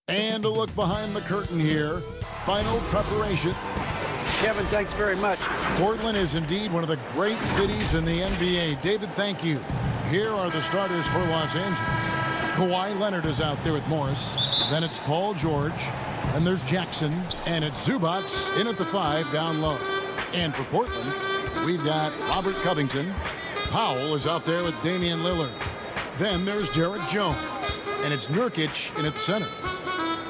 And a look behind the curtain here. Final preparation. Kevin, thanks very much. Portland is indeed one of the great cities in the NBA. David, thank you. Here are the starters for Los Angeles. Kawhi Leonard is out there with Morris. Then it's Paul George. And there's Jackson. And it's Zubac in at the 5 down low. And for Portland, we've got Robert Covington. Powell is out there with Damian Lillard. Then there's Derek Jones. And it's Nurkic in at center.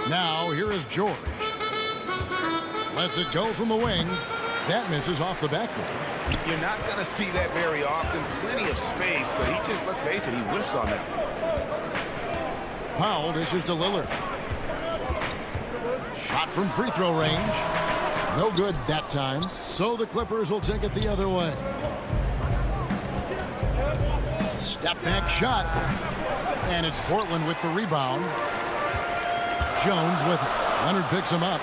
Now here is George. Lets it go from the wing. That misses off the backboard. You're not going to see that very often. Plenty of space, but he just, let's face it, he whiffs on it. Powell dishes to Lillard. Shot from free throw range. No good that time. So the Clippers will take it the other way. Step back shot. And it's Portland with the rebound. Jones with it. Leonard picks him up.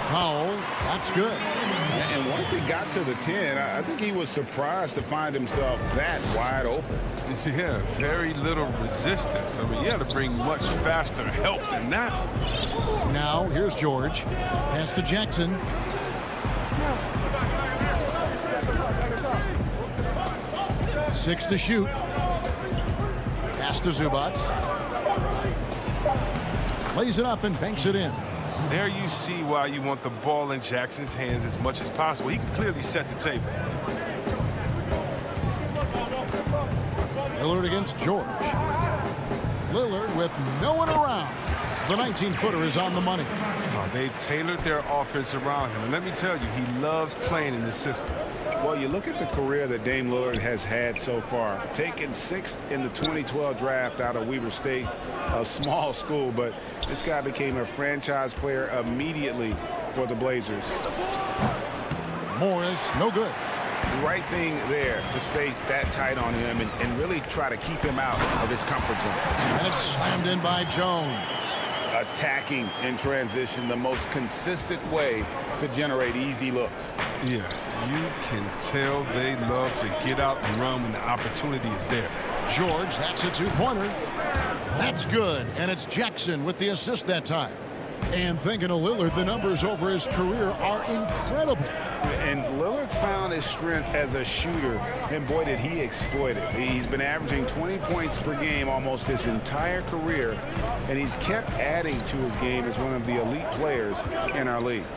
Powell, that's good. And once he got to the 10, I think he was surprised to find himself that wide open. Yeah, very little resistance. I mean, you had to bring much faster help than that. Now, here's George. Pass to Jackson. Six to shoot. Pass to Zubac. Lays it up and banks it in. There you see why you want the ball in Jackson's hands as much as possible. He can clearly set the table. Lillard against George. Lillard with no one around. The 19-footer is on the money. Oh, they tailored their offense around him. And let me tell you, he loves playing in this system. Well, you look at the career that Dame Lillard has had so far. Taken 6th in the 2012 draft out of Weber State, a small school, but this guy became a franchise player immediately for the Blazers. Morris, no good. Right thing there to stay that tight on him and really try to keep him out of his comfort zone. And it's slammed in by Jones. Attacking in transition, the most consistent way to generate easy looks. Yeah, you can tell they love to get out and run when the opportunity is there. George, that's a two-pointer. That's good, and it's Jackson with the assist that time. And thinking of Lillard, the numbers over his career are incredible. And Lillard found his strength as a shooter, and boy, did he exploit it. He's been averaging 20 points per game almost his entire career, and he's kept adding to his game as one of the elite players in our league.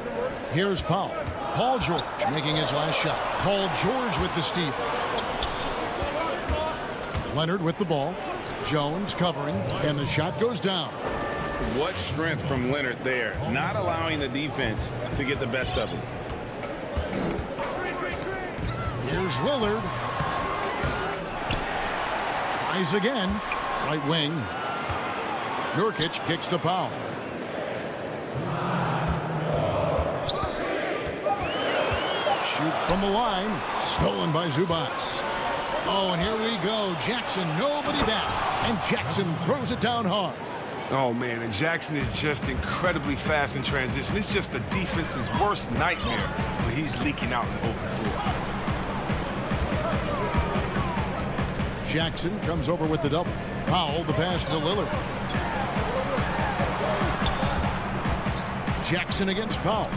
Here's Powell. Paul George making his last shot. Paul George with the steal. Leonard with the ball. Jones covering, and the shot goes down. What strength from Leonard there, not allowing the defense to get the best of him. Here's Lillard. Tries again. Right wing. Nurkic kicks to Powell. Shoots from the line. Stolen by Zubac. Oh, and here we go. Jackson, nobody back. And Jackson throws it down hard. Oh, man, and Jackson is just incredibly fast in transition. It's just the defense's worst nightmare when he's leaking out in the open floor. Jackson comes over with the double. Powell, the pass to Lillard. Jackson against Powell.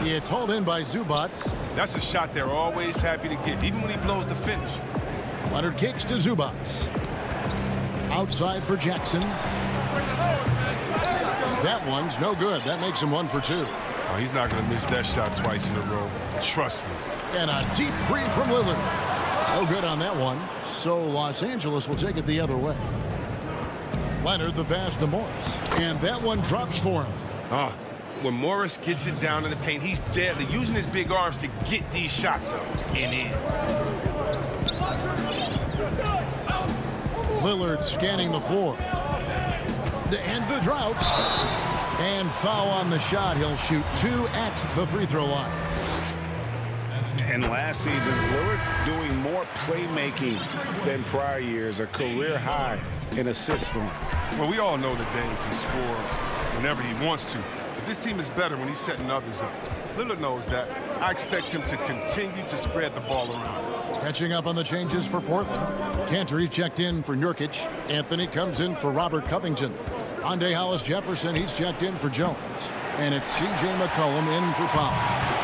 It's hauled in by Zubac. That's a shot they're always happy to get, even when he blows the finish. Leonard kicks to Zubac. Outside for Jackson. That one's no good. That makes him 1 for 2. Oh, he's not going to miss that shot twice in a row. Trust me. And a deep three from Lillard. No good on that one. So Los Angeles will take it the other way. Leonard the pass to Morris. And that one drops for him. When Morris gets it down in the paint, he's deadly, using his big arms to get these shots up and in. Lillard scanning the floor. To end the drought. And foul on the shot. He'll shoot 2 at the free throw line. And last season, Lillard doing more playmaking than prior years, a career high in assists for him. Well, we all know that Dame can score whenever he wants to. But this team is better when he's setting others up. Lillard knows that. I expect him to continue to spread the ball around. Catching up on the changes for Portland. Cantor, he's checked in for Nurkic. Anthony comes in for Robert Covington. Rondae Hollis-Jefferson, he's checked in for Jones. And it's C.J. McCollum in for Powell.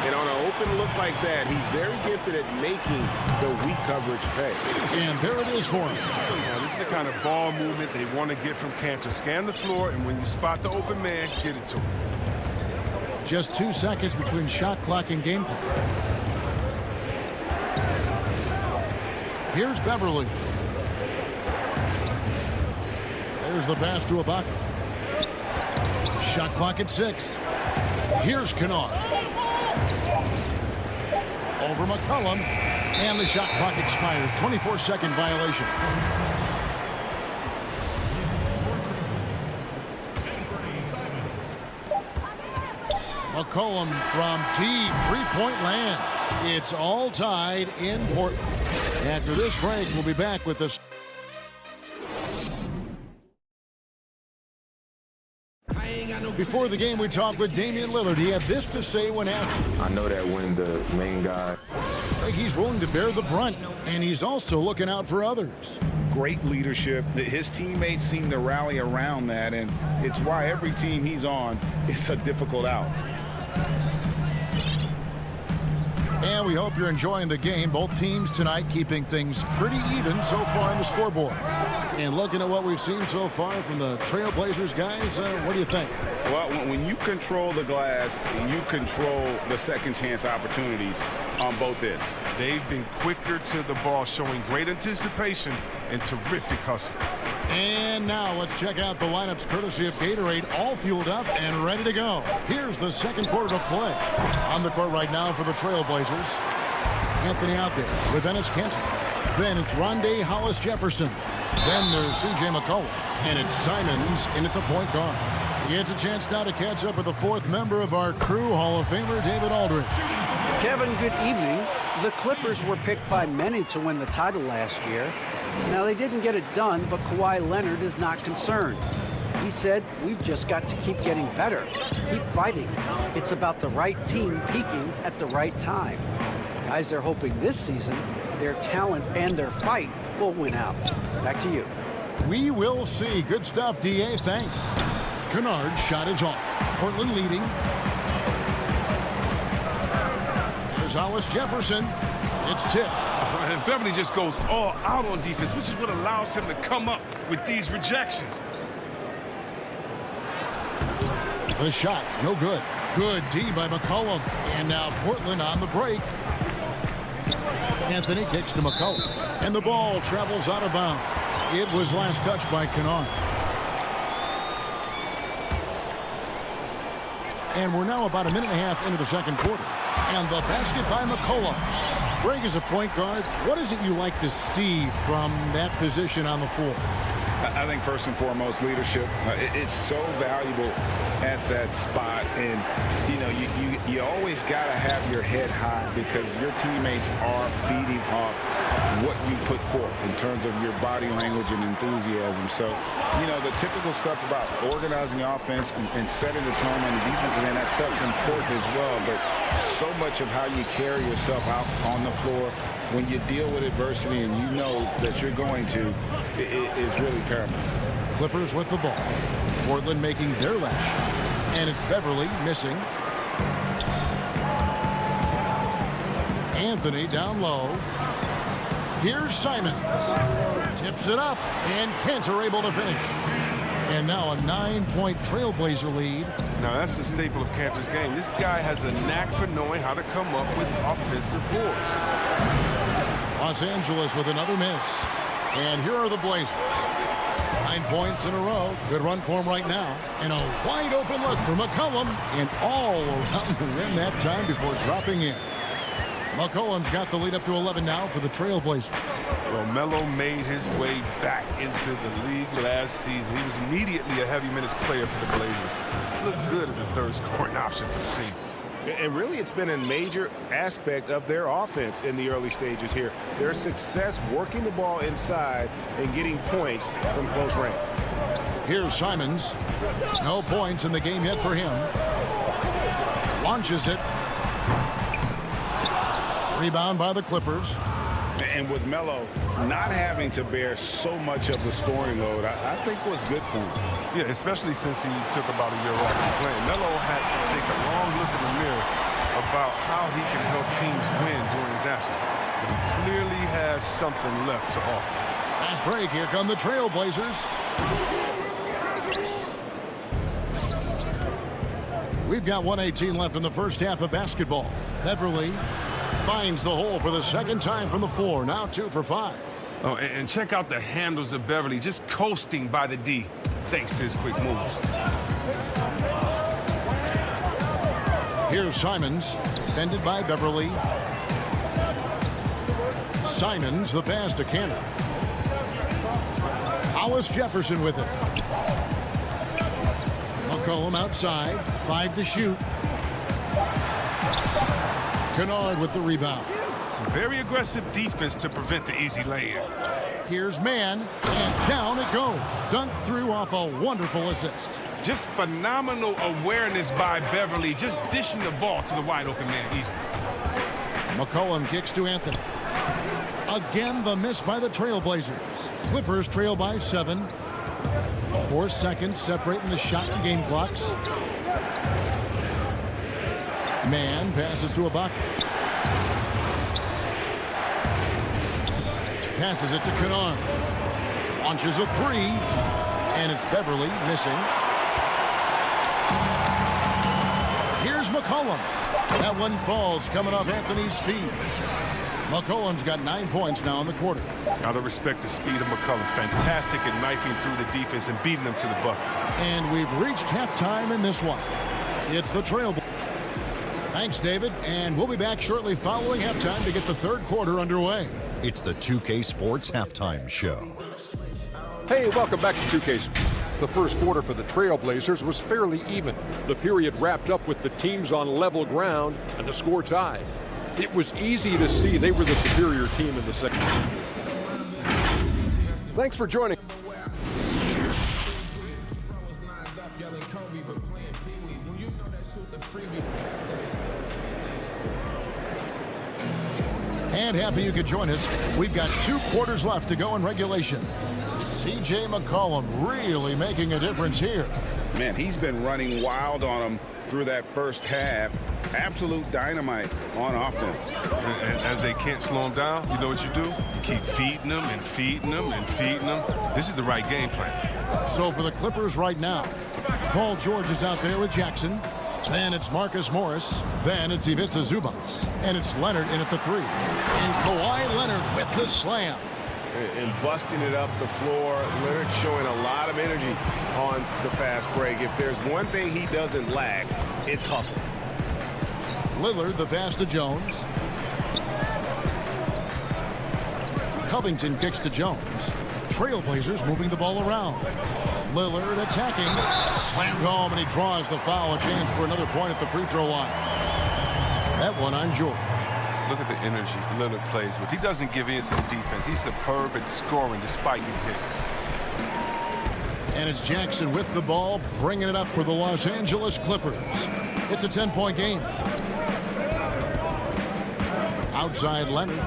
And on an open look like that, he's very gifted at making the weak coverage pay. And there it is for him. Now, this is the kind of ball movement they want to get from Cantor. Scan the floor, and when you spot the open man, get it to him. Just 2 seconds between shot clock and game clock. Here's Beverly. There's the pass to Ibaka. Shot clock at 6. Here's Kennard. Over McCollum. And the shot clock expires. 24-second violation. McCollum from deep three-point land. It's all tied in Portland. After this break, we'll be back with this. Before the game, we talked with Damian Lillard. He had this to say when asked. I know that when the main guy. I think he's willing to bear the brunt, and he's also looking out for others. Great leadership. His teammates seem to rally around that, and it's why every team he's on is a difficult out. And we hope you're enjoying the game. Both teams tonight keeping things pretty even so far on the scoreboard. And looking at what we've seen so far from the Trailblazers, guys, what do you think? Well, when you control the glass, you control the second chance opportunities on both ends. They've been quicker to the ball, showing great anticipation and terrific hustle. And now let's check out the lineups courtesy of Gatorade, all fueled up and ready to go. Here's the second quarter of play. On the court right now for the Trailblazers. Anthony out there with Enes Kanter. Then it's Rondae Hollis-Jefferson. Then there's C.J. McCollum. And it's Simons in at the point guard. He gets a chance now to catch up with the fourth member of our crew, Hall of Famer David Aldridge. Kevin, good evening. The Clippers were picked by many to win the title last year. Now, they didn't get it done, but Kawhi Leonard is not concerned. He said, we've just got to keep getting better, keep fighting. It's about the right team peaking at the right time. Guys, they're hoping this season their talent and their fight will win out. Back to you. We will see. Good stuff, D.A. Thanks. Kennard's shot is off. Portland leading. Here's Hollis-Jefferson. It's tipped. And Beverly just goes all out on defense, which is what allows him to come up with these rejections. The shot, no good. Good D by McCollum. And now Portland on the break. Anthony kicks to McCollum. And the ball travels out of bounds. It was last touched by Kennard. And we're now about a minute and a half into the second quarter. And the basket by McCollum. Greg, as a point guard, what is it you like to see from that position on the floor? I think first and foremost, leadership. It's so valuable at that spot, and you always got to have your head high because your teammates are feeding off what you put forth in terms of your body language and enthusiasm. So, the typical stuff about organizing the offense and setting the tone on the defensive end, that stuff's important as well. But so much of how you carry yourself out on the floor when you deal with adversity and you know that you're going to, is really paramount. Clippers with the ball. Portland making their last shot. And it's Beverly missing. Anthony down low. Here's Simons. Tips it up. And Kanter able to finish. And now a 9-point Trailblazer lead. Now, that's the staple of Cantor's game. This guy has a knack for knowing how to come up with offensive boards. Los Angeles with another miss. And here are the Blazers. 9 points in a row. Good run for him right now. And a wide open look for McCollum. And all around the rim that time before dropping in. McCollum's got the lead up to 11 now for the Trailblazers. Well, Melo made his way back into the league last season. He was immediately a heavy minutes player for the Blazers. Looked good as a third scoring option for the team. And really, it's been a major aspect of their offense in the early stages here. Their success working the ball inside and getting points from close range. Here's Simons. No points in the game yet for him. Launches it. Rebound by the Clippers. And with Melo not having to bear so much of the scoring load, I think was good for him. Yeah, especially since he took about a year off from playing. Melo had to take a long look in the mirror about how he can help teams win during his absence. But he clearly has something left to offer. Last break, here come the Trailblazers. We've got 1:18 left in the first half of basketball. Beverly finds the hole for the second time from the floor. Now 2 for 5. Oh, and check out the handles of Beverly, just coasting by the D, thanks to his quick moves. Here's Simons, defended by Beverly. Simons, the pass to Cannon. Hollis Jefferson with it. McCollum outside, 5 to shoot. Kennard with the rebound. Some very aggressive defense to prevent the easy lay-in. Here's Mann, and down it goes. Dunked through off a wonderful assist. Just phenomenal awareness by Beverly, just dishing the ball to the wide-open man easily. McCollum kicks to Anthony. Again, the miss by the Trailblazers. Clippers trail by 7. 4 seconds separating the shot and game clocks. Mann passes to Ibaka. Passes it to Kennard. Launches a 3. And it's Beverly missing. Here's McCollum. That one falls coming off Anthony's feet. McCollum's got 9 points now in the quarter. Gotta respect the speed of McCollum. Fantastic at knifing through the defense and beating them to the bucket. And we've reached halftime in this one. It's the Trailblazers. Thanks, David. And we'll be back shortly following halftime to get the third quarter underway. It's the 2K Sports Halftime Show. Hey, welcome back to 2K Sports. The first quarter for the Trailblazers was fairly even. The period wrapped up with the teams on level ground and the score tied. It was easy to see they were the superior team in the second. Thanks for joining. And happy you could join us. We've got 2 quarters left to go in regulation. C.J. McCollum really making a difference here. Man, he's been running wild on him through that first half. Absolute dynamite on offense. And as they can't slow him down, you know what you do? You keep feeding them and feeding them and feeding them. This is the right game plan. So for the Clippers right now, Paul George is out there with Jackson. Then it's Marcus Morris. Then it's Ivica Zubac. And it's Leonard in at the 3. And Kawhi Leonard with the slam. And busting it up the floor. Leonard showing a lot of energy on the fast break. If there's one thing he doesn't lack, it's hustle. Lillard, the pass to Jones. Covington kicks to Jones. Trailblazers moving the ball around. Lillard attacking. Slammed home, and he draws the foul. A chance for another point at the free throw line. That one on George. Look at the energy Lillard plays with. He doesn't give in to the defense. He's superb at scoring despite getting hit. And it's Jackson with the ball, bringing it up for the Los Angeles Clippers. It's a 10-point game. Outside Leonard.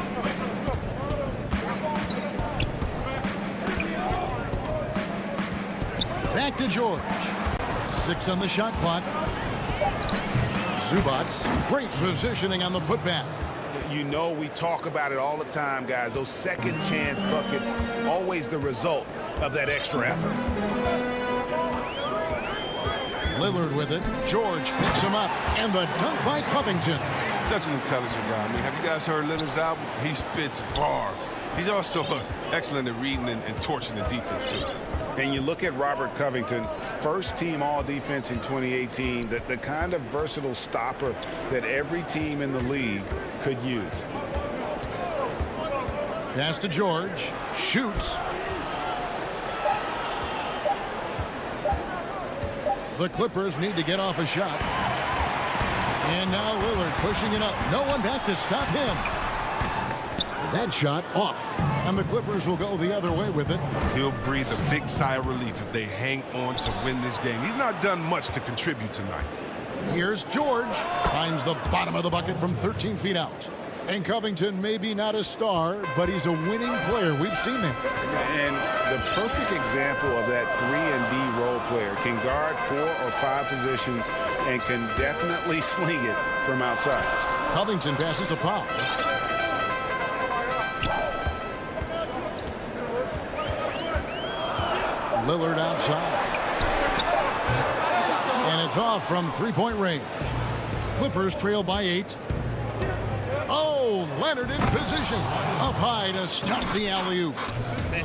Back to George. 6 on the shot clock. Zubac, great positioning on the putback. You know, we talk about it all the time, guys. Those second chance buckets, always the result of that extra effort. Lillard with it. George picks him up. And the dunk by Covington. Such an intelligent guy. I mean, have you guys heard Lillard's album? He spits bars. He's also excellent at reading and torching the defense, too. And you look at Robert Covington, first team all-defense in 2018, the kind of versatile stopper that every team in the league could use. Pass to George. Shoots. The Clippers need to get off a shot. And now Lillard pushing it up. No one back to stop him. That shot off. And the Clippers will go the other way with it. He'll breathe a big sigh of relief if they hang on to win this game. He's not done much to contribute tonight. Here's George. Finds the bottom of the bucket from 13 feet out. And Covington may be not a star, but he's a winning player. We've seen that. And the perfect example of that 3-and-D role player. Can guard 4 or 5 positions and can definitely sling it from outside. Covington passes to Powell. Lillard outside. And it's off from three-point range. Clippers trail by 8. Oh, Leonard in position. Up high to stop the alley-oop.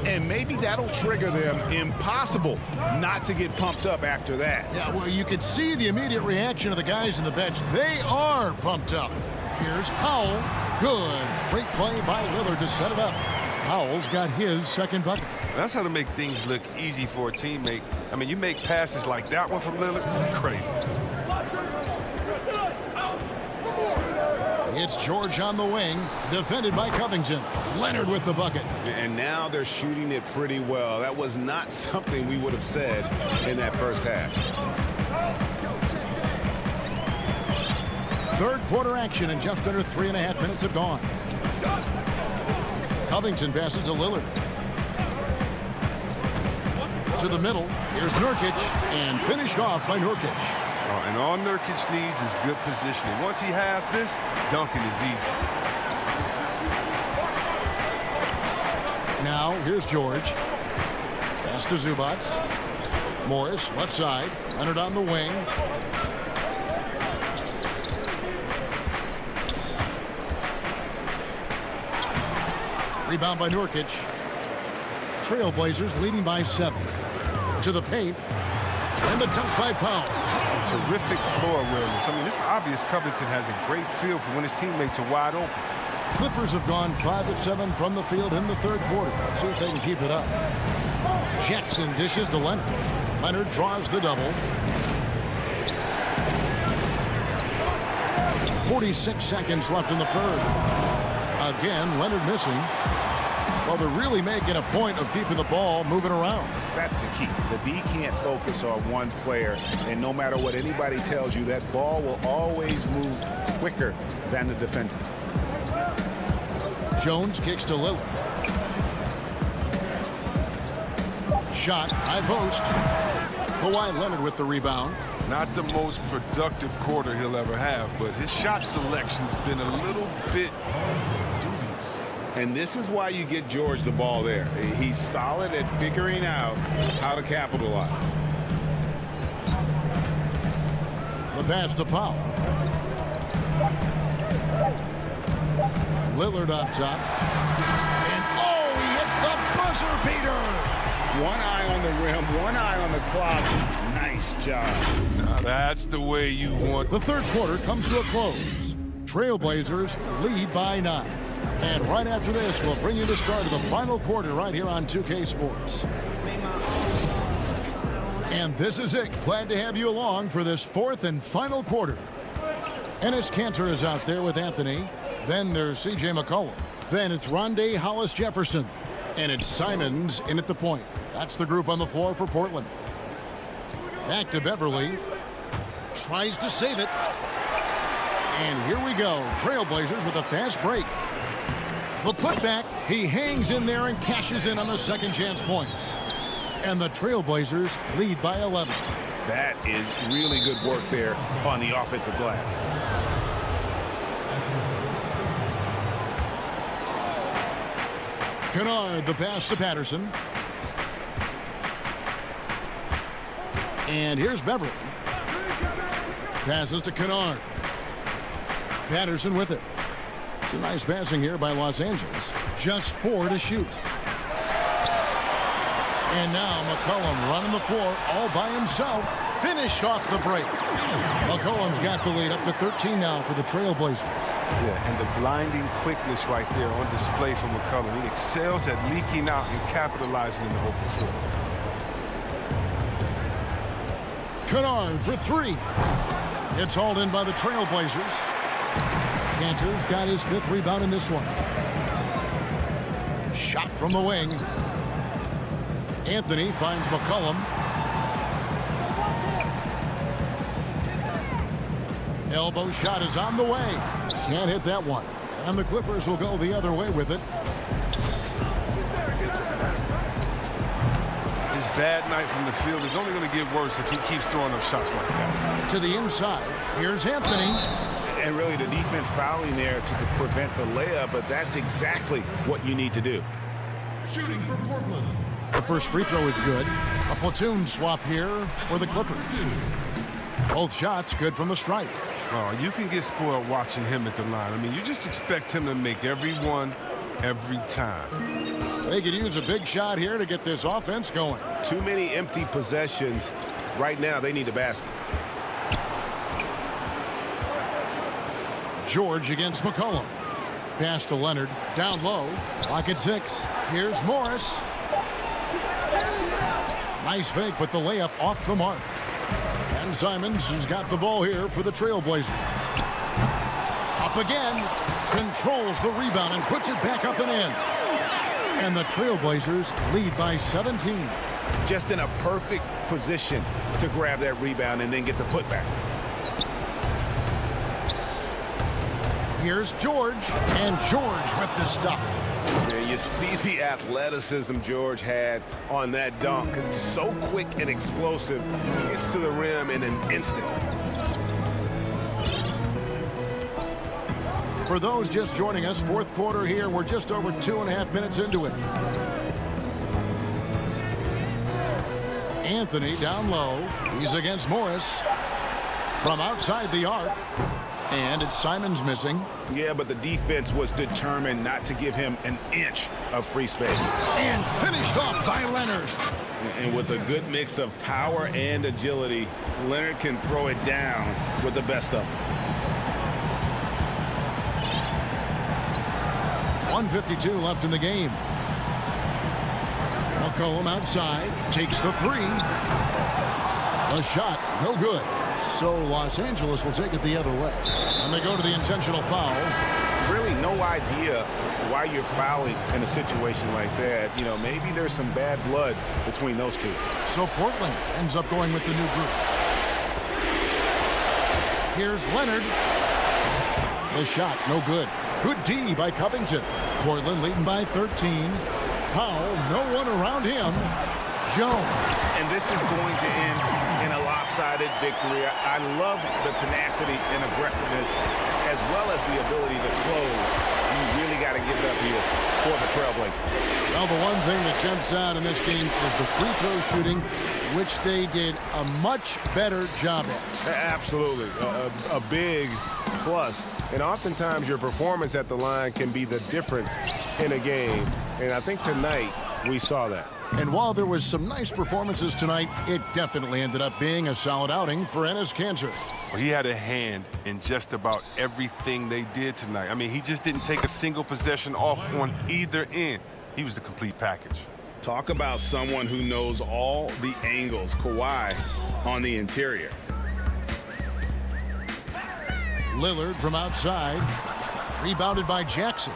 And maybe that'll trigger them. Impossible not to get pumped up after that. Yeah, well, you can see the immediate reaction of the guys in the bench. They are pumped up. Here's Powell. Good. Great play by Lillard to set it up. Powell's got his second bucket. That's how to make things look easy for a teammate. I mean, you make passes like that one from Lillard, crazy. It's George on the wing, defended by Covington. Leonard with the bucket. And now they're shooting it pretty well. That was not something we would have said in that first half. Third quarter action, and just under 3.5 minutes have gone. Covington passes to Lillard. To the middle. Here's Nurkic, and finished off by Nurkic. And all Nurkic needs is good positioning. Once he has this, dunking is easy. Now, here's George. Pass to Zubac. Morris, left side. Leonard on the wing. Rebound by Nurkic. Trailblazers leading by 7. To the paint. And the dunk by Powell. Terrific floor awareness. I mean, it's obvious Covington has a great feel for when his teammates are wide open. Clippers have gone 5 of 7 from the field in the third quarter. Let's see if they can keep it up. Jackson dishes to Leonard. Leonard draws the double. 46 seconds left in the third. Again, Leonard missing. Well, they're really making a point of keeping the ball moving around. That's the key. The D can't focus on one player, and no matter what anybody tells you, that ball will always move quicker than the defender. Jones kicks to Lillard. Shot, high post. Kawhi Leonard with the rebound. Not the most productive quarter he'll ever have, but his shot selection's been a little bit dubious. And this is why you get George the ball there. He's solid at figuring out how to capitalize. The pass to Powell. Lillard up top. And oh, he hits the buzzer beater. One eye on the rim, one eye on the clock. Nice job. Now that's the way you want. The third quarter comes to a close. Trailblazers lead by 9. And right after this, we'll bring you the start of the final quarter right here on 2K Sports. And this is it. Glad to have you along for this fourth and final quarter. Enes Kanter is out there with Anthony. Then there's C.J. McCollum. Then it's Rondé Hollis-Jefferson. And it's Simons in at the point. That's the group on the floor for Portland. Back to Beverly. Tries to save it. And here we go. Trailblazers with a fast break. The putback, he hangs in there and cashes in on the second chance points. And the Trailblazers lead by 11. That is really good work there on the offensive glass. Kennard, the pass to Patterson. And here's Beverly. Passes to Kennard. Patterson with it. It's a nice passing here by Los Angeles. Just 4 to shoot. And now McCollum running the floor all by himself. Finished off the break. McCollum's got the lead up to 13 now for the Trailblazers. Yeah, and the blinding quickness right there on display for McCollum. He excels at leaking out and capitalizing in the open floor. Kennard for 3. It's hauled in by the Trailblazers. Kanter's got his 5th rebound in this one. Shot from the wing. Anthony finds McCollum. Elbow shot is on the way. Can't hit that one. And the Clippers will go the other way with it. His bad night from the field is only going to get worse if he keeps throwing up shots like that. To the inside. Here's Anthony. And really the defense fouling there to prevent the layup, but that's exactly what you need to do. Shooting for Portland. The first free throw is good. A platoon swap here for the Clippers. Both shots good from the stripe. Oh, you can get spoiled watching him at the line. I mean, you just expect him to make every one, every time. They could use a big shot here to get this offense going. Too many empty possessions. Right now, they need a basket. George against McCollum. Pass to Leonard. Down low. Clock at 6. Here's Morris. Nice fake, but the layup off the mark. And Simons has got the ball here for the Trailblazers. Up again. Controls the rebound and puts it back up and in. And the Trailblazers lead by 17. Just in a perfect position to grab that rebound and then get the putback. Here's George. And George with the stuff. Yeah, you see the athleticism George had on that dunk. It's so quick and explosive. Gets to the rim in an instant. For those just joining us, fourth quarter here. We're just over 2.5 minutes into it. Anthony down low. He's against Morris. From outside the arc. And it's Simons missing. Yeah, but the defense was determined not to give him an inch of free space. And finished off by Leonard. And with a good mix of power and agility, Leonard can throw it down with the best of them. 1:52 left in the game. McCollum outside. Takes the three. The shot, no good. So Los Angeles will take it the other way. And they go to the intentional foul. Really no idea why you're fouling in a situation like that. You know, maybe there's some bad blood between those two. So Portland ends up going with the new group. Here's Leonard. The shot, no good. Good D by Covington. Portland leading by 13. Powell, no one around him. Jones. And this is going to end in a lopsided victory. I love the tenacity and aggressiveness as well as the ability to close. You really got to give it up here for the Trailblazers. Well, the one thing that jumps out in this game is the free throw shooting, which they did a much better job at. Absolutely. A big plus. And oftentimes your performance at the line can be the difference in a game. And I think tonight we saw that. And while there was some nice performances tonight, it definitely ended up being a solid outing for Enes Kanter. Well, he had a hand in just about everything they did tonight. I mean, he just didn't take a single possession off on either end. He was the complete package. Talk about someone who knows all the angles. Kawhi on the interior. Lillard from outside. Rebounded by Jackson.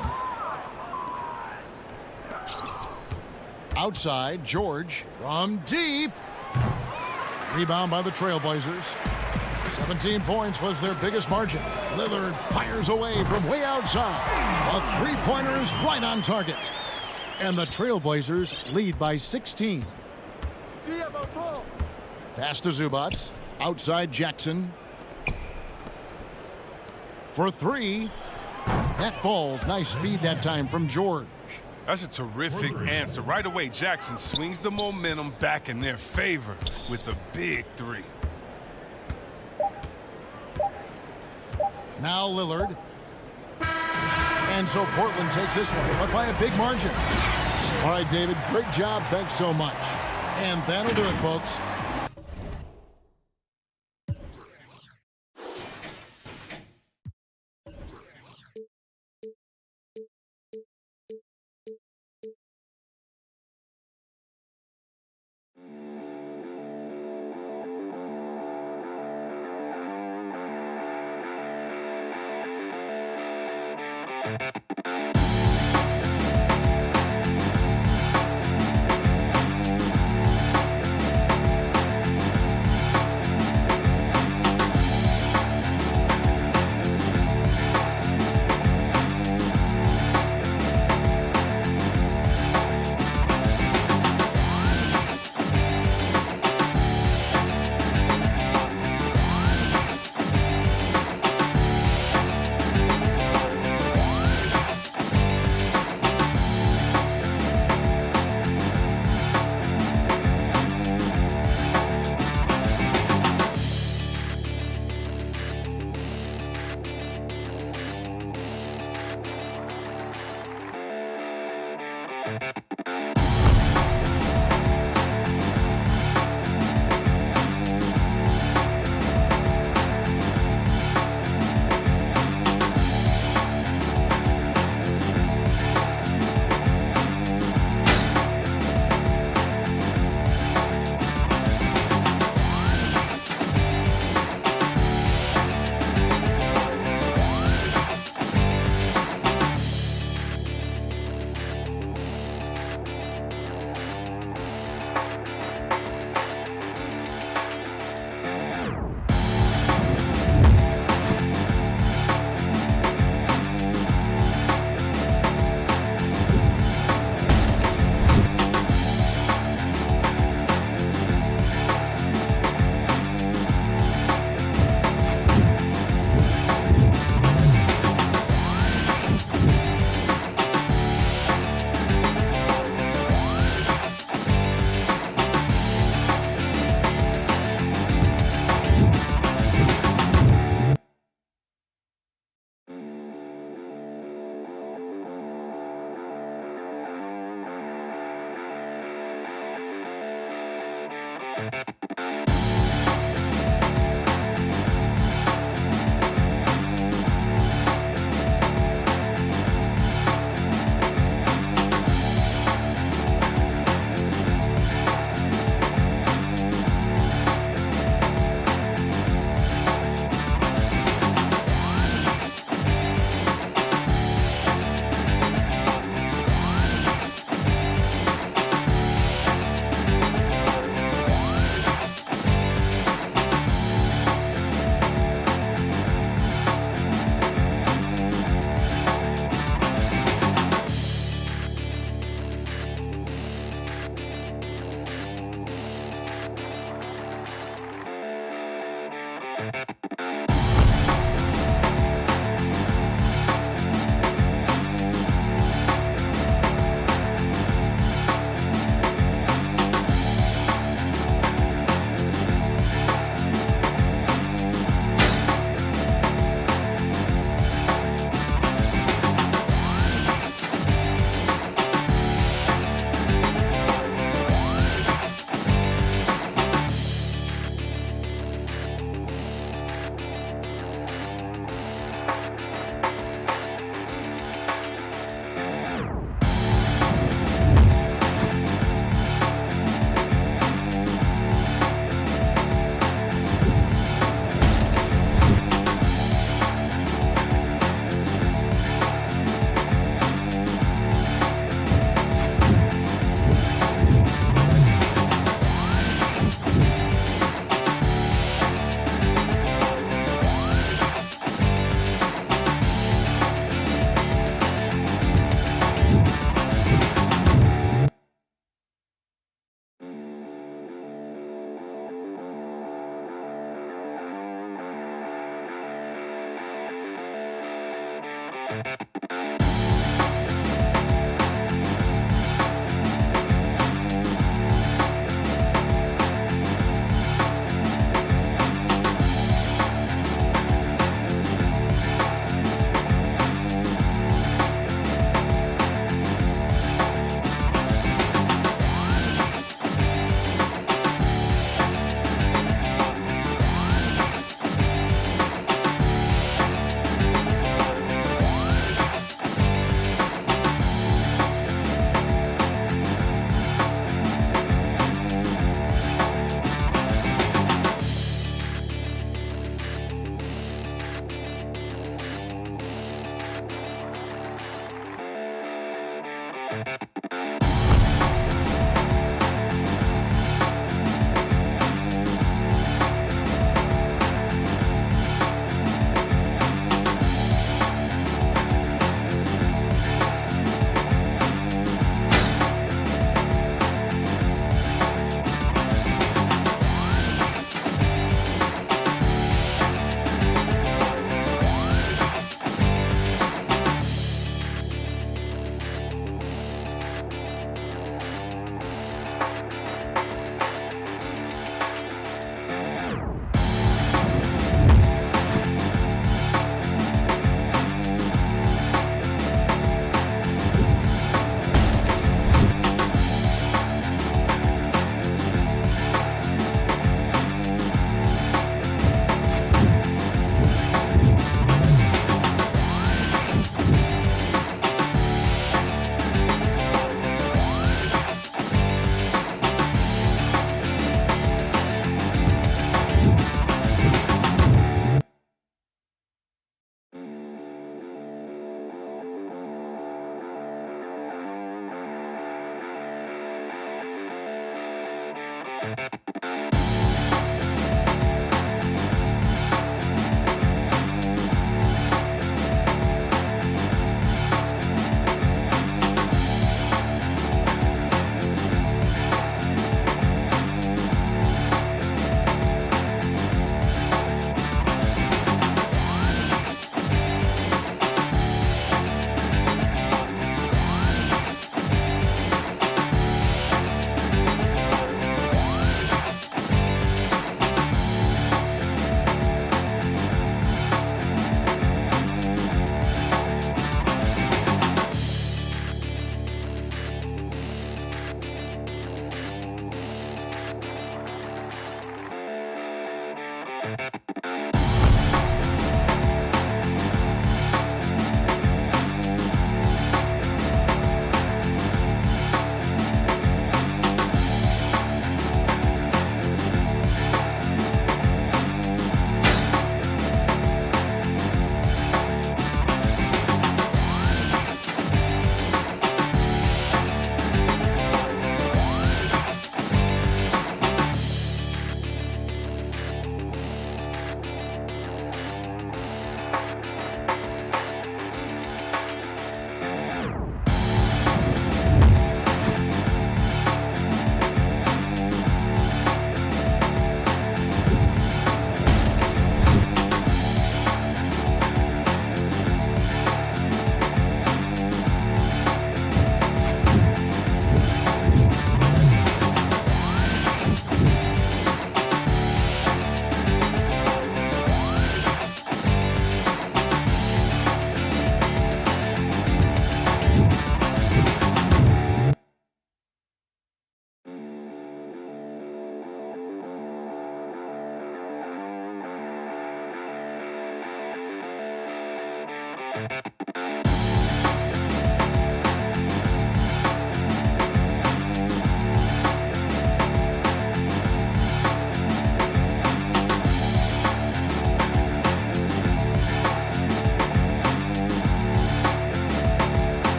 Outside, George from deep. Rebound by the Trailblazers. 17 points was their biggest margin. Lillard fires away from way outside. A three-pointer is right on target. And the Trailblazers lead by 16. Pass to Zubac. Outside Jackson. For three. That falls. Nice feed that time from George. That's a terrific answer. Right away, Jackson swings the momentum back in their favor with a big three. Now Lillard. And so Portland takes this one, but by a big margin. All right, David, great job. Thanks so much. And that'll do it, folks.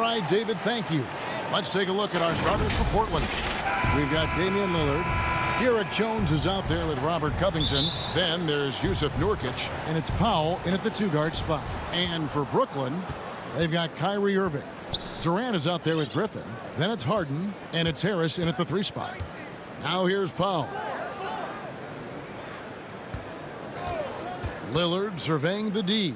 right, David, thank you. Let's take a look at our starters for Portland. We've got Damian Lillard. Derek Jones is out there with Robert Covington. Then there's Yusuf Nurkic, and it's Powell in at the 2-guard spot. And for Brooklyn, they've got Kyrie Irving. Durant is out there with Griffin. Then it's Harden, and it's Harris in at the 3 spot. Now here's Powell. Lillard surveying the D.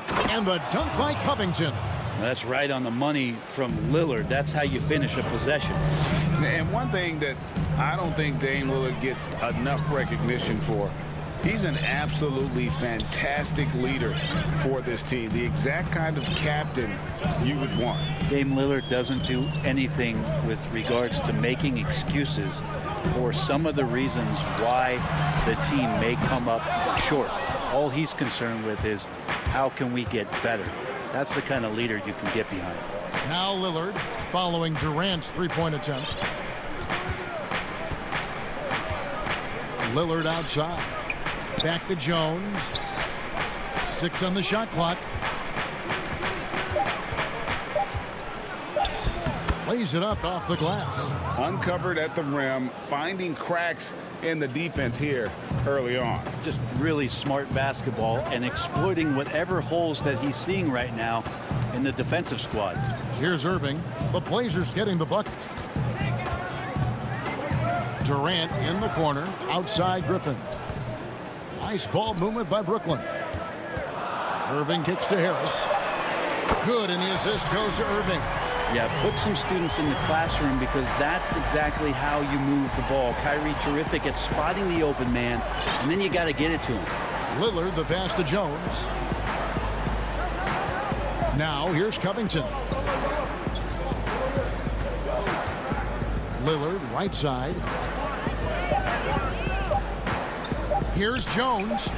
And the dunk by Covington. That's right on the money from Lillard. That's how you finish a possession. And one thing that I don't think Dame Lillard gets enough recognition for, he's an absolutely fantastic leader for this team. The exact kind of captain you would want. Dame Lillard doesn't do anything with regards to making excuses for some of the reasons why the team may come up short. All he's concerned with is how can we get better. That's the kind of leader you can get behind. Now Lillard following Durant's 3-point attempt. Lillard outside. Back to Jones. 6 on the shot clock. Lays it up off the glass. Uncovered at the rim, finding cracks in the defense here early on. Just really smart basketball and exploiting whatever holes that he's seeing right now in the defensive squad. Here's Irving. The Blazers getting the bucket. Durant in the corner, outside Griffin. Nice ball movement by Brooklyn. Irving kicks to Harris. Good, and the assist goes to Irving. Yeah, put some students in the classroom because that's exactly how you move the ball. Kyrie terrific at spotting the open man, and then you got to get it to him. Lillard, the pass to Jones. Now here's Covington. Lillard, right side. Here's Jones.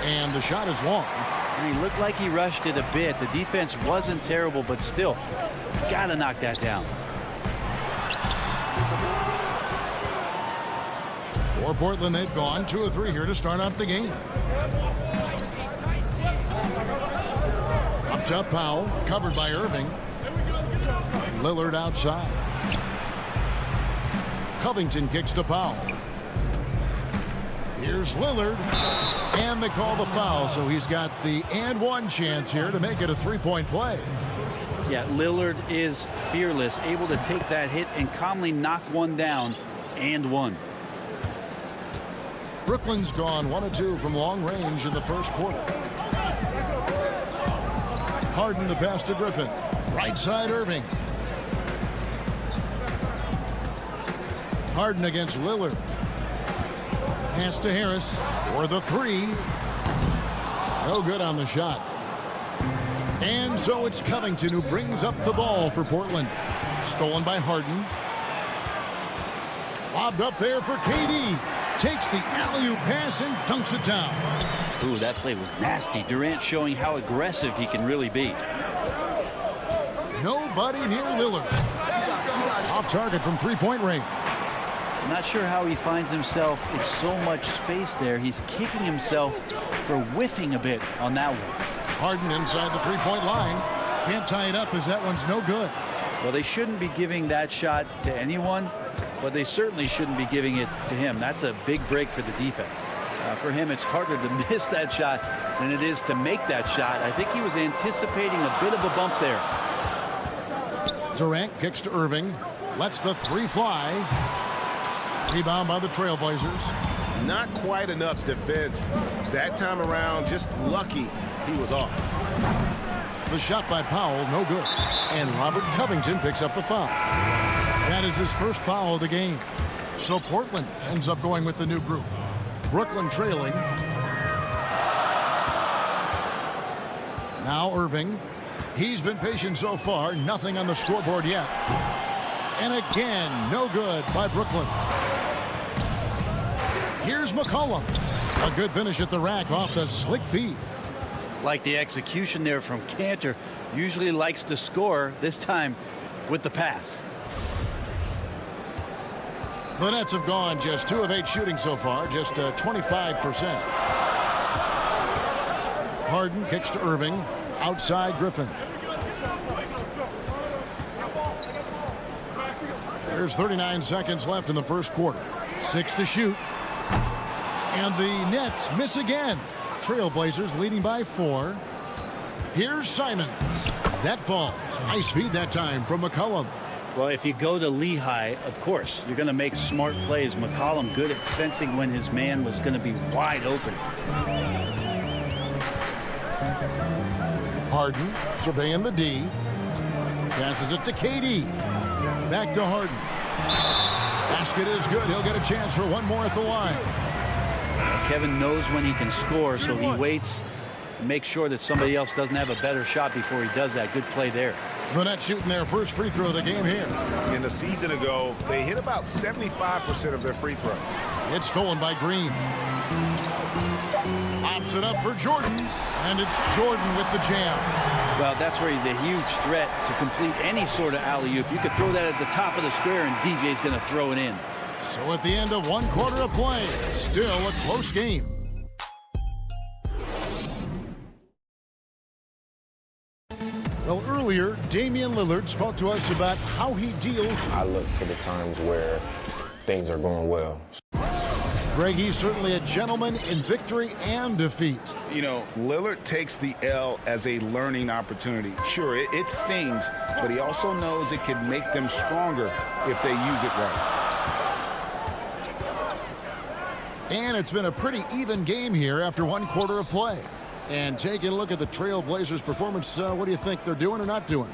And the shot is long. And he looked like he rushed it a bit. The defense wasn't terrible, but still, he's got to knock that down. For Portland, they've gone 2 of 3 here to start out the game. Up top, Powell, covered by Irving. Lillard outside. Covington kicks to Powell. Here's Lillard. And they call the foul, so he's got the and one chance here to make it a 3-point play. Yeah, Lillard is fearless, able to take that hit and calmly knock one down and one. Brooklyn's gone 1 of 2 from long range in the first quarter. Harden the pass to Griffin. Right side Irving. Harden against Lillard. Pass to Harris for the 3. No good on the shot. And so it's Covington who brings up the ball for Portland. Stolen by Harden. Lobbed up there for KD. Takes the alley-oop pass and dunks it down. Ooh, that play was nasty. Durant showing how aggressive he can really be. Nobody near Lillard. Off target from 3-point range. I'm not sure how he finds himself with so much space there. He's kicking himself for whiffing a bit on that one. Harden inside the 3-point line. Can't tie it up as that one's no good. Well, they shouldn't be giving that shot to anyone, but they certainly shouldn't be giving it to him. That's a big break for the defense. For him, it's harder to miss that shot than it is to make that shot. I think he was anticipating a bit of a bump there. Durant kicks to Irving. Lets the 3 fly. Rebound by the Trailblazers. Not quite enough defense that time around. Just lucky he was off. The shot by Powell, no good. And Robert Covington picks up the foul. That is his first foul of the game. So Portland ends up going with the new group. Brooklyn trailing. Now Irving. He's been patient so far. Nothing on the scoreboard yet. And again, no good by Brooklyn. Here's McCollum. A good finish at the rack off the slick feed. Like the execution there from Cantor. Usually likes to score, this time with the pass. The Nets have gone just 2 of 8 shooting so far, just 25%. Harden kicks to Irving. Outside Griffin. There's 39 seconds left in the first quarter. 6 to shoot. And the Nets miss again. Trailblazers leading by 4. Here's Simons. That falls. Nice feed that time from McCollum. Well, if you go to Lehigh, of course, you're going to make smart plays. McCollum good at sensing when his man was going to be wide open. Harden surveying the D. Passes it to KD. Back to Harden. Basket is good. He'll get a chance for one more at the line. Kevin knows when he can score, so he waits and makes sure that somebody else doesn't have a better shot before he does that. Good play there. The Nets shooting their first free throw of the game here. In the season ago, they hit about 75% of their free throws. It's stolen by Green. Pops it up for Jordan, and it's Jordan with the jam. Well, that's where he's a huge threat to complete any sort of alley-oop. You could throw that at the top of the square, and DJ's going to throw it in. So at the end of one quarter of play, still a close game. Well, earlier, Damian Lillard spoke to us about how he deals. I look to the times where things are going well. Greg, he's certainly a gentleman in victory and defeat. You know, Lillard takes the L as a learning opportunity. Sure, it stings, but he also knows it can make them stronger if they use it right. And it's been a pretty even game here after one quarter of play. And taking a look at the Trailblazers' performance, what do you think they're doing or not doing?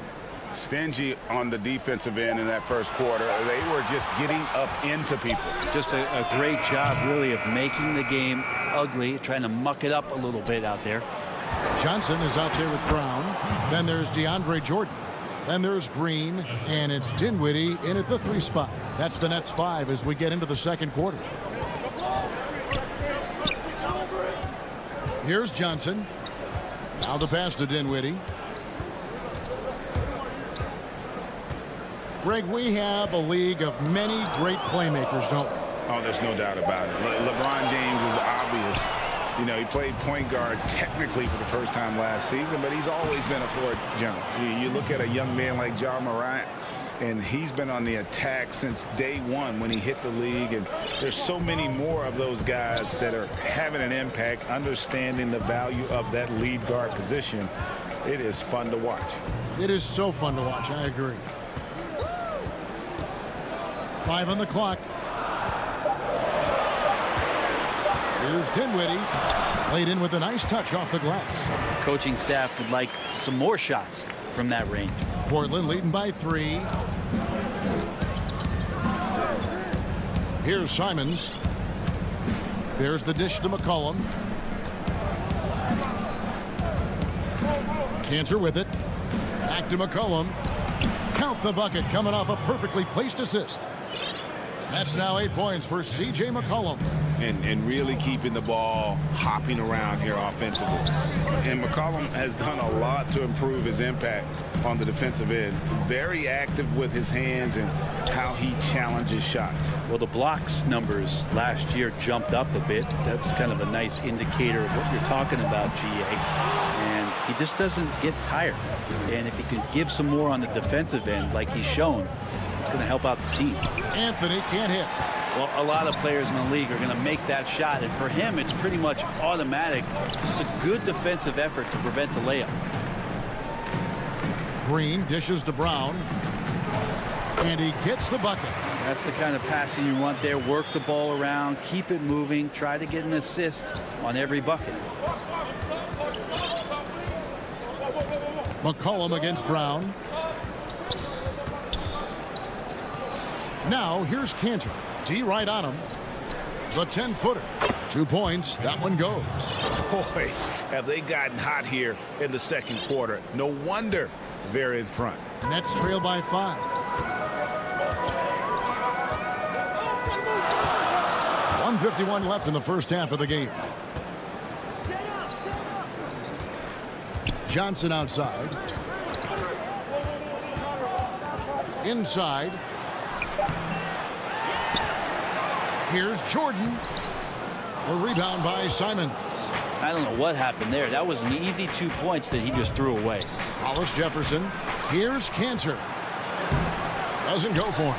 Stingy on the defensive end in that first quarter. They were just getting up into people. Just a great job, really, of making the game ugly, trying to muck it up a little bit out there. Johnson is out there with Brown. Then there's DeAndre Jordan. Then there's Green. And it's Dinwiddie in at the 3 spot. That's the Nets 5 as we get into the second quarter. Here's Johnson. Now the pass to Dinwiddie. Greg, we have a league of many great playmakers, don't we? Oh, there's no doubt about it. LeBron James is obvious. You know, he played point guard technically for the first time last season, but he's always been a floor general. You look at a young man like Ja Morant, and he's been on the attack since day one when he hit the league. And there's so many more of those guys that are having an impact, understanding the value of that lead guard position. It is fun to watch. It is so fun to watch. I agree. 5 on the clock. Here's Dinwiddie. Laid in with a nice touch off the glass. Coaching staff would like some more shots from that range. Portland leading by 3. Here's Simons. There's the dish to McCollum. Cantor with it. Back to McCollum. Count the bucket coming off a perfectly placed assist. That's now 8 points for C.J. McCollum. And really keeping the ball hopping around here offensively. And McCollum has done a lot to improve his impact on the defensive end. Very active with his hands and how he challenges shots. Well, the blocks numbers last year jumped up a bit. That's kind of a nice indicator of what you're talking about, GA. And he just doesn't get tired. And if he can give some more on the defensive end like he's shown, it's going to help out the team. Anthony can't hit. Well, a lot of players in the league are going to make that shot, and for him, it's pretty much automatic. It's a good defensive effort to prevent the layup. Green dishes to Brown, and he gets the bucket. That's the kind of passing you want there. Work the ball around, keep it moving, try to get an assist on every bucket. McCollum against Brown. Now here's Cantor. D right on him. The 10-footer. 2 points. That one goes. Boy, have they gotten hot here in the second quarter. No wonder they're in front. Nets trail by 5. .151 left in the first half of the game. Johnson outside. Inside. Here's Jordan. A rebound by Simons. I don't know what happened there. That was an easy 2 points that he just threw away. Hollis Jefferson. Here's Cantor. Doesn't go for him.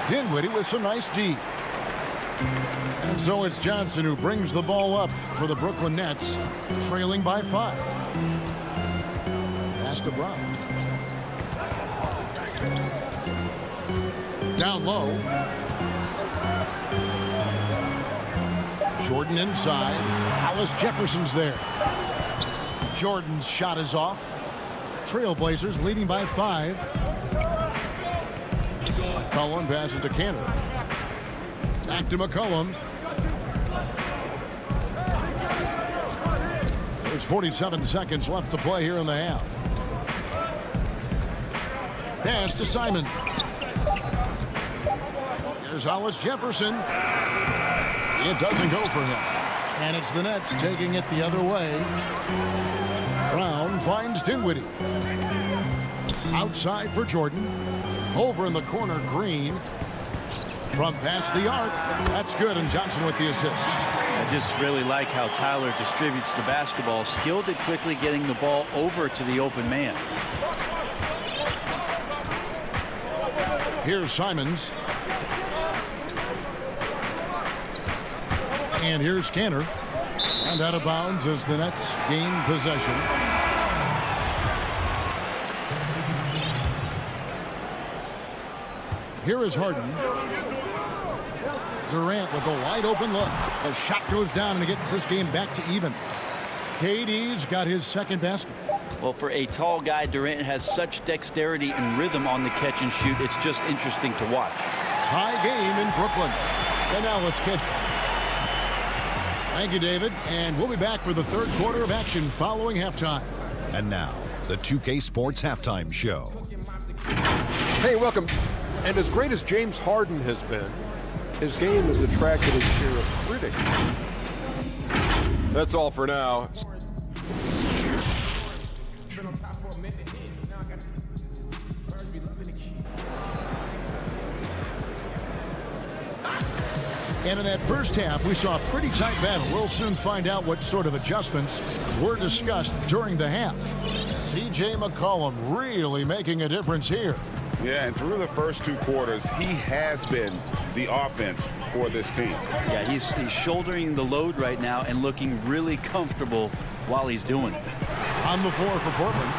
Dinwiddie with some nice D. And so it's Johnson who brings the ball up for the Brooklyn Nets, trailing by 5. Pass to Brown. Down low. Jordan inside. Alice Jefferson's there. Jordan's shot is off. Trailblazers leading by 5. McCollum passes to Cantor. Back to McCollum. There's 47 seconds left to play here in the half. Pass to Simon. Here's Alice Jefferson. It doesn't go for him. And it's the Nets taking it the other way. Brown finds Dinwiddie. Outside for Jordan. Over in the corner, Green. From past the arc. That's good, and Johnson with the assist. I just really like how Tyler distributes the basketball, skilled at quickly getting the ball over to the open man. Here's Simons. And here's Cantor. And out of bounds as the Nets gain possession. Here is Harden. Durant with a wide open look. The shot goes down and it gets this game back to even. KD's got his second basket. Well, for a tall guy, Durant has such dexterity and rhythm on the catch and shoot. It's just interesting to watch. Tie game in Brooklyn. And now let's catch. Thank you, David. And we'll be back for the third quarter of action following halftime. And now, the 2K Sports Halftime Show. Hey, welcome. And as great as James Harden has been, his game has attracted his share of critics. That's all for now. And in that first half, we saw a pretty tight battle. We'll soon find out what sort of adjustments were discussed during the half. C.J. McCollum really making a difference here. Yeah, and through the first 2 quarters, he has been the offense for this team. Yeah, he's shouldering the load right now and looking really comfortable while he's doing it. On the floor for Portland,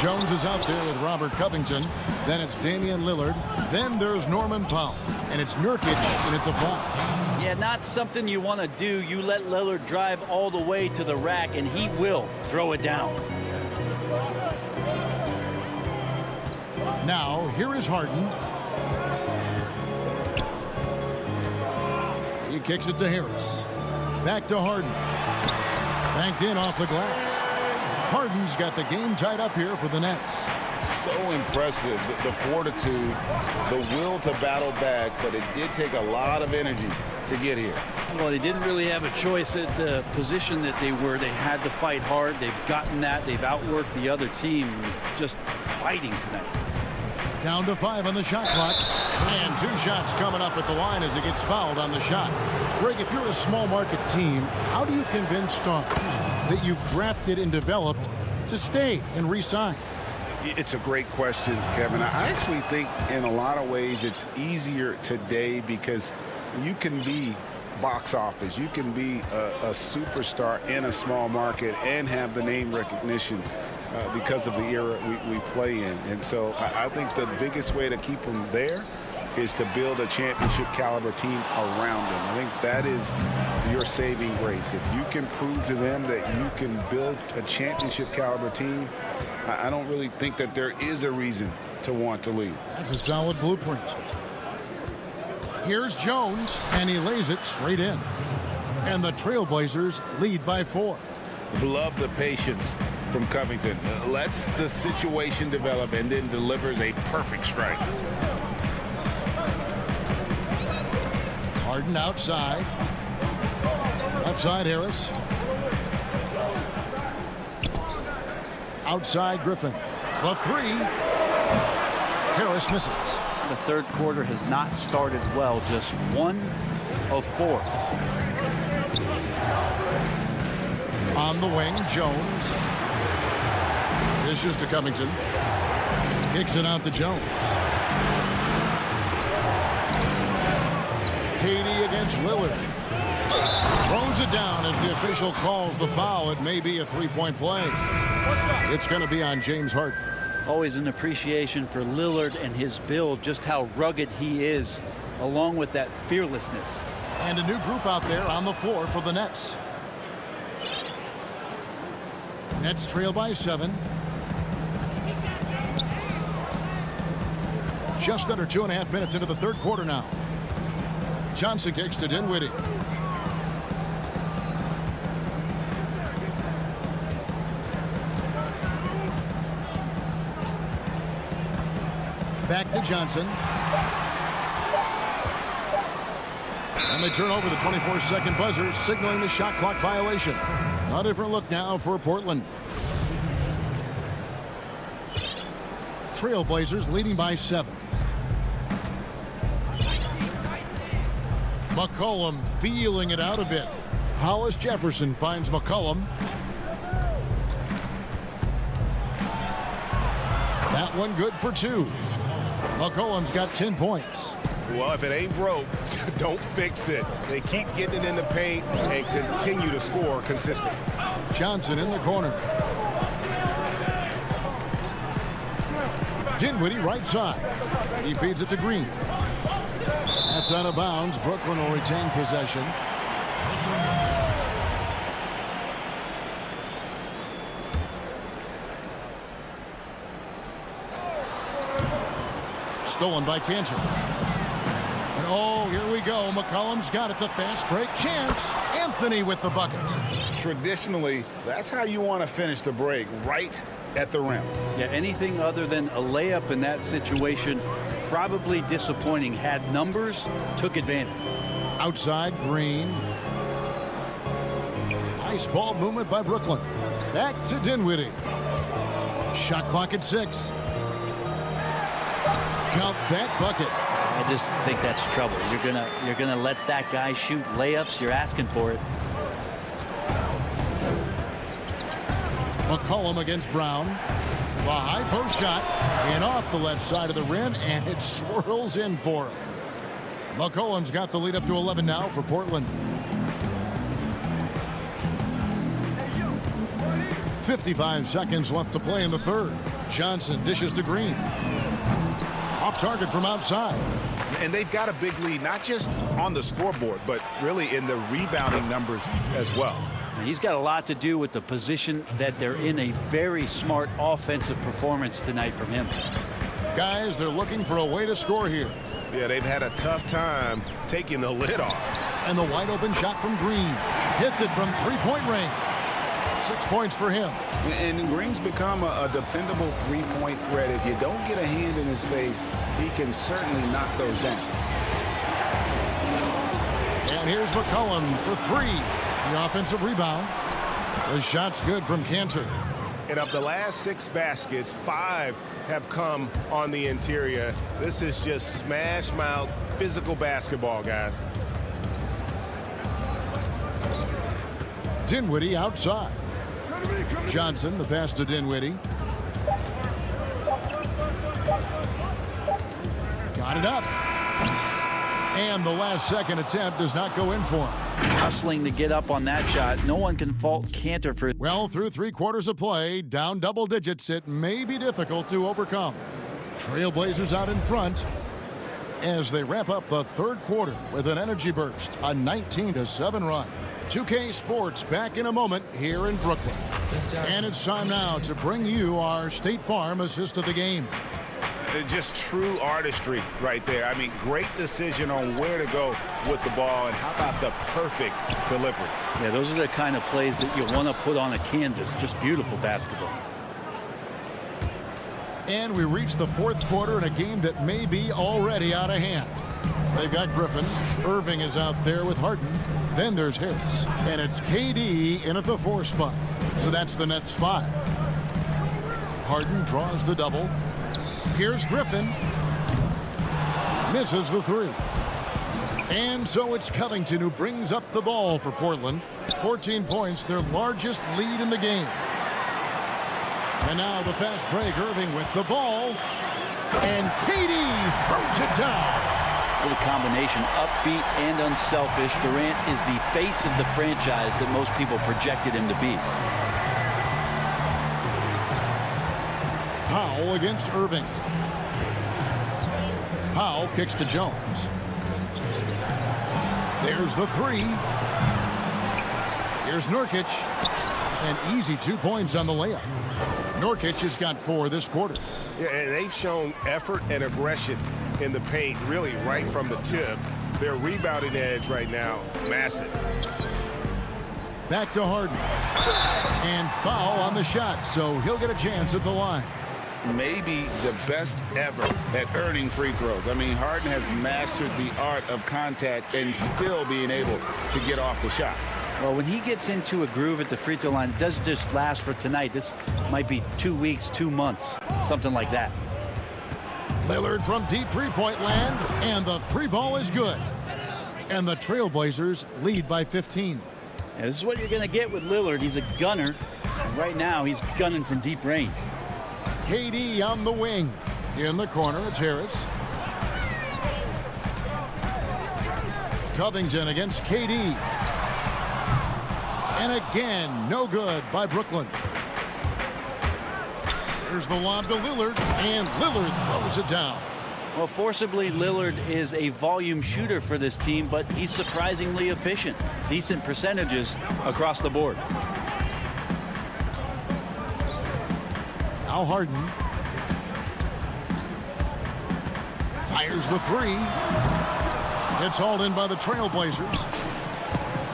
Jones is out there with Robert Covington. Then it's Damian Lillard. Then there's Norman Powell. And it's Nurkic in at the foul. Yeah, not something you want to do. You let Lillard drive all the way to the rack, and he will throw it down. Now, here is Harden. He kicks it to Harris. Back to Harden. Banked in off the glass. Harden's got the game tied up here for the Nets. So impressive, the fortitude, the will to battle back, but it did take a lot of energy to get here. Well, they didn't really have a choice at the position that they were. They had to fight hard. They've gotten that. They've outworked the other team. Just fighting tonight. Down to 5 on the shot clock. And 2 shots coming up at the line as he gets fouled on the shot. Greg, if you're a small market team, how do you convince stars that you've drafted and developed to stay and re-sign? It's a great question, Kevin. I actually think in a lot of ways it's easier today because you can be box office. You can be a superstar in a small market and have the name recognition because of the era we play in. And so I think the biggest way to keep them there is to build a championship caliber team around them. I think that is your saving grace. If you can prove to them that you can build a championship caliber team, I don't really think that there is a reason to want to leave. That's a solid blueprint. Here's Jones, and he lays it straight in. And the Trailblazers lead by 4. Love the patience from Covington. Lets the situation develop and then delivers a perfect strike. Harden outside. Left side, Harris. Outside, Griffin. The 3. Harris misses. The third quarter has not started well. Just 1 of 4. On the wing, Jones. Dishes to Covington. Kicks it out to Jones. KD against Lillard. Throws it down as the official calls the foul. It may be a three-point play. It's going to be on James Harden. Always an appreciation for Lillard and his build, just how rugged he is, along with that fearlessness. And a new group out there on the floor for the Nets. Nets trail by 7. Just under 2.5 minutes into the third quarter now. Johnson kicks to Dinwiddie. Back to Johnson. And they turn over the 24-second buzzer, signaling the shot clock violation. A different look now for Portland. Trailblazers leading by 7. McCollum feeling it out a bit. Hollis Jefferson finds McCollum. That one good for 2. McCollum's got 10 points. Well, if it ain't broke, don't fix it. They keep getting it in the paint and continue to score consistently. Johnson in the corner. Dinwiddie right side. He feeds it to Green. That's out of bounds. Brooklyn will retain possession. Stolen by Cantor. And oh, here we go. McCollum's got it. The fast break chance. Anthony with the bucket. Traditionally, that's how you want to finish the break, right at the rim. Yeah, anything other than a layup in that situation, probably disappointing. Had numbers, took advantage. Outside, Green. Nice ball movement by Brooklyn. Back to Dinwiddie. Shot clock at 6. Count that bucket. I just think that's trouble. You're gonna let that guy shoot layups. You're asking for it. McCollum against Brown. The high post shot and off the left side of the rim, and it swirls in for him. McCollum's got the lead up to 11 now for Portland. 55 seconds left to play in the third. Johnson dishes to Green. Off target from outside. And they've got a big lead, not just on the scoreboard, but really in the rebounding numbers as well. He's got a lot to do with the position that they're in. A very smart offensive performance tonight from him. Guys, they're looking for a way to score here. Yeah, they've had a tough time taking the lid off. And the wide open shot from Green. Hits it from three-point range. 6 points for him. And Green's become a dependable three-point threat. If you don't get a hand in his face, he can certainly knock those down. And here's McCollum for 3. The offensive rebound. The shot's good from Cantor. And of the last 6 baskets, 5 have come on the interior. This is just smash mouth physical basketball, guys. Dinwiddie outside. Johnson, the pass to Dinwiddie. Got it up. And the last second attempt does not go in for him. Hustling to get up on that shot. No one can fault Cantor for it. Well, through 3 quarters of play, down double digits, it may be difficult to overcome. Trailblazers out in front as they wrap up the third quarter with an energy burst, a 19-7 run. 2K Sports back in a moment here in Brooklyn. And it's time now to bring you our State Farm assist of the game. Just true artistry right there. I mean, great decision on where to go with the ball, and how about the perfect delivery? Yeah, those are the kind of plays that you want to put on a canvas. Just beautiful basketball. And we reach the fourth quarter in a game that may be already out of hand. They've got Griffin. Irving is out there with Harden. Then there's Harris. And it's KD in at the 4 spot. So that's the Nets 5. Harden draws the double. Here's Griffin. Misses the 3. And so it's Covington who brings up the ball for Portland. 14 points, their largest lead in the game. And now the fast break. Irving with the ball. And KD throws it down. What a combination, upbeat and unselfish. Durant is the face of the franchise that most people projected him to be. Powell against Irving. Powell kicks to Jones. There's the three. Here's Nurkic. An easy 2 points on the layup. Nurkic has got 4 this quarter. Yeah, and they've shown effort and aggression in the paint, really right from the tip. Their rebounding edge right now, massive. Back to Harden. And foul on the shot, so he'll get a chance at the line. Maybe the best ever at earning free throws. I mean, Harden has mastered the art of contact and still being able to get off the shot. Well, when he gets into a groove at the free throw line, it doesn't just last for tonight. This might be 2 weeks, 2 months, something like that. Lillard from deep three-point land, and the three ball is good. And the Trailblazers lead by 15. Yeah, this is what you're going to get with Lillard. He's a gunner. And right now, he's gunning from deep range. KD on the wing. In the corner, it's Harris. Covington against KD. And again, no good by Brooklyn. Here's the lob to Lillard, and Lillard throws it down. Well, forcibly, Lillard is a volume shooter for this team, but he's surprisingly efficient. Decent percentages across the board. Now Harden. Fires the three. It's hauled in by the Trailblazers.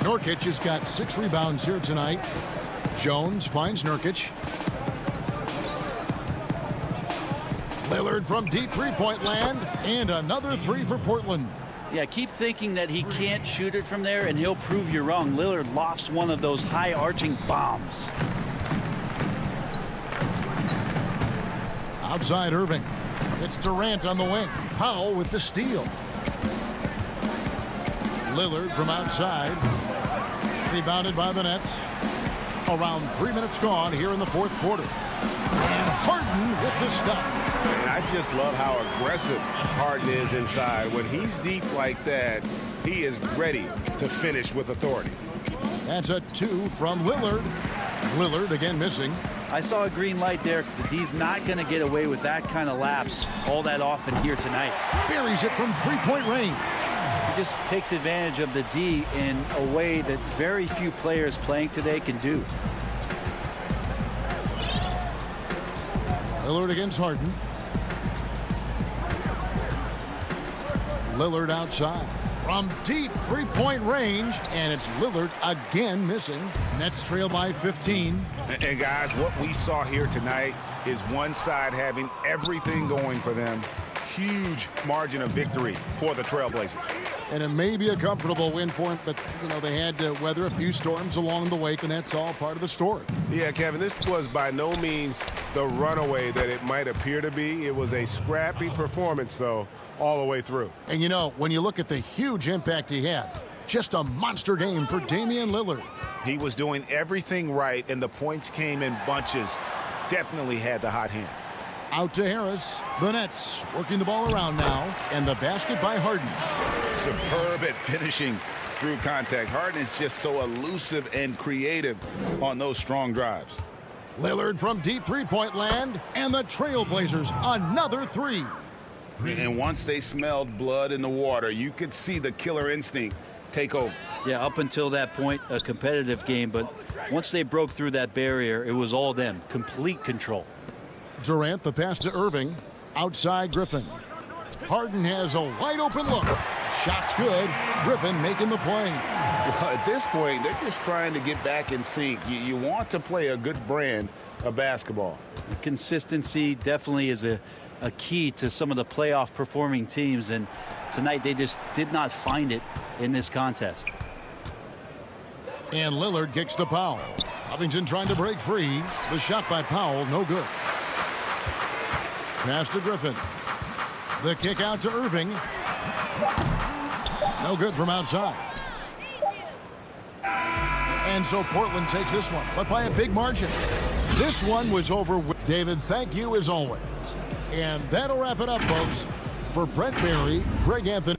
Nurkic has got 6 rebounds here tonight. Jones finds Nurkic. Lillard from deep three-point land, and another 3 for Portland. Yeah, keep thinking that he can't shoot it from there, and he'll prove you wrong. Lillard lofts one of those high-arching bombs. Outside Irving. It's Durant on the wing. Powell with the steal. Lillard from outside. Rebounded by the Nets. Around 3 minutes gone here in the fourth quarter. And Harden with the stuff. And I just love how aggressive Harden is inside. When he's deep like that, he is ready to finish with authority. That's a 2 from Lillard. Lillard again missing. I saw a green light there. The D's not going to get away with that kind of lapse all that often here tonight. Buries it from three-point range. He just takes advantage of the D in a way that very few players playing today can do. Lillard against Harden. Lillard outside. From deep three-point range, and it's Lillard again missing. Nets trail by 15. And guys, what we saw here tonight is one side having everything going for them. Huge margin of victory for the Trailblazers. And it may be a comfortable win for him, but, you know, they had to weather a few storms along the way, and that's all part of the story. Yeah, Kevin, this was by no means the runaway that it might appear to be. It was a scrappy performance, though, all the way through. And, you know, when you look at the huge impact he had, just a monster game for Damian Lillard. He was doing everything right, and the points came in bunches. Definitely had the hot hand. Out to Harris. The Nets working the ball around now, and the basket by Harden. Superb at finishing through contact. Harden is just so elusive and creative on those strong drives. Lillard from deep three-point land, and the Trailblazers another 3. And once they smelled blood in the water, you could see the killer instinct take over. Yeah, up until that point, a competitive game, but once they broke through that barrier, it was all them. Complete control. Durant, the pass to Irving. Outside Griffin. Harden has a wide open look. Shot's good. Griffin making the play. Well, at this point, they're just trying to get back in sync. You want to play a good brand of basketball. Consistency definitely is a key to some of the playoff performing teams, and tonight they just did not find it in this contest. And Lillard kicks to Powell. Covington trying to break free. The shot by Powell, no good. Pass to Griffin. The kick out to Irving. No good from outside. And so Portland takes this one, but by a big margin. This one was over. David, thank you as always. And that'll wrap it up, folks. For Brent Barry, Greg Anthony.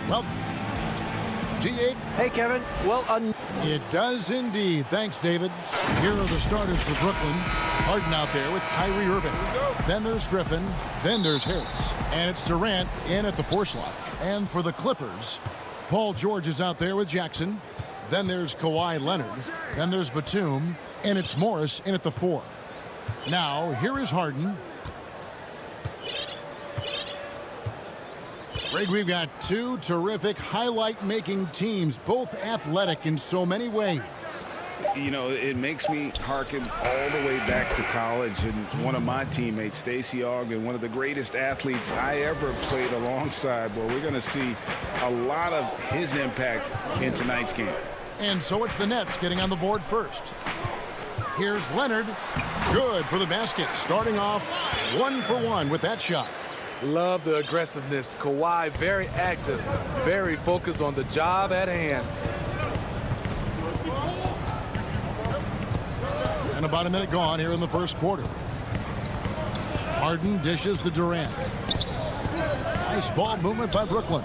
Well, G8. Hey, Kevin. Well, It does indeed. Thanks, David. Here are the starters for Brooklyn. Harden out there with Kyrie Irving. Then there's Griffin. Then there's Harris. And it's Durant in at the 4 slot. And for the Clippers, Paul George is out there with Jackson. Then there's Kawhi Leonard. Then there's Batum. And it's Morris in at the 4. Now, here is Harden. Greg, we've got two terrific highlight-making teams, both athletic in so many ways. You know, it makes me hearken all the way back to college, and one of my teammates, Stacey Ogden, one of the greatest athletes I ever played alongside. Well, we're going to see a lot of his impact in tonight's game. And so it's the Nets getting on the board first. Here's Leonard. Good for the basket. Starting off 1 for 1 with that shot. Love the aggressiveness. Kawhi very active, very focused on the job at hand. And about a minute gone here in the first quarter. Harden dishes to Durant. Nice ball movement by Brooklyn.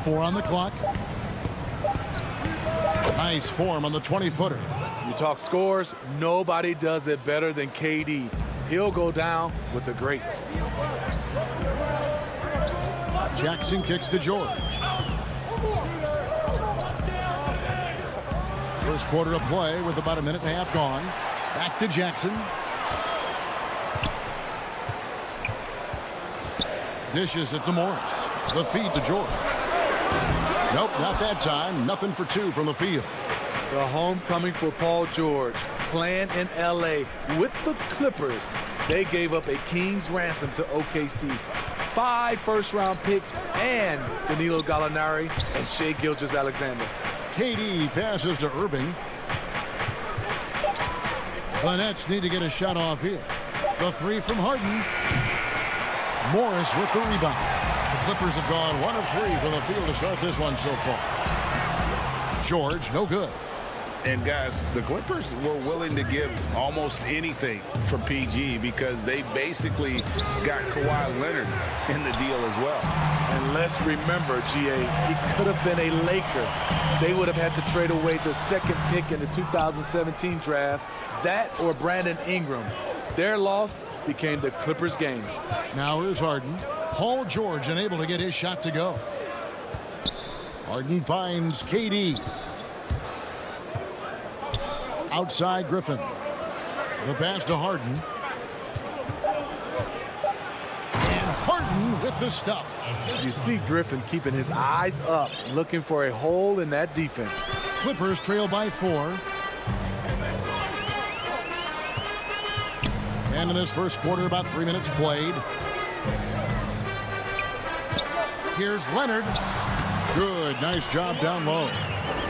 4 on the clock. Nice form on the 20-footer. You talk scores, nobody does it better than KD. He'll go down with the greats. Jackson kicks to George. First quarter of play with about a minute and a half gone. Back to Jackson. Dishes it to Morris. The feed to George. Nope, not that time. Nothing for 2 from the field. The homecoming for Paul George, playing in L.A. with the Clippers. They gave up a king's ransom to OKC. 5 first-round picks and Danilo Gallinari and Shai Gilgeous-Alexander. KD passes to Irving. The Nets need to get a shot off here. The 3 from Harden. Morris with the rebound. The Clippers have gone 1 of 3 from the field to start this one so far. George, no good. And guys, the Clippers were willing to give almost anything for PG because they basically got Kawhi Leonard in the deal as well. And let's remember, GA, he could have been a Laker. They would have had to trade away the 2nd pick in the 2017 draft. That or Brandon Ingram. Their loss became the Clippers' game. Now here's Harden. Paul George unable to get his shot to go. Harden finds KD. Outside Griffin. The pass to Harden. And Harden with the stuff. You see Griffin keeping his eyes up, looking for a hole in that defense. Clippers trail by 4. And in this first quarter, about 3 minutes played. Here's Leonard. Good, nice job down low.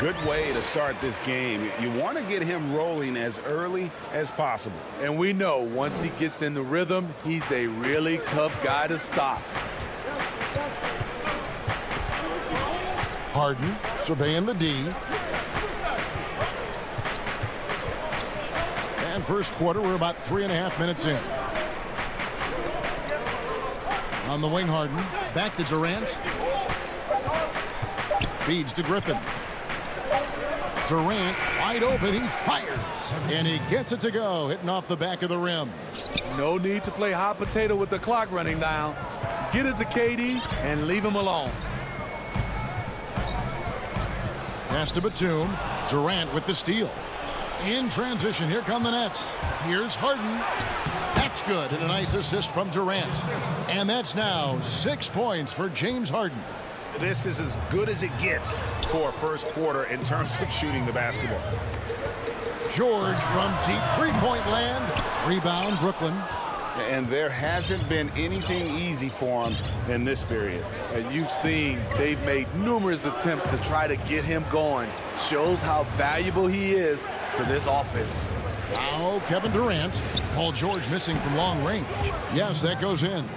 Good way to start this game. You want to get him rolling as early as possible. And we know once he gets in the rhythm, he's a really tough guy to stop. Harden surveying the D. And first quarter, we're about 3.5 minutes in. On the wing, Harden. Back to Durant. Feeds to Griffin. Durant wide open. He fires. And he gets it to go, hitting off the back of the rim. No need to play hot potato with the clock running down. Get it to KD and leave him alone. Pass to Batum. Durant with the steal. In transition, here come the Nets. Here's Harden. That's good, and a nice assist from Durant. And that's now 6 points for James Harden. This is as good as it gets for a first quarter in terms of shooting the basketball. George from deep three-point land. Rebound, Brooklyn. And there hasn't been anything easy for him in this period. And you've seen they've made numerous attempts to try to get him going. Shows how valuable he is to this offense. Now Kevin Durant. Paul George missing from long range. Yes, that goes in.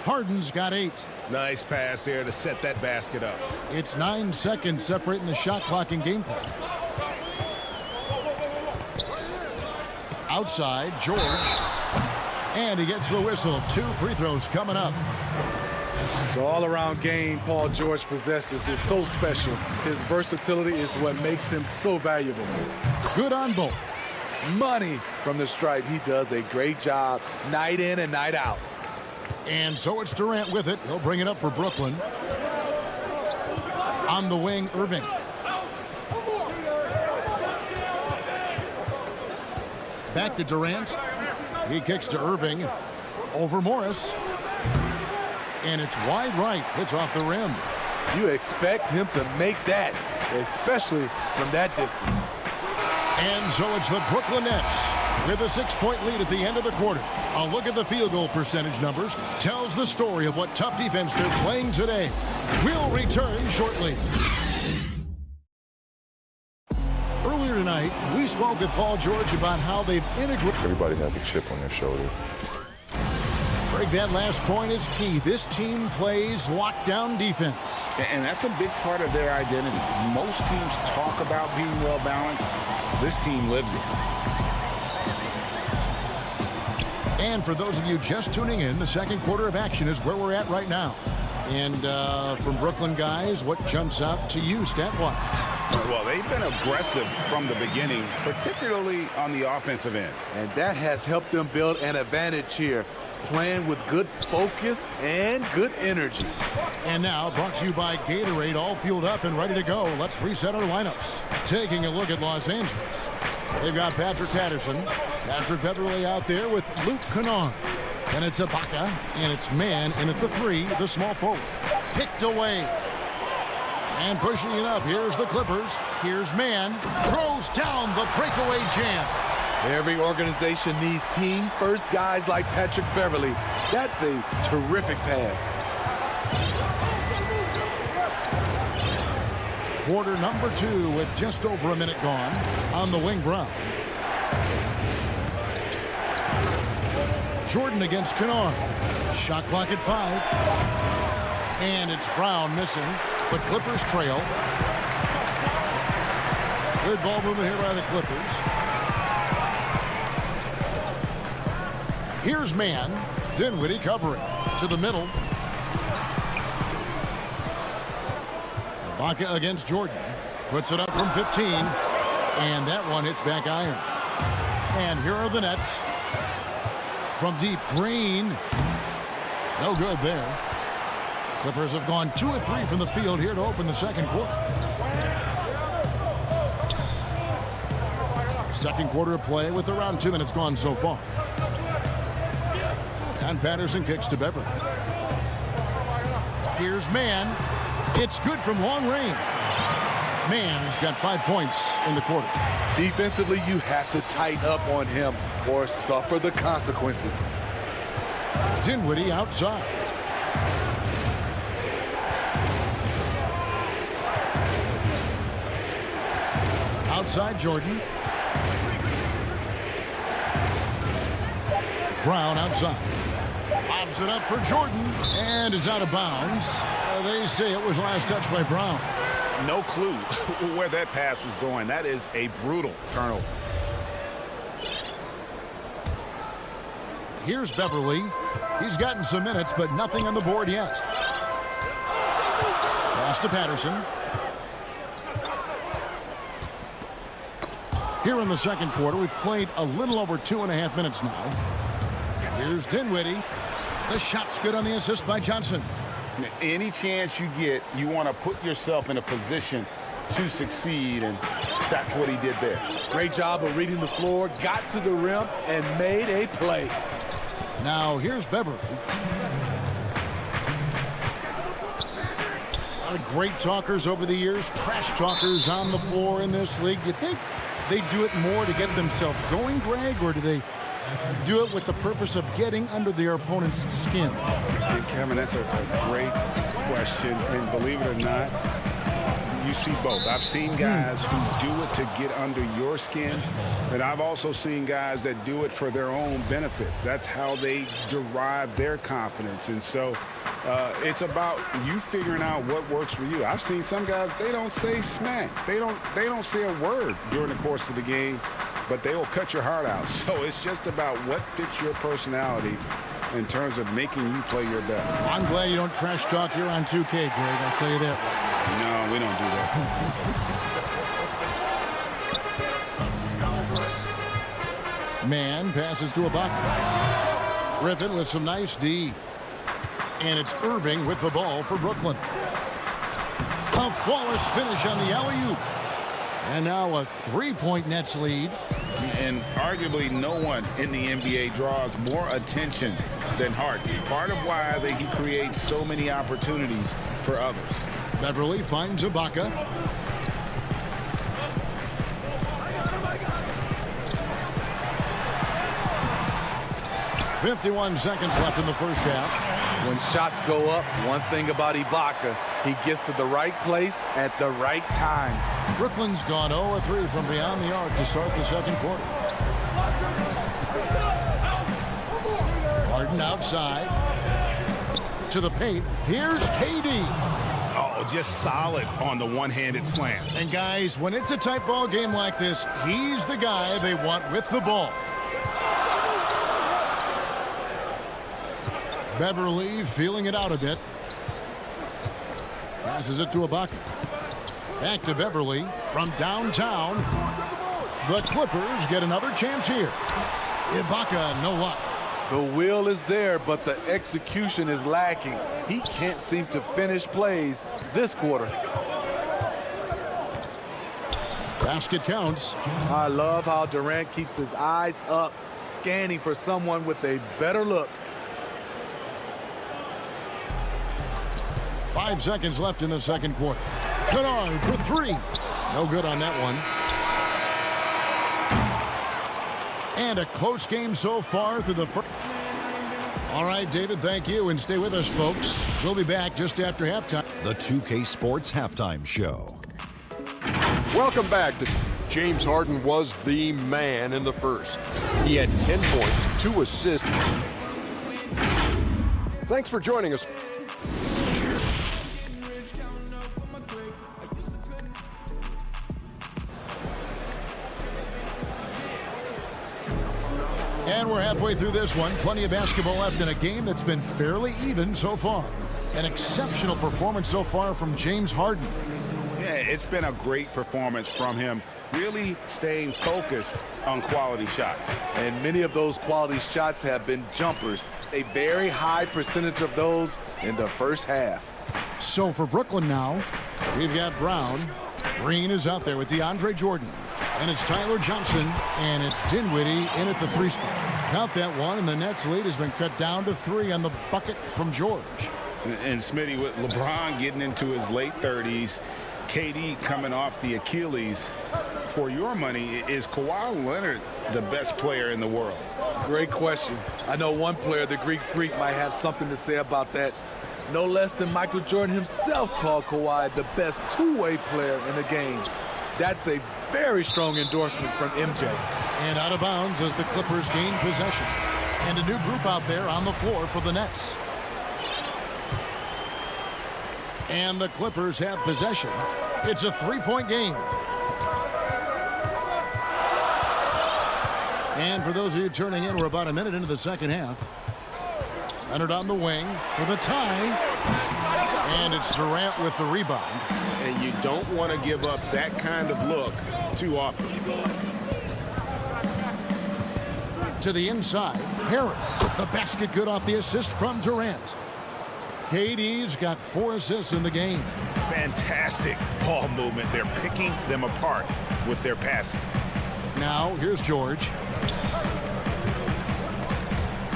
Harden's got 8. Nice pass there to set that basket up. It's 9 seconds separating the shot clock and gameplay. Outside, George. And he gets the whistle. 2 free throws coming up. The all-around game Paul George possesses is so special. His versatility is what makes him so valuable. Good on both. Money from the stripe. He does a great job night in and night out. And so it's Durant with it. He'll bring it up for Brooklyn. On the wing, Irving. Back to Durant. He kicks to Irving. Over Morris. And it's wide right. It's off the rim. You expect him to make that. especially from that distance. And so it's the Brooklyn Nets with a 6-point lead at the end of the quarter. A look at the field goal percentage numbers tells the story of what tough defense they're playing today. We'll return shortly. Earlier tonight, we spoke with Paul George about how they've integrated. Everybody has a chip on their shoulder. Greg, that last point is key. This team plays lockdown defense. And that's a big part of their identity. Most teams talk about being well-balanced. This team lives it. And for those of you just tuning in, the second quarter of action is where we're at right now. And from Brooklyn guys, what jumps out to you stat-wise? Well, they've been aggressive from the beginning, particularly on the offensive end. And that has helped them build an advantage here, playing with good focus and good energy. And now, brought to you by Gatorade, all fueled up and ready to go. Let's reset our lineups. Taking a look at Los Angeles. They've got Patrick Patterson, Patrick Beverly out there with Luke Kennard. And it's Ibaka, and it's Man in at the 3, the small forward. Picked away. And pushing it up, here's the Clippers. Here's Man, throws down the breakaway jam. Every organization needs team-first guys like Patrick Beverly. That's a terrific pass. Quarter number 2 with just over a minute gone on the wing. Brown. Jordan against Kennard. Shot clock at 5. And it's Brown missing. The Clippers trail. Good ball movement here by the Clippers. Here's Man. Dinwiddie covering. To the middle. Ibaka against Jordan. Puts it up from 15. And that one hits back iron. And here are the Nets. From deep, Green. No good there. Clippers have gone 2 of 3 from the field here to open the second quarter. Second quarter of play with around 2 minutes gone so far. And Patterson kicks to Beverly. Here's Man. It's good from long range. Man has got 5 points in the quarter. Defensively, you have to tighten up on him or suffer the consequences. Dinwiddie outside. Outside Jordan. Brown outside. Lobs it up for Jordan. And it's out of bounds. They say it was last touched by Brown. No clue where that pass was going. That is a brutal turnover. Here's Beverly. He's gotten some minutes, but nothing on the board yet. Pass to Patterson. Here in the second quarter, we've played a little over 2.5 minutes now. Here's Dinwiddie. The shot's good on the assist by Johnson. Any chance you get, you want to put yourself in a position to succeed, and that's what he did there. Great job of reading the floor, got to the rim, and made a play. Now here's Beverly. A lot of great talkers over the years, trash talkers on the floor in this league. Do you think they do it more to get themselves going, Greg, or do they do it with the purpose of getting under their opponent's skin? And Kevin, that's a great question, and believe it or not, you see both. I've seen guys who do it to get under your skin, and I've also seen guys that do it for their own benefit. That's how they derive their confidence, and so it's about you figuring out what works for you. I've seen some guys, they don't say smack. They don't say a word during the course of the game, but they will cut your heart out. So it's just about what fits your personality in terms of making you play your best. I'm glad you don't trash talk here on 2K, Greg. I'll tell you that. No, we don't do that. Man passes to Ibaka. Griffin with some nice D. And it's Irving with the ball for Brooklyn. A flawless finish on the alley-oop. And now a 3-point Nets lead. And arguably no one in the NBA draws more attention than Harden. Part of why he creates so many opportunities for others. Beverly finds Ibaka. 51 seconds left in the first half. When shots go up, one thing about Ibaka, he gets to the right place at the right time. Brooklyn's gone 0-3 from beyond the arc to start the second quarter. Harden outside. To the paint. Here's KD. Oh, just solid on the one-handed slam. And guys, when it's a tight ball game like this, he's the guy they want with the ball. Beverly feeling it out a bit. Passes it to Ibaka. Back to Beverly from downtown. The Clippers get another chance here. Ibaka, no luck. The will is there, but the execution is lacking. He can't seem to finish plays this quarter. Basket counts. I love how Durant keeps his eyes up, scanning for someone with a better look. 5 seconds left in the second quarter. Kennard for three. No good on that one. And a close game so far through the first. All right, David, thank you. And stay with us, folks. We'll be back just after halftime. The 2K Sports Halftime Show. Welcome back. James Harden was the man in the first. He had 10 points, 2 assists. Thanks for joining us. And we're halfway through this one. Plenty of basketball left in a game that's been fairly even so far. An exceptional performance so far from James Harden. Yeah, it's been a great performance from him. Really staying focused on quality shots. And many of those quality shots have been jumpers. A very high percentage of those in the first half. So for Brooklyn now, we've got Brown. Green is out there with DeAndre Jordan. And it's Tyler Johnson, and it's Dinwiddie in at the 3 spot. Count that one, and the Nets' lead has been cut down to 3 on the bucket from George. And Smitty, with LeBron getting into his late 30s, KD coming off the Achilles, for your money, is Kawhi Leonard the best player in the world? Great question. I know one player, the Greek Freak, might have something to say about that. No less than Michael Jordan himself called Kawhi the best two-way player in the game. That's a very strong endorsement from MJ. And out of bounds as the Clippers gain possession. And a new group out there on the floor for the Nets. And the Clippers have possession. It's a 3-point game. And for those of you turning in, we're about a minute into the second half. Leonard on the wing for the tie. And it's Durant with the rebound. And you don't want to give up that kind of look too often. To the inside, Harris. The basket good off the assist from Durant. KD's got 4 assists in the game. Fantastic ball movement. They're picking them apart with their passing. Now, here's George.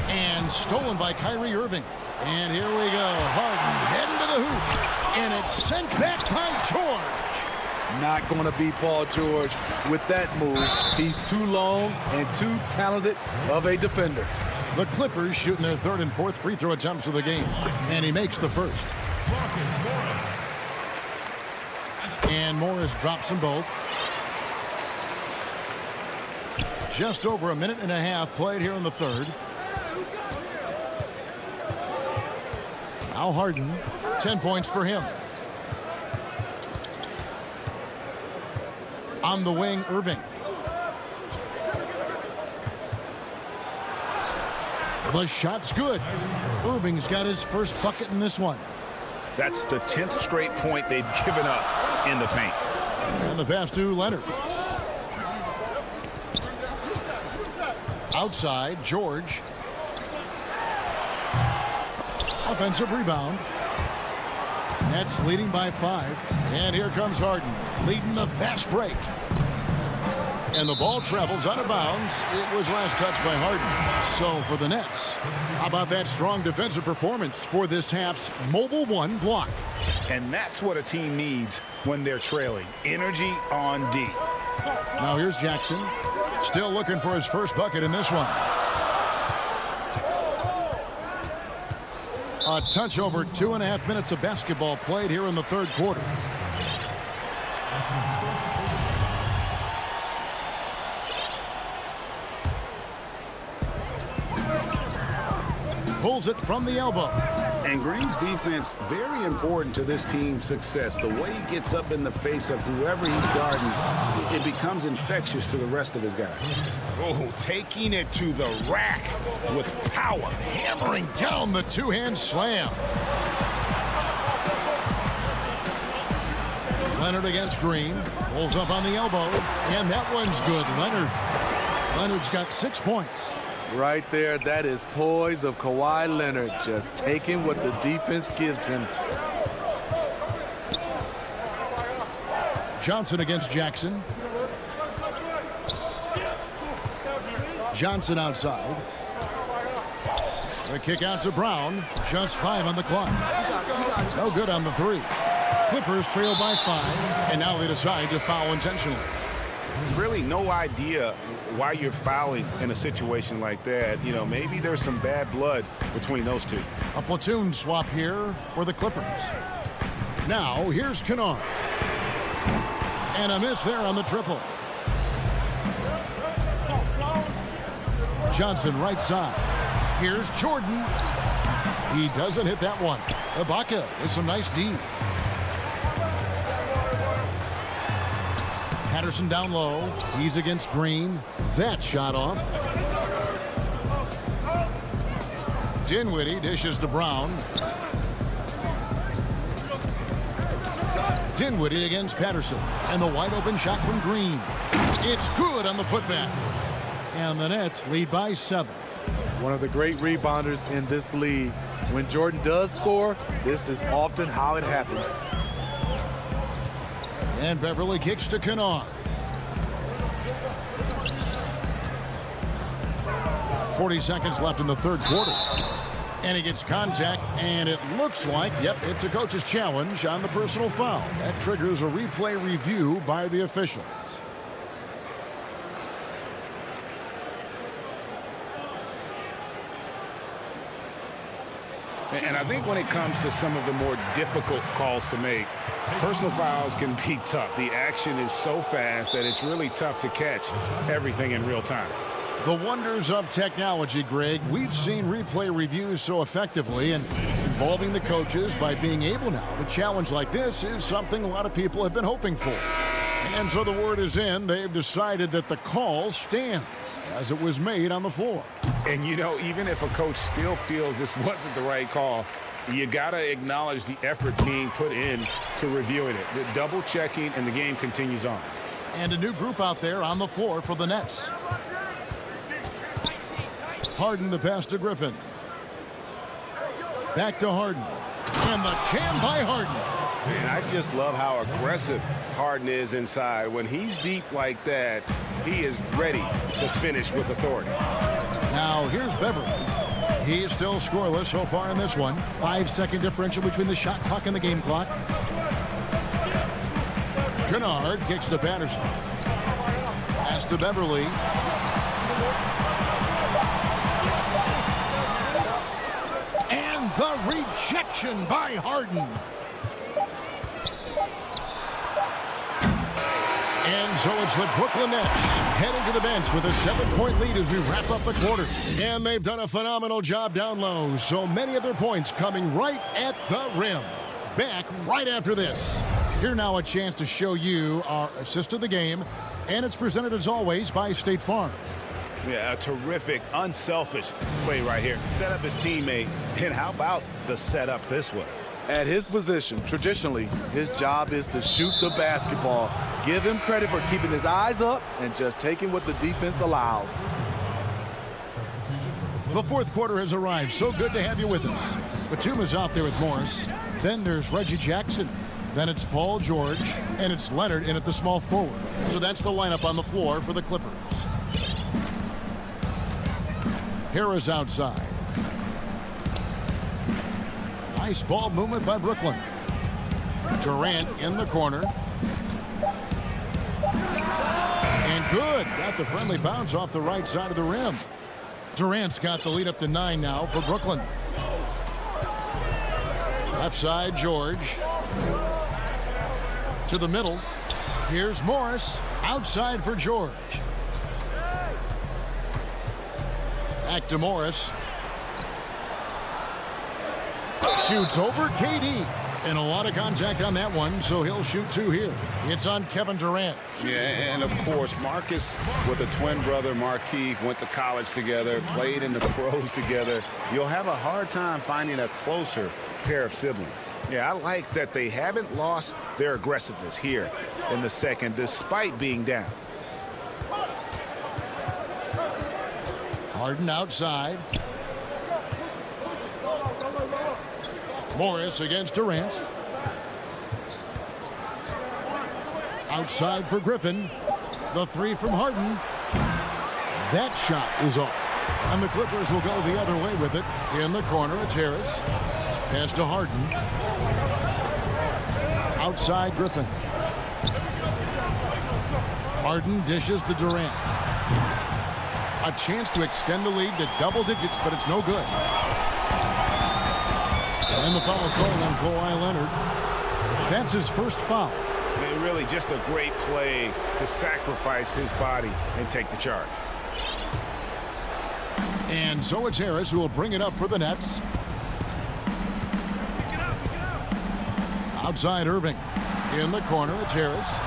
And stolen by Kyrie Irving. And here we go. Harden heading to the hoop. And it's sent back by George. Not going to be Paul George with that move. He's too long and too talented of a defender. The Clippers shooting their 3rd and 4th free throw attempts of the game. And he makes the first. And Morris drops them both. Just over a minute and a half played here in the 3rd. Now Harden, 10 points for him. On the wing, Irving. The shot's good. Irving's got his first bucket in this one. That's the 10th straight point they've given up in the paint. And the pass to Leonard. Outside, George. Offensive rebound. Nets leading by 5. And here comes Harden, leading the fast break. And the ball travels out of bounds. It was last touched by Harden. So for the Nets, how about that strong defensive performance for this half's Mobile One block? And that's what a team needs when they're trailing. Energy on D. Now here's Jackson. Still looking for his first bucket in this one. A touch over 2.5 minutes of basketball played here in the third quarter. Pulls it from the elbow. And Green's defense, very important to this team's success. The way he gets up in the face of whoever he's guarding, it becomes infectious to the rest of his guys. Oh, taking it to the rack with power. Hammering down the two-hand slam. Leonard against Green. Pulls up on the elbow. And that one's good. Leonard's got 6 points. Right there, that is poise of Kawhi Leonard, just taking what the defense gives him. Johnson against Jackson. Johnson outside. The kick out to Brown. Just 5 on the clock. No good on the 3. Clippers trail by 5, and now they decide to foul intentionally. Really no idea why you're fouling in a situation like that. You know, maybe there's some bad blood between those two. A platoon swap here for the Clippers. Now, here's Kennard. And a miss there on the triple. Johnson right side. Here's Jordan. He doesn't hit that one. Ibaka with some nice D. Patterson down low. He's against Green. That shot off. Dinwiddie dishes to Brown. Dinwiddie against Patterson. And the wide open shot from Green. It's good on the putback. And the Nets lead by 7. One of the great rebounders in this league. When Jordan does score, this is often how it happens. And Beverly kicks to Kennard. 40 seconds left in the third quarter. And he gets contact, and it looks like, yep, it's a coach's challenge on the personal foul. That triggers a replay review by the officials. And I think when it comes to some of the more difficult calls to make, personal fouls can be tough. The action is so fast that it's really tough to catch everything in real time. The wonders of technology, Greg. We've seen replay reviews so effectively, and involving the coaches by being able now to challenge like this is something a lot of people have been hoping for. And so the word is in. They've decided that the call stands as it was made on the floor. And, you know, even if a coach still feels this wasn't the right call, you got to acknowledge the effort being put in to reviewing it. The double checking, and the game continues on. And a new group out there on the floor for the Nets. Harden the pass to Griffin. Back to Harden. And the jam by Harden. Man, I just love how aggressive Harden is inside. When he's deep like that, he is ready to finish with authority. Now here's Beverly. He is still scoreless so far in this one. 5-second differential between the shot clock and the game clock. Kennard kicks to Patterson. Pass to Beverly. And the rejection by Harden. And so it's the Brooklyn Nets heading to the bench with a 7-point lead as we wrap up the quarter. And they've done a phenomenal job down low. So many of their points coming right at the rim. Back right after this. Here now a chance to show you our assist of the game. And it's presented as always by State Farm. Yeah, a terrific, unselfish play right here. Set up his teammate. And how about the setup this was? At his position, traditionally, his job is to shoot the basketball. Give him credit for keeping his eyes up and just taking what the defense allows. The fourth quarter has arrived. So good to have you with us. Batum is out there with Morris. Then there's Reggie Jackson. Then it's Paul George. And it's Leonard in at the small forward. So that's the lineup on the floor for the Clippers. Harris outside. Nice ball movement by Brooklyn. Durant in the corner. And good. Got the friendly bounce off the right side of the rim. Durant's got the lead up to 9 now for Brooklyn. Left side, George. To the middle. Here's Morris. Outside for George. Back to Morris. Shoots over KD. And a lot of contact on that one, so he'll shoot 2 here. It's on Kevin Durant. Yeah, and of course, Marcus with a twin brother, Markieff, went to college together, played in the pros together. You'll have a hard time finding a closer pair of siblings. Yeah, I like that they haven't lost their aggressiveness here in the second, despite being down. Harden outside. Morris against Durant. Outside for Griffin. The 3 from Harden. That shot is off. And the Clippers will go the other way with it. In the corner, it's Harris. Pass to Harden. Outside Griffin. Harden dishes to Durant. A chance to extend the lead to double digits, but it's no good. And the foul call on Kawhi Leonard. That's his first foul. And really just a great play to sacrifice his body and take the charge. And so it's Harris who will bring it up for the Nets. Outside Irving. In the corner, it's Harris.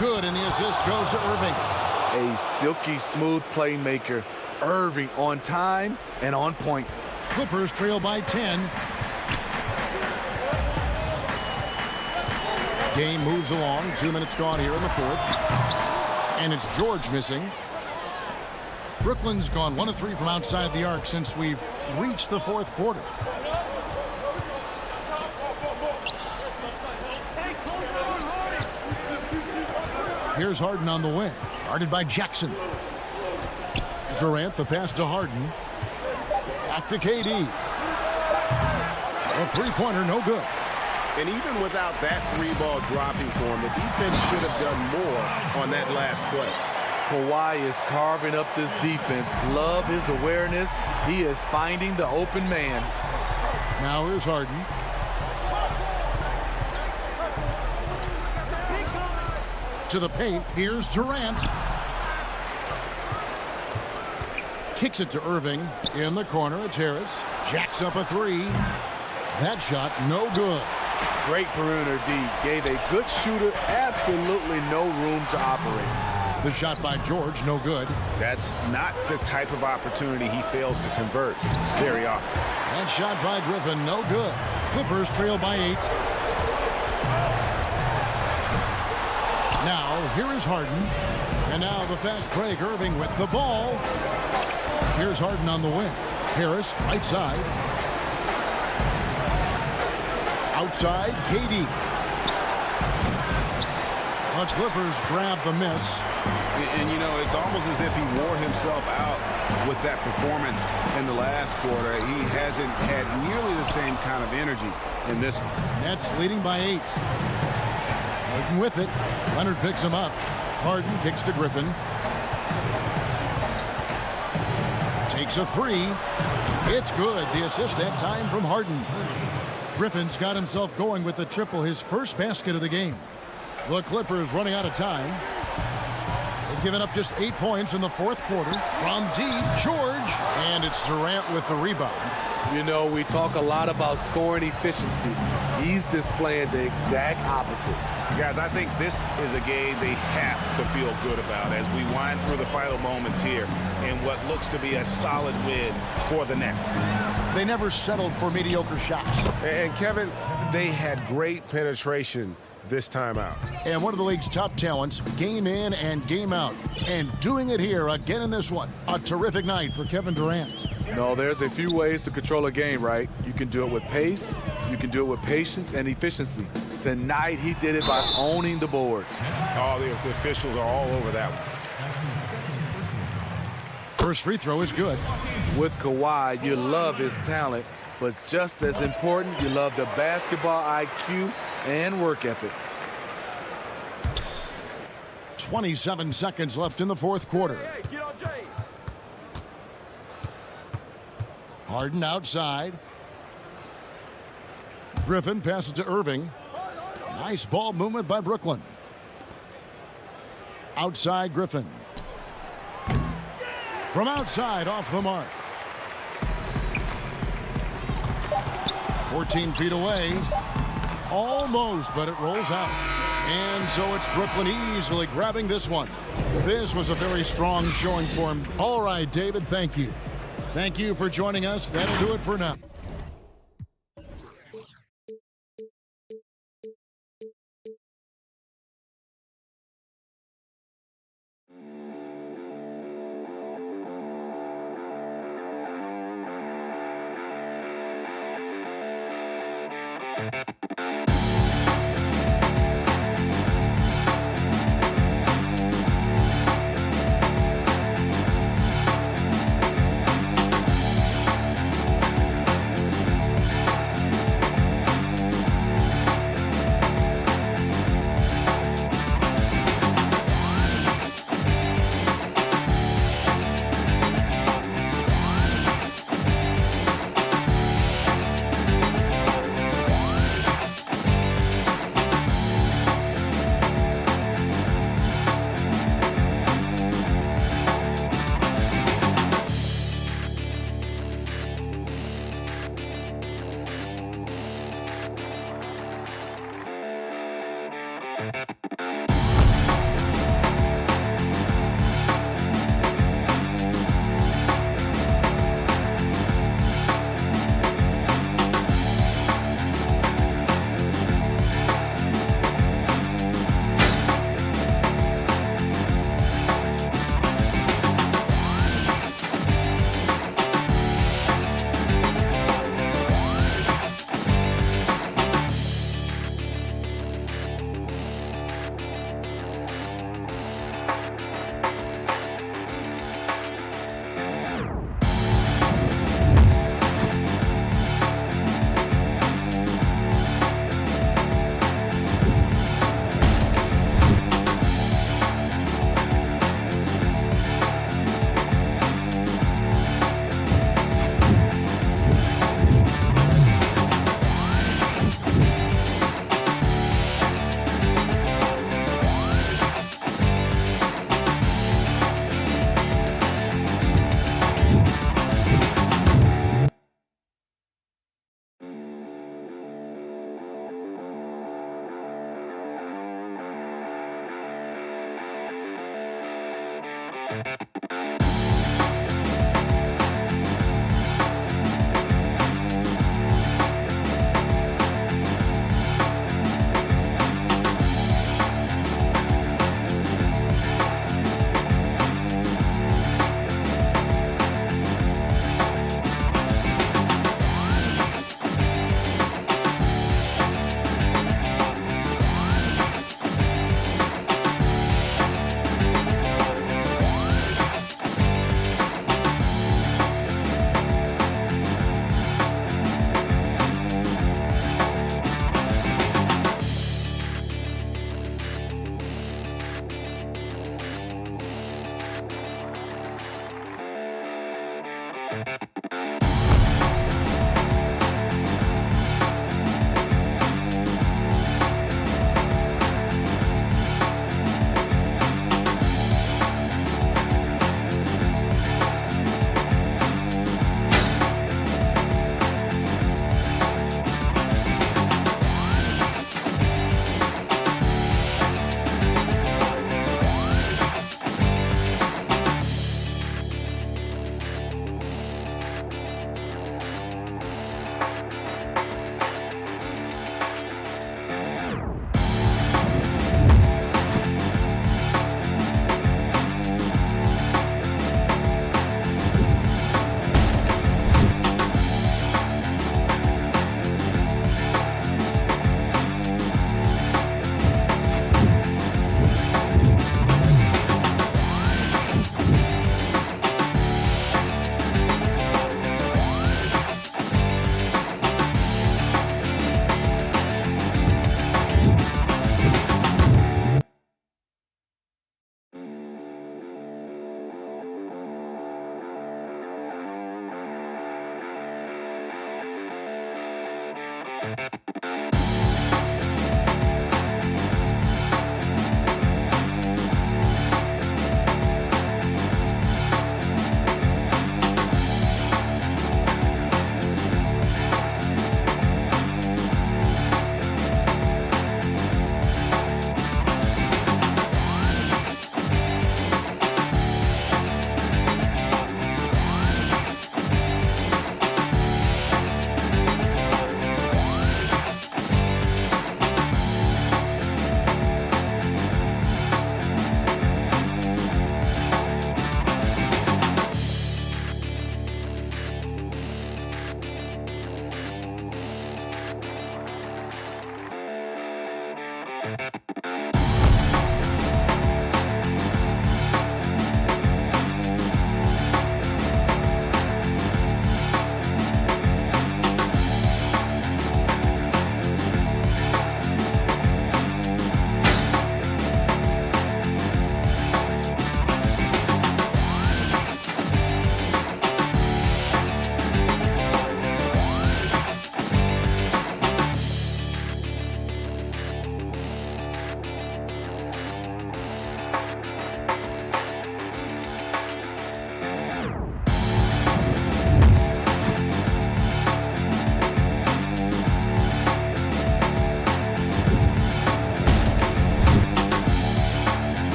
Good, and the assist goes to Irving. A silky smooth playmaker. Irving on time and on point. Clippers trail by 10. Game moves along. 2 minutes gone here in the fourth. And it's George missing. Brooklyn's gone 1 of 3 from outside the arc since we've reached the fourth quarter. Here's Harden on the wing. Guarded by Jackson. Durant, the pass to Harden. Back to KD. A three-pointer, no good. And even without that 3-ball dropping for him, the defense should have done more on that last play. Kawhi is carving up this defense. Love his awareness. He is finding the open man. Now here's Harden. To the paint. Here's Durant. Kicks it to Irving. In the corner, it's Harris. Jacks up a 3. That shot, no good. Great perimeter D. Gave a good shooter absolutely no room to operate. The shot by George, no good. That's not the type of opportunity he fails to convert very often. That shot by Griffin, no good. Clippers trail by 8. Now, here is Harden. And now the fast break, Irving with the ball. Here's Harden on the wing. Harris, right side. Outside, KD. The Clippers grab the miss. And, you know, it's almost as if he wore himself out with that performance in the last quarter. He hasn't had nearly the same kind of energy in this one. Nets leading by 8. Working with it. Leonard picks him up. Harden kicks to Griffin. Takes a 3. It's good. The assist that time from Harden. Griffin's got himself going with the triple, his first basket of the game. The Clippers running out of time. They've given up just 8 points in the fourth quarter. From deep, George. And it's Durant with the rebound. You know, we talk a lot about scoring efficiency. He's displaying the exact opposite. Guys, I think this is a game they have to feel good about as we wind through the final moments here in what looks to be a solid win for the Nets. They never settled for mediocre shots. And Kevin, they had great penetration this time out. And one of the league's top talents, game in and game out. And doing it here again in this one. A terrific night for Kevin Durant. No, there's a few ways to control a game, right? You can do it with pace, you can do it with patience and efficiency. Tonight, he did it by owning the boards. Oh, the officials are all over that one. First free throw is good. With Kawhi, you love his talent, but just as important, you love the basketball IQ and work ethic. 27 seconds left in the fourth quarter. Harden outside. Griffin passes to Irving. Nice ball movement by Brooklyn. Outside Griffin. From outside, off the mark. 14 feet away. Almost, but it rolls out. And so it's Brooklyn easily grabbing this one. This was a very strong showing for him. All right, David, thank you. Thank you for joining us. That'll do it for now.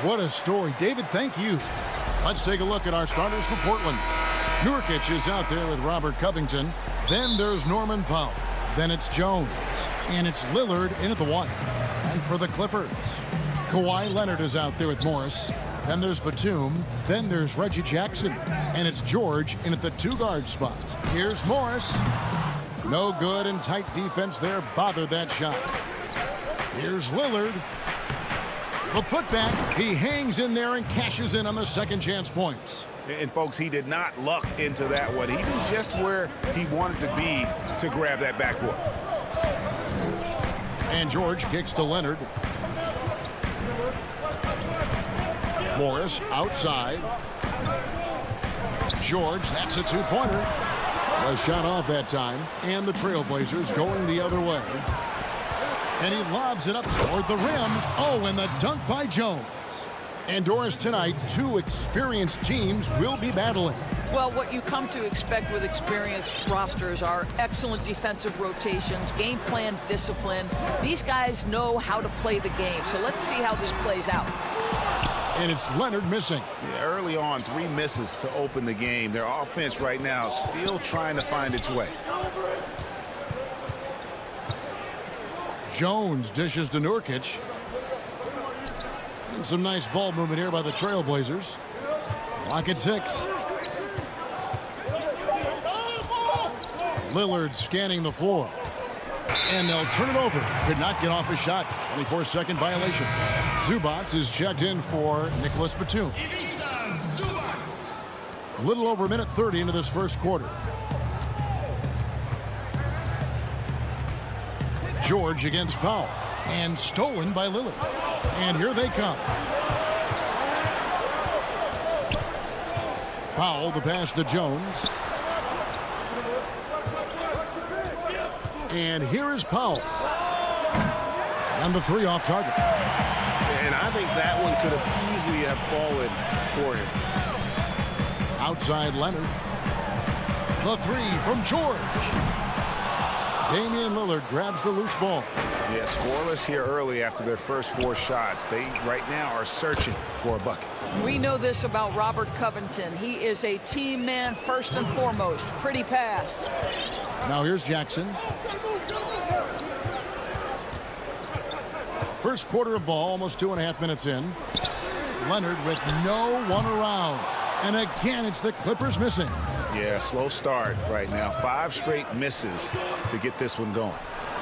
What a story. David, thank you. Let's take a look at our starters for Portland. Nurkic is out there with Robert Covington. Then there's Norman Powell. Then it's Jones. And it's Lillard in at the 1. And for the Clippers, Kawhi Leonard is out there with Morris. Then there's Batum. Then there's Reggie Jackson. And it's George in at the 2-guard spot. Here's Morris. No good, and tight defense there bothered that shot. Here's Lillard. The putback. He hangs in there and cashes in on the second chance points. And folks, he did not luck into that one. He knew just where he wanted to be to grab that backboard. And George kicks to Leonard. Morris outside. George, that's a 2-pointer. A shot off that time. And the Trailblazers going the other way. And he lobs it up toward the rim. Oh, and the dunk by Jones. And Doris, tonight, 2 experienced teams will be battling. Well, what you come to expect with experienced rosters are excellent defensive rotations, game plan discipline. These guys know how to play the game. So let's see how this plays out. And it's Leonard missing. Yeah, early on, 3 misses to open the game. Their offense right now still trying to find its way. Jones dishes to Nurkic. And some nice ball movement here by the Trailblazers. Clock at 6. Lillard scanning the floor. And they'll turn it over. Could not get off a shot. 24-second violation. Zubac is checked in for Nicholas Batum. A little over a minute 30 into this first quarter. George against Powell. And stolen by Lillard. And here they come. Powell, the pass to Jones. And here is Powell. And the three off target. And I think that one could have easily have fallen for him. Outside Leonard. The three from George. Damian Lillard grabs the loose ball. Yeah, scoreless here early after their first 4 shots. They right now are searching for a bucket. We know this about Robert Covington. He is a team man first and foremost. Pretty pass. Now here's Jackson. First quarter of ball, almost 2.5 minutes in. Leonard with no one around. And again, it's the Clippers missing. Yeah, slow start right now. 5 straight misses to get this one going.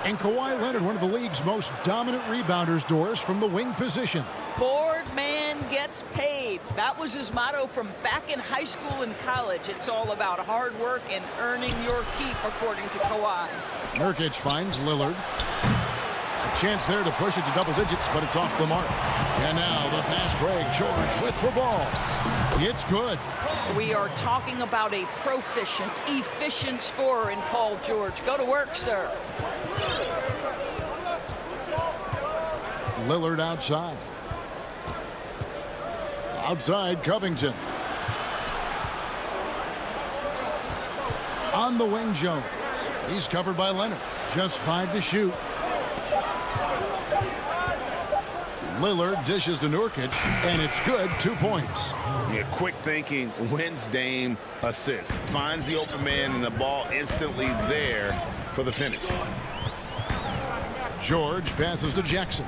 And Kawhi Leonard, one of the league's most dominant rebounders, Doris, from the wing position. Board man gets paid. That was his motto from back in high school and college. It's all about hard work and earning your keep, according to Kawhi. Nurkic finds Lillard. A chance there to push it to double digits, but it's off the mark. And now the fast break. George with the ball. It's good. We are talking about a proficient, efficient scorer in Paul George. Go to work, sir. Lillard outside. Outside Covington. On the wing, Jones. He's covered by Leonard. Just 5 to shoot. Lillard dishes to Nurkic, and it's good. 2 points. Yeah, quick thinking wins Dame assist. Finds the open man, and the ball instantly there for the finish. George passes to Jackson.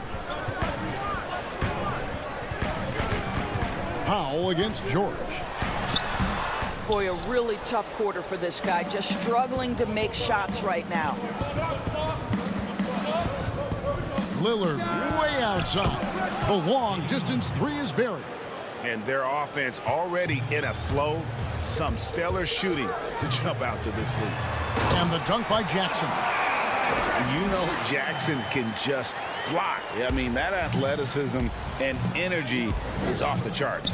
Powell against George. Boy, a really tough quarter for this guy. Just struggling to make shots right now. Lillard way outside. The long distance 3 is buried. And their offense already in a flow. Some stellar shooting to jump out to this lead. And the dunk by Jackson. You know Jackson can just fly. I mean, that athleticism and energy is off the charts.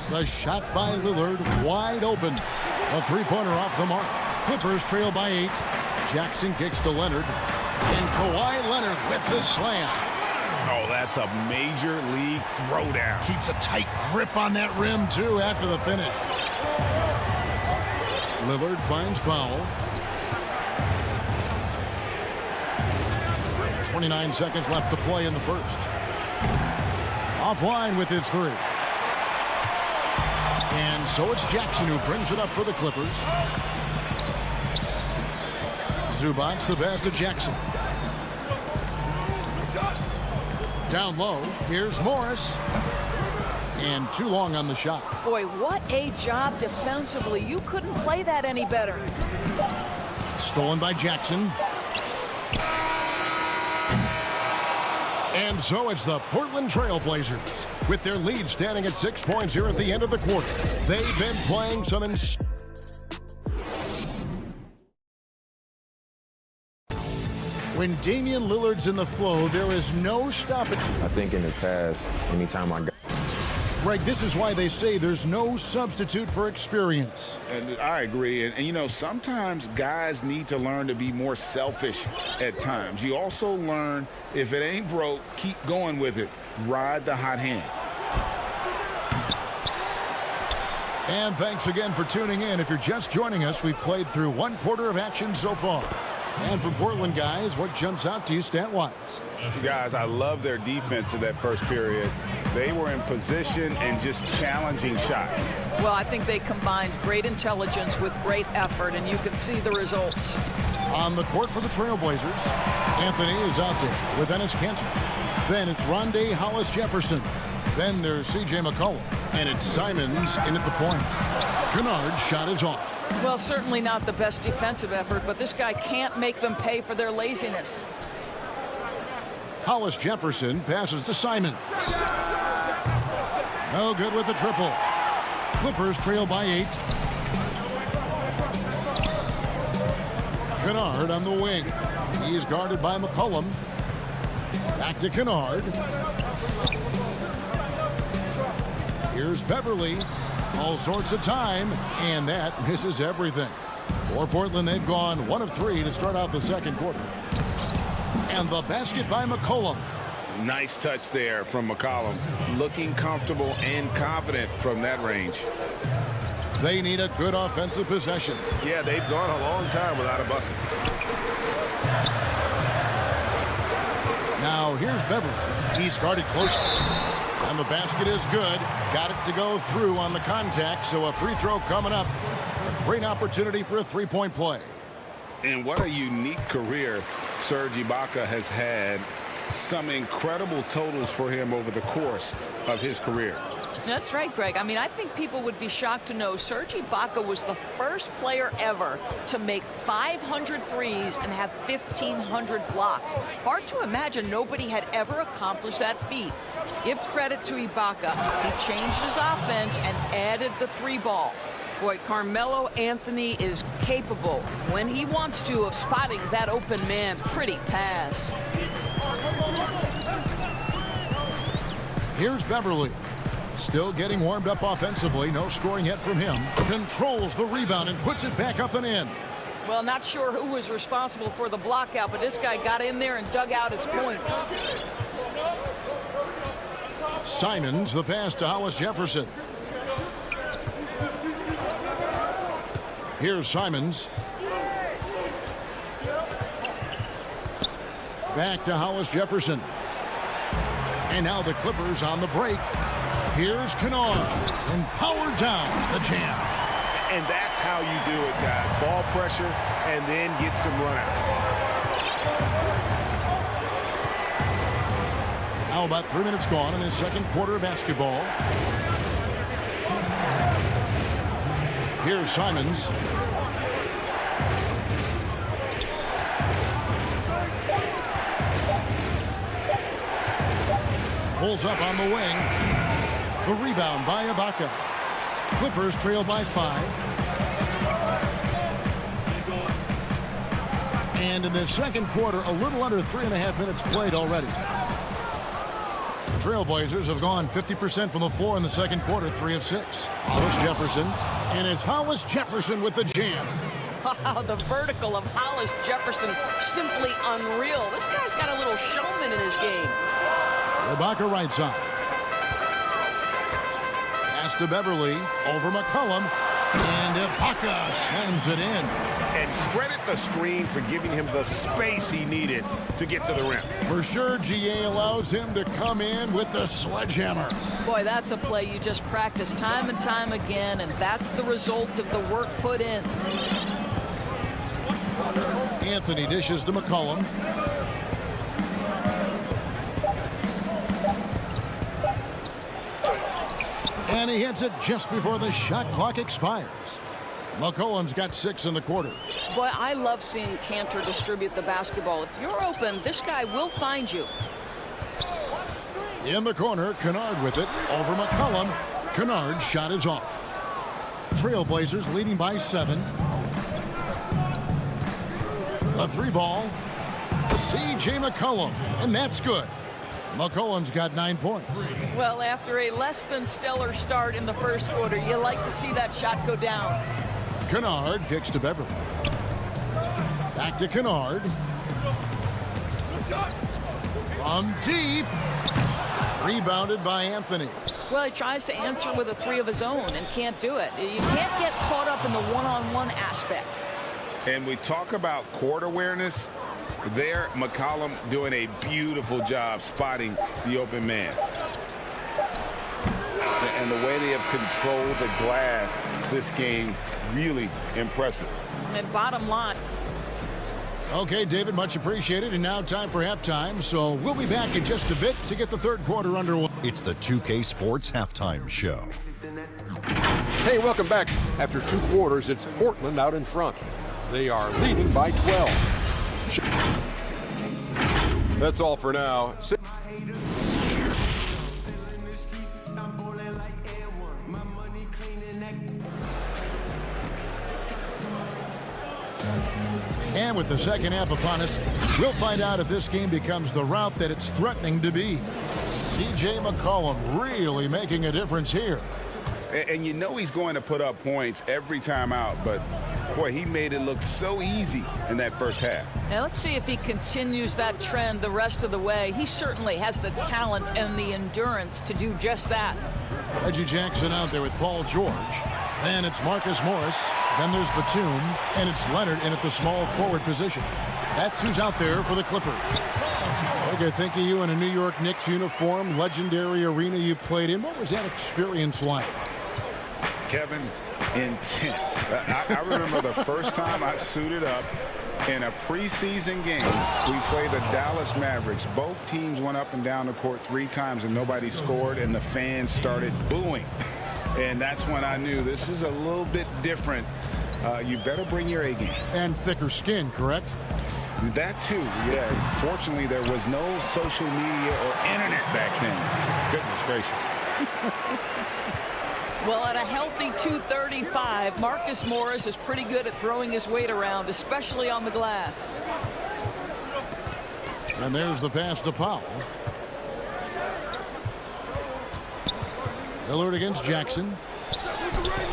The shot by Lillard wide open. A three-pointer off the mark. Clippers trail by 8. Jackson kicks to Leonard. And Kawhi Leonard with the slam. Oh, that's a major league throwdown. Keeps a tight grip on that rim, too, after the finish. Lillard finds Powell. 29 seconds left to play in the first. Offline with his 3. And so it's Jackson who brings it up for the Clippers. Zubac, the pass to Jackson. Down low, here's Morris. And too long on the shot. Boy, what a job defensively. You couldn't play that any better. Stolen by Jackson. And so it's the Portland Trail Blazers. With their lead standing at 6 points here at the end of the quarter. They've been playing some When Damian Lillard's in the flow, there is no stopping. I think in the past, anytime I got... Greg, this is why they say there's no substitute for experience. And I agree. And, you know, sometimes guys need to learn to be more selfish at times. You also learn if it ain't broke, keep going with it. Ride the hot hand. And thanks again for tuning in. If you're just joining us, we've played through 1 quarter of action so far. And for Portland guys, what jumps out to you stat-wise? Guys, I love their defense in that first period. They were in position and just challenging shots. Well, I think they combined great intelligence with great effort, and you can see the results. On the court for the Trailblazers, Anthony is out there with Ennis Cantor. Then it's Rondé Hollis-Jefferson. Then there's C.J. McCollum. And it's Simons in at the point. Kennard's shot is off. Well, certainly not the best defensive effort, but this guy can't make them pay for their laziness. Hollis-Jefferson passes to Simons. No good with the triple. Clippers trail by 8. Kennard on the wing. He's guarded by McCollum. Back to Kennard. Here's Beverly. All sorts of time, and that misses everything. For Portland, they've gone 1 of 3 to start out the second quarter. And the basket by McCollum. Nice touch there from McCollum. Looking comfortable and confident from that range. They need a good offensive possession. Yeah, they've gone a long time without a bucket. Now here's Beverly. He's guarded closely. And the basket is good. Got it to go through on the contact, so a free throw coming up. A great opportunity for a three-point play. And what a unique career Serge Ibaka has had. Some incredible totals for him over the course of his career. That's right, Greg. I mean, I think people would be shocked to know Serge Ibaka was the first player ever to make 500 threes and have 1,500 blocks. Hard to imagine nobody had ever accomplished that feat. Give credit to Ibaka. He changed his offense and added the three ball. Boy, Carmelo Anthony is capable, when he wants to, of spotting that open man. Pretty pass. Here's Beverly. Still getting warmed up offensively. No scoring yet from him. Controls the rebound and puts it back up and in. Well, not sure who was responsible for the block out, but this guy got in there and dug out his points. Simons, the pass to Hollis Jefferson. Here's Simons. Back to Hollis Jefferson. And now the Clippers on the break. Here's Kennard. And powered down the jam. And that's how you do it, guys. Ball pressure and then get some runouts. Now about 3 minutes gone in his second quarter of basketball. Here's Simons. Pulls up on the wing. The rebound by Ibaka. Clippers trail by 5. And in the second quarter, a little under 3.5 minutes played already. The Trailblazers have gone 50% from the floor in the second quarter, 3 of 6. Hollis Jefferson. And it's Hollis Jefferson with the jam. Wow, the vertical of Hollis Jefferson, simply unreal. This guy's got a little showman in his game. Ibaka right side. Pass to Beverly. Over McCollum. And Ibaka slams it in. And credit the screen for giving him the space he needed to get to the rim. For sure, GA allows him to come in with the sledgehammer. Boy, that's a play you just practice time and time again, and that's the result of the work put in. Anthony dishes to McCollum. And he hits it just before the shot clock expires. McCollum's got 6 in the quarter. Boy, I love seeing Cantor distribute the basketball. If you're open, this guy will find you. In the corner, Kennard with it. Over McCollum. Kennard's shot is off. Trailblazers leading by 7. The 3 ball. C.J. McCollum. And that's good. McCollum's got 9 points. Well, after a less than stellar start in the first quarter, you like to see that shot go down. Kennard kicks to Beverly. Back to Kennard. From deep. Rebounded by Anthony. Well, he tries to answer with a 3 of his own and can't do it. You can't get caught up in the one-on-one aspect. And we talk about court awareness. There, McCollum doing a beautiful job spotting the open man. And the way they have controlled the glass this game, really impressive. And bottom line. Okay, David, much appreciated. And now time for halftime. So we'll be back in just a bit to get the third quarter underway. It's the 2K Sports Halftime Show. Hey, welcome back. After 2 quarters, it's Portland out in front. They are leading by 12. That's all for now. And with the second half upon us, we'll find out if this game becomes the rout that it's threatening to be. C.J. McCollum really making a difference here. And you know he's going to put up points every time out, but boy, he made it look so easy in that first half. Now let's see if he continues that trend the rest of the way. He certainly has the talent and the endurance to do just that. Reggie Jackson out there with Paul George. Then it's Marcus Morris. Then there's Batum. And it's Leonard in at the small forward position. That's who's out there for the Clippers. Okay, think of you in a New York Knicks uniform, legendary arena you played in. What was that experience like? Kevin, intense. I remember the first time I suited up in a preseason game. We played the Dallas Mavericks. Both teams went up and down the court 3 times and nobody scored, and the fans started booing. And that's when I knew this is a little bit different. You better bring your A game. And thicker skin, correct? That too, yeah. Fortunately, there was no social media or internet back then. Goodness gracious. Well, at a healthy 235, Marcus Morris is pretty good at throwing his weight around, especially on the glass. And there's the pass to Powell. Lillard against Jackson.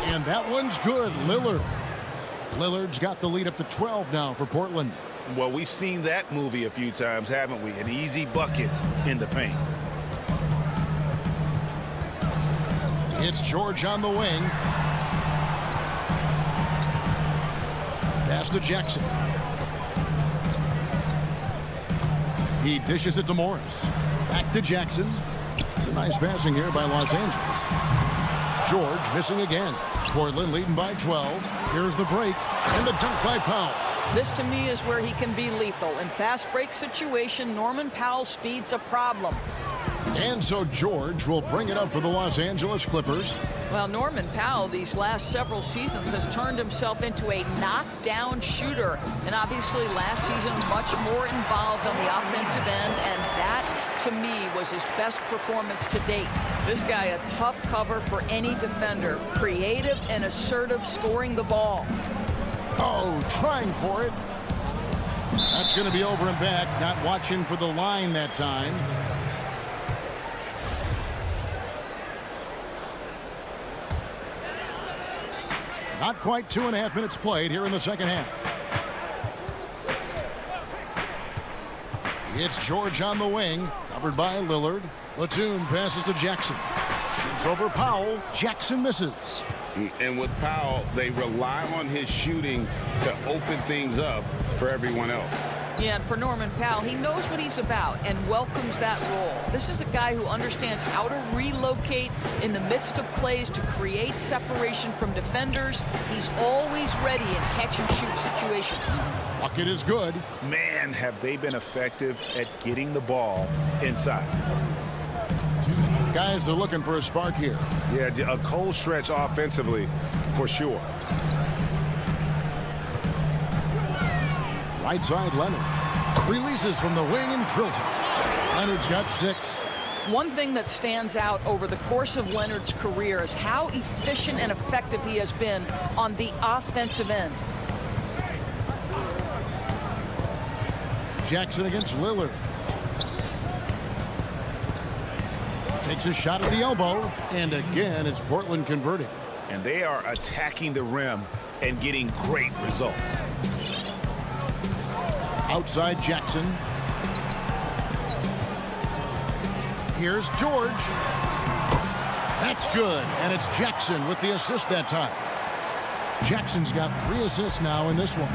And that one's good. Lillard's got the lead up to 12 now for Portland. Well, we've seen that movie a few times, haven't we? An easy bucket in the paint. It's George on the wing. Pass to Jackson. He dishes it to Morris. Back to Jackson. It's a nice passing here by Los Angeles. George missing again. Portland leading by 12. Here's the break. And the dunk by Powell. This, to me, is where he can be lethal. In fast break situation, Norman Powell's speed's a problem. And so George will bring it up for the Los Angeles Clippers. Well, Norman Powell these last several seasons has turned himself into a knockdown shooter. And obviously last season much more involved on the offensive end. And that, to me, was his best performance to date. This guy, a tough cover for any defender. Creative and assertive scoring the ball. Oh, trying for it. That's going to be over and back. Not watching for the line that time. Not quite 2.5 minutes played here in the second half. It's George on the wing, covered by Lillard. Batum passes to Jackson. Shoots over Powell. Jackson misses. And with Powell, they rely on his shooting to open things up for everyone else. Yeah, and for Norman Powell, he knows what he's about and welcomes that role. This is a guy who understands how to relocate in the midst of plays to create separation from defenders. He's always ready in catch-and-shoot situations. Bucket is good. Man, have they been effective at getting the ball inside. Guys are looking for a spark here. Yeah, a cold stretch offensively, for sure. Right side, Leonard. Releases from the wing and drills it. Leonard's got 6. One thing that stands out over the course of Leonard's career is how efficient and effective he has been on the offensive end. Jackson against Lillard. Takes a shot at the elbow. And again, it's Portland converting. And they are attacking the rim and getting great results. Outside Jackson. Here's George. That's good. And it's Jackson with the assist that time. Jackson's got 3 assists now in this one.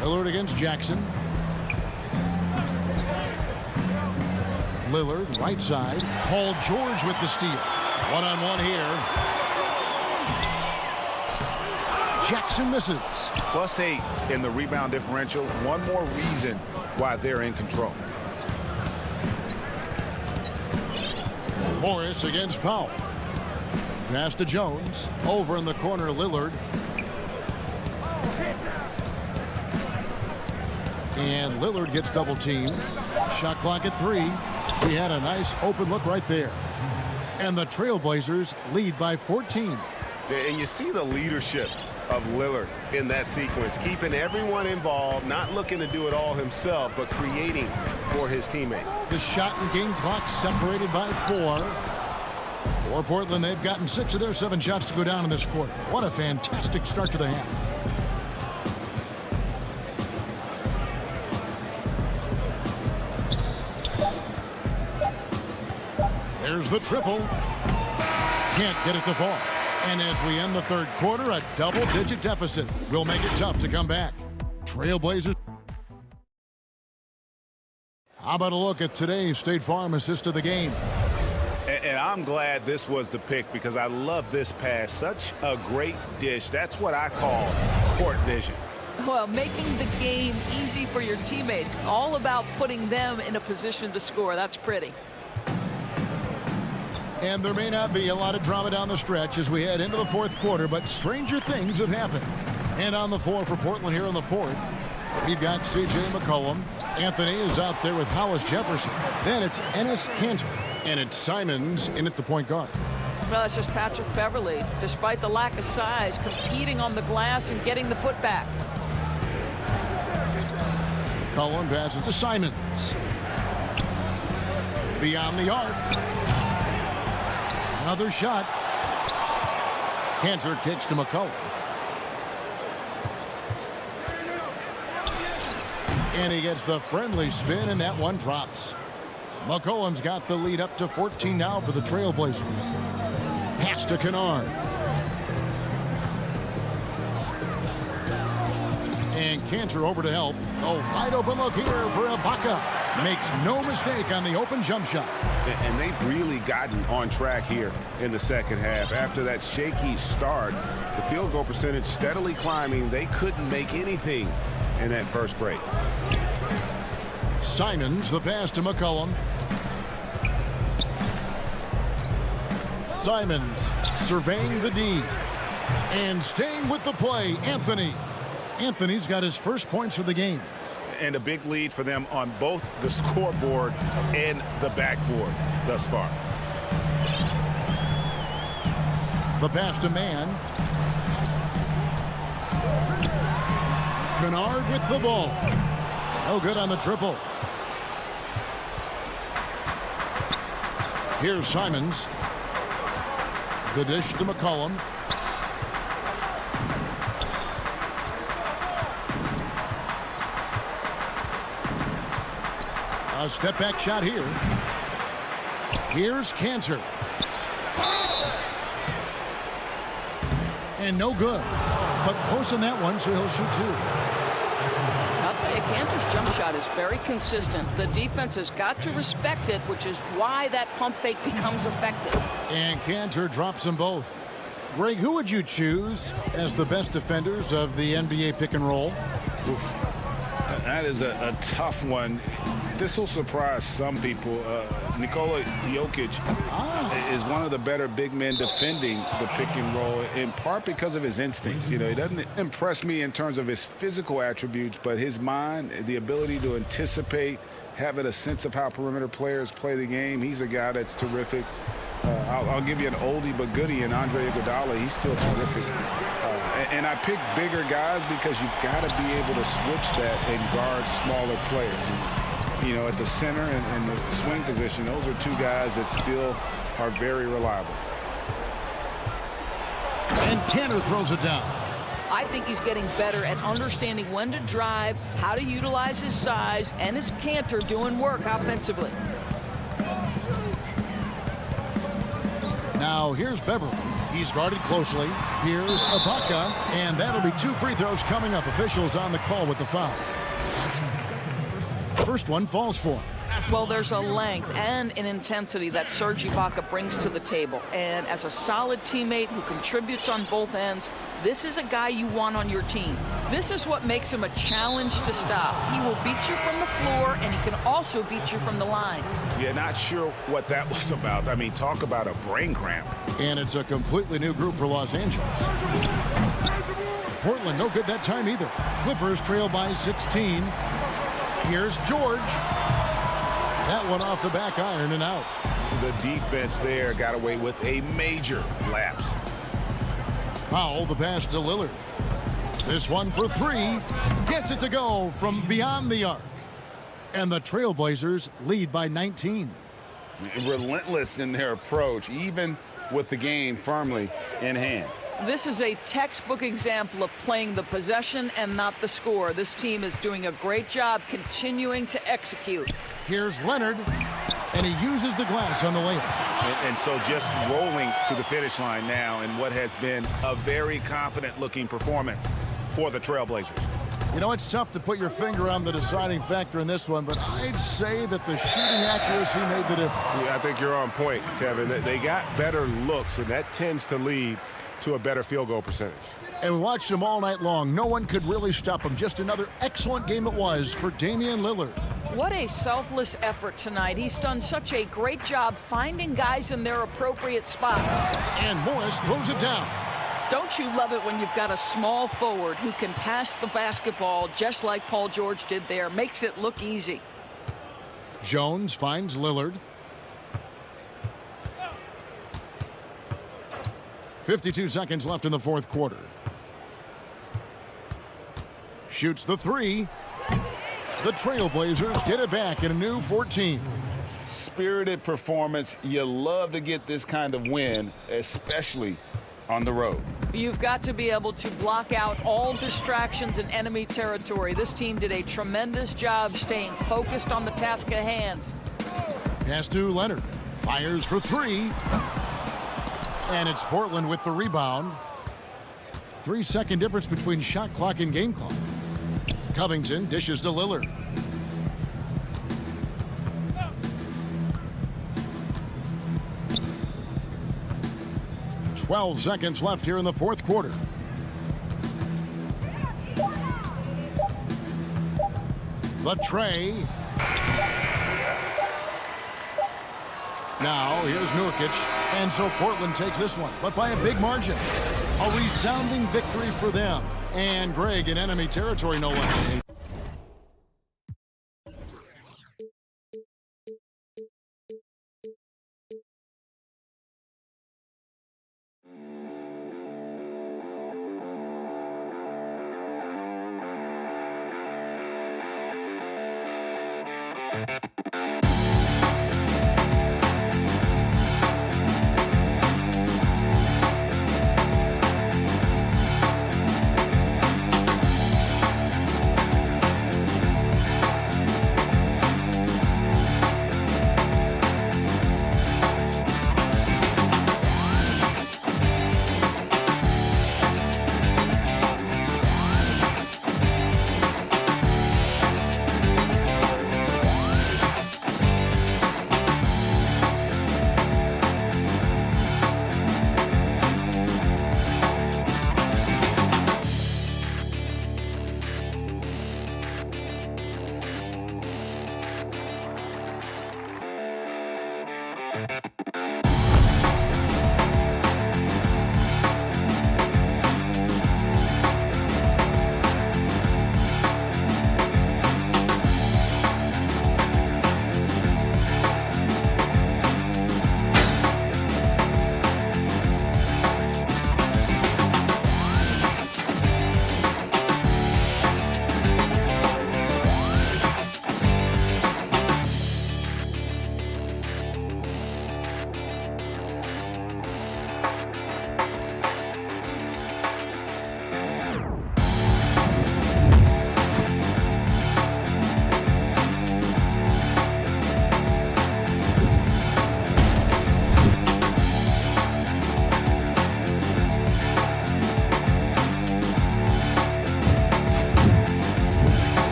Lillard against Jackson. Lillard, right side. Paul George with the steal. One-on-one here. Jackson misses. +8 in the rebound differential. One more reason why they're in control. Morris against Powell. Pass to Jones. Over in the corner, Lillard. And Lillard gets double teamed. Shot clock at 3. He had a nice open look right there. And the Trailblazers lead by 14. And you see the leadership of Lillard in that sequence, keeping everyone involved, not looking to do it all himself, but creating for his teammate. The shot and game clock separated by 4. For Portland, they've gotten 6 of their 7 shots to go down in this quarter. What a fantastic start to the half. There's the triple. Can't get it to fall. And as we end the third quarter, a double-digit deficit will make it tough to come back. Trailblazers. How about a look at today's State Farm assist of the game? And I'm glad this was the pick because I love this pass. Such a great dish. That's what I call court vision. Well, making the game easy for your teammates. All about putting them in a position to score. That's pretty. And there may not be a lot of drama down the stretch as we head into the fourth quarter, but stranger things have happened. And on the floor for Portland here in the fourth, we've got C.J. McCollum. Anthony is out there with Hollis Jefferson. Then it's Enes Kanter. And it's Simons in at the point guard. Well, it's just Patrick Beverly, despite the lack of size, competing on the glass and getting the putback. McCollum passes to Simons. Beyond the arc. Another shot. Kanter kicks to McCollum. And he gets the friendly spin, and that one drops. McCollum's got the lead up to 14 now for the Trailblazers. Pass to Kennard. And Kanter over to help. Oh, wide open look here for Ibaka. Makes no mistake on the open jump shot. And they've really gotten on track here in the second half. After that shaky start, the field goal percentage steadily climbing. They couldn't make anything in that first break. Simons, the pass to McCollum. Simons surveying the D. And staying with the play, Anthony. Anthony's got his first points of the game. And a big lead for them on both the scoreboard and the backboard thus far. The pass to Mann. Kennard with the ball. No good on the triple. Here's Simons. The dish to McCollum. A step back shot here. Here's Kanter. And no good. But close in that one, so he'll shoot 2. I'll tell you, Kanter's jump shot is very consistent. The defense has got to respect it, which is why that pump fake becomes effective. And Kanter drops them both. Greg, who would you choose as the best defenders of the NBA pick and roll? Oof. That is a tough one. This will surprise some people. Nikola Jokic is one of the better big men defending the pick and roll, in part because of his instincts. You know, he doesn't impress me in terms of his physical attributes, but his mind, the ability to anticipate, having a sense of how perimeter players play the game. He's a guy that's terrific. I'll give you an oldie but goodie in Andre Iguodala. He's still terrific. And I pick bigger guys because you've got to be able to switch that and guard smaller players. You know, at the center and the swing position, those are 2 guys that still are very reliable. And Kanter throws it down. I think he's getting better at understanding when to drive, how to utilize his size, and his Kanter doing work offensively. Now here's Beverly. He's guarded closely. Here's Ibaka, and that'll be 2 free throws coming up. Officials on the call with the foul. First one falls for him. Well, there's a length and an intensity that Serge Ibaka brings to the table. And as a solid teammate who contributes on both ends, this is a guy you want on your team. This is what makes him a challenge to stop. He will beat you from the floor, and he can also beat you from the line. Yeah, not sure what that was about. I mean, talk about a brain cramp. And it's a completely new group for Los Angeles. Portland, no good that time either. Clippers trail by 16. Here's George. That one off the back iron and out. The defense there got away with a major lapse. Powell, the pass to Lillard. This one for three. Gets it to go from beyond the arc. And the Trailblazers lead by 19. Relentless in their approach, even with the game firmly in hand. This is a textbook example of playing the possession and not the score. This team is doing a great job continuing to execute. Here's Leonard, and he uses the glass on the layup. And so just rolling to the finish line now in what has been a very confident-looking performance for the Trailblazers. You know, it's tough to put your finger on the deciding factor in this one, but I'd say that the shooting accuracy made the difference. Yeah, I think you're on point, Kevin. They got better looks, and that tends to lead to a better field goal percentage. And we watched him all night long. No one could really stop him. Just another excellent game it was for Damian Lillard. What a selfless effort tonight. He's done such a great job finding guys in their appropriate spots. And Morris throws it down. Don't you love it when you've got a small forward who can pass the basketball just like Paul George did there? Makes it look easy. Jones finds Lillard. 52 seconds left in the fourth quarter. Shoots the three. The Trailblazers get it back in a new 14. Spirited performance. You love to get this kind of win, especially on the road. You've got to be able to block out all distractions in enemy territory. This team did a tremendous job staying focused on the task at hand. Pass to Leonard. Fires for three. And it's Portland with the rebound. 3-second difference between shot clock and game clock. Covington dishes to Lillard. Twelve seconds left here in the fourth quarter. The tray. Now here's Nurkic. And so Portland takes this one, but by a big margin. A resounding victory for them. And Greg in enemy territory, no less.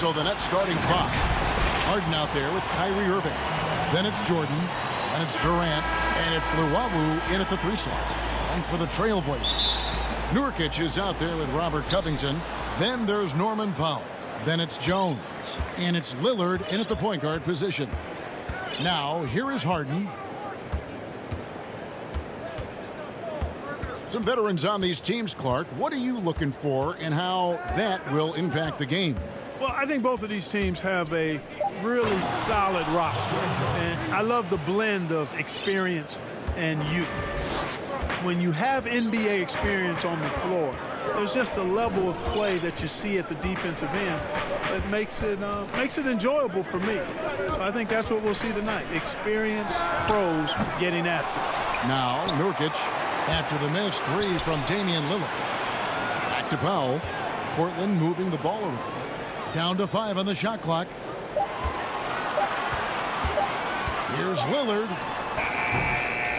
So the next starting five. Harden out there with Kyrie Irving. Then it's Jordan. And it's Durant. And it's Luwawu in at the 3 slot. And for the Trailblazers, Nurkic is out there with Robert Covington. Then there's Norman Powell. Then it's Jones. And it's Lillard in at the point guard position. Now, here is Harden. Some veterans on these teams, Clark. What are you looking for and how that will impact the game? Well, I think both of these teams have a really solid roster. And I love the blend of experience and youth. When you have NBA experience on the floor, there's just a level of play that you see at the defensive end that makes it enjoyable for me. So I think that's what we'll see tonight. Experienced pros getting after it. Now, Nurkic after the miss 3 from Damian Lillard. Back to Powell. Portland moving the ball around. Down to 5 on the shot clock. Here's Lillard.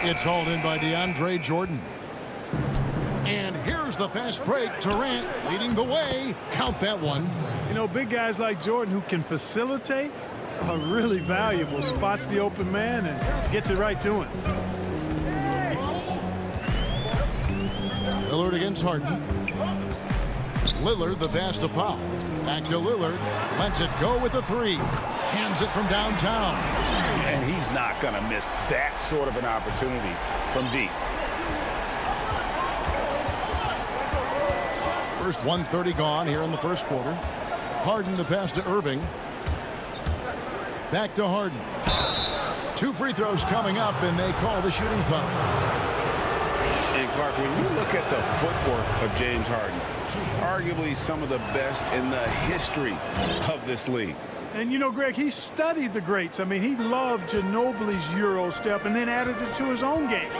It's hauled in by DeAndre Jordan. And here's the fast break. Durant leading the way. Count that one. You know, big guys like Jordan who can facilitate are really valuable. Spots the open man and gets it right to him. Lillard against Harden. Lillard the pass to Powell. Back to Lillard. Lets it go with a 3. Cans it from downtown. And he's not going to miss that sort of an opportunity from deep. First 1:30 gone here in the first quarter. Harden the pass to Irving. Back to Harden. 2 free throws coming up, and they call the shooting foul. Clark, when you look at the footwork of James Harden, arguably some of the best in the history of this league. And, you know, Greg, he studied the greats. I mean, he loved Ginobili's Euro step and then added it to his own game.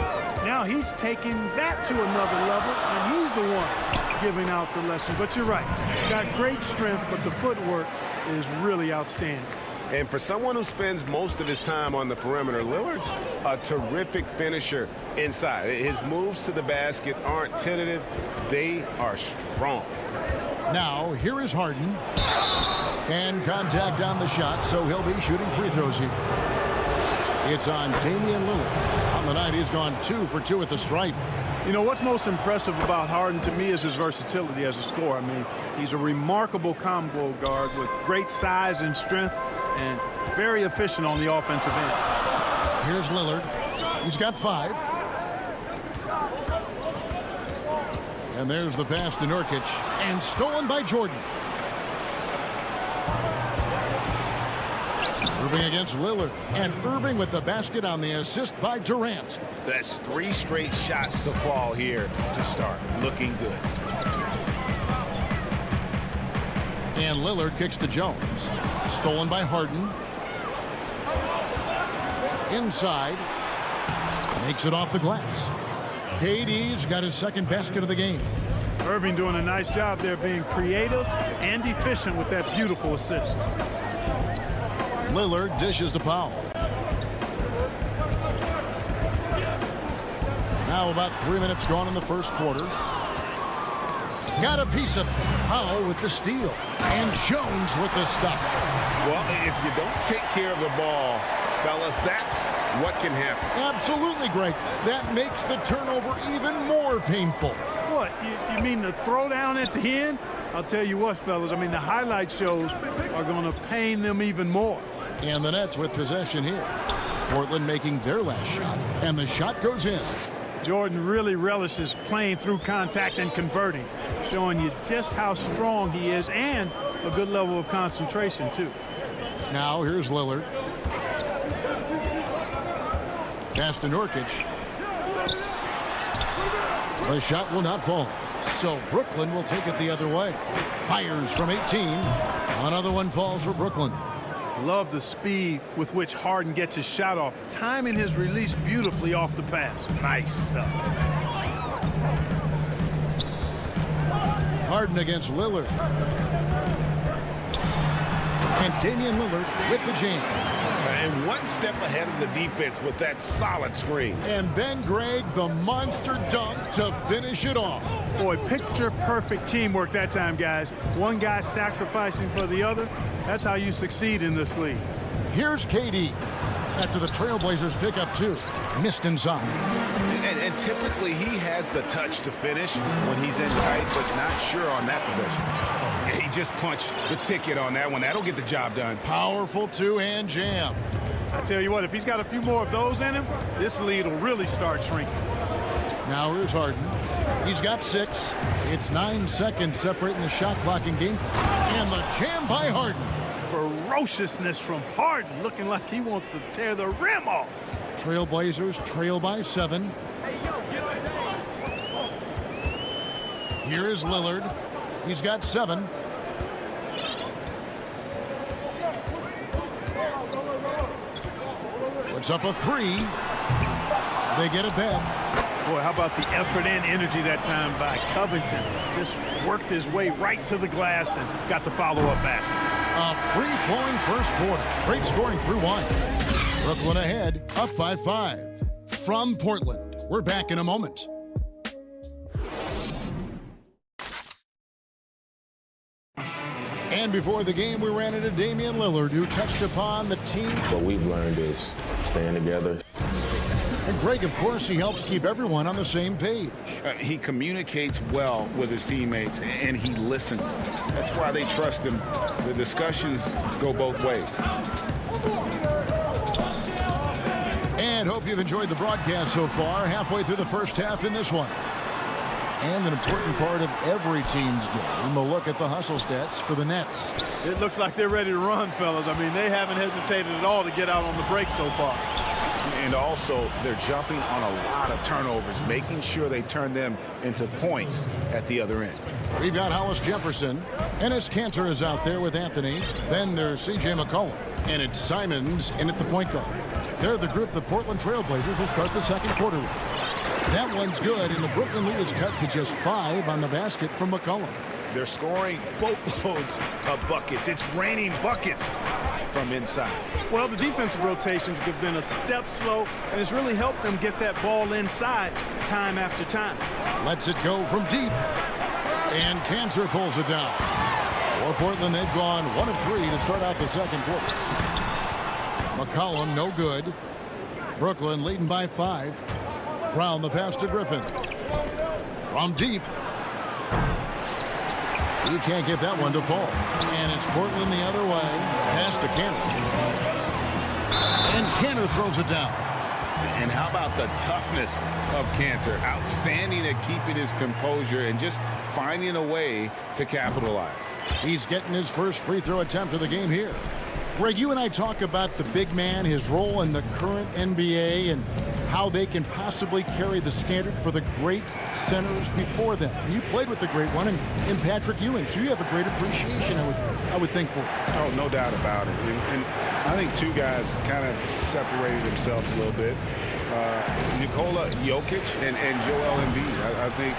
Now he's taking that to another level, and he's the one giving out the lesson. But you're right. He's got great strength, but the footwork is really outstanding. And for someone who spends most of his time on the perimeter, Lillard's a terrific finisher inside. His moves to the basket aren't tentative. They are strong. Now, here is Harden. And contact on the shot, so he'll be shooting free throws here. It's on Damian Lillard. On the night, he's gone 2 for 2 at the stripe. You know, what's most impressive about Harden to me is his versatility as a scorer. I mean, he's a remarkable combo guard with great size and strength and very efficient on the offensive end. Here's Lillard. He's got 5. And there's the pass to Nurkic. And stolen by Jordan. Irving against Lillard. And Irving with the basket on the assist by Durant. That's 3 straight shots to fall here to start. Looking good. And Lillard kicks to Jones. Stolen by Harden. Inside. Makes it off the glass. KD's got his second basket of the game. Irving doing a nice job there being creative and efficient with that beautiful assist. Lillard dishes to Powell. Now about 3 minutes gone in the first quarter. Got a piece of it. Powell with the steal. And Jones with the stuff. Well, if you don't take care of the ball, fellas, that's what can happen. Absolutely, Greg. That makes the turnover even more painful. What? You mean the throwdown at the end? I'll tell you what, fellas. I mean, the highlight shows are going to pain them even more. And the Nets with possession here. Portland making their last shot. And the shot goes in. Jordan really relishes playing through contact and converting, showing you just how strong he is and a good level of concentration, too. Now here's Lillard. Pass to Nurkic. The shot will not fall. So Brooklyn will take it the other way. Fires from 18. Another one falls for Brooklyn. Love the speed with which Harden gets his shot off, timing his release beautifully off the pass. Nice stuff. Harden against Lillard. And Damian Lillard with the jam. And one step ahead of the defense with that solid screen. And then, Greg, the monster dunk to finish it off. Boy, picture-perfect teamwork that time, guys. One guy sacrificing for the other. That's how you succeed in this league. Here's KD. After the Trailblazers pick up 2. Missed inside. And typically he has the touch to finish when he's in tight, but not sure on that possession. He just punched the ticket on that one. That'll get the job done. Powerful two-hand jam. I tell you what, if he's got a few more of those in him, this lead will really start shrinking. Now here's Harden. He's got 6. It's 9 seconds separating the shot clock and game clock. And the jam by Harden. Ferociousness from Harden, looking like he wants to tear the rim off. Trailblazers trail by 7. Here is Lillard. He's got 7. Puts up a 3. They get it back. Boy, how about the effort and energy that time by Covington. Just worked his way right to the glass and got the follow-up basket. A free-flowing first quarter. Great scoring through 1. Brooklyn ahead, up by 5. From Portland, we're back in a moment. And before the game, we ran into Damian Lillard, who touched upon the team. What we've learned is staying together. And Greg, of course, he helps keep everyone on the same page. He communicates well with his teammates, and he listens. That's why they trust him. The discussions go both ways. And hope you've enjoyed the broadcast so far. Halfway through the first half in this one. And an important part of every team's game, a look at the hustle stats for the Nets. It looks like they're ready to run, fellas. I mean, they haven't hesitated at all to get out on the break so far. And also, they're jumping on a lot of turnovers, making sure they turn them into points at the other end. We've got Hollis Jefferson. Ennis Cantor is out there with Anthony. Then there's C.J. McCollum. And it's Simons in at the point guard. They're the group the Portland Trailblazers will start the second quarter with. That one's good, and the Brooklyn lead is cut to just 5 on the basket from McCollum. They're scoring boatloads of buckets. It's raining buckets from inside. Well, the defensive rotations have been a step slow, and it's really helped them get that ball inside time after time. Lets it go from deep. And Cantor pulls it down. For Portland, they've gone 1 of 3 to start out the second quarter. McCollum, no good. Brooklyn leading by 5. Brown the pass to Griffin. From deep. He can't get that one to fall. And it's Portland the other way. Pass to Cantor. And Cantor throws it down. And how about the toughness of Cantor? Outstanding at keeping his composure and just finding a way to capitalize. He's getting his first free throw attempt of the game here. Greg, you and I talk about the big man, his role in the current NBA, and how they can possibly carry the standard for the great centers before them. You played with the great one in Patrick Ewing, so you have a great appreciation, I would think, for it. Oh, no doubt about it. And I think two guys kind of separated themselves a little bit. Nikola Jokic and Joel Embiid, I think,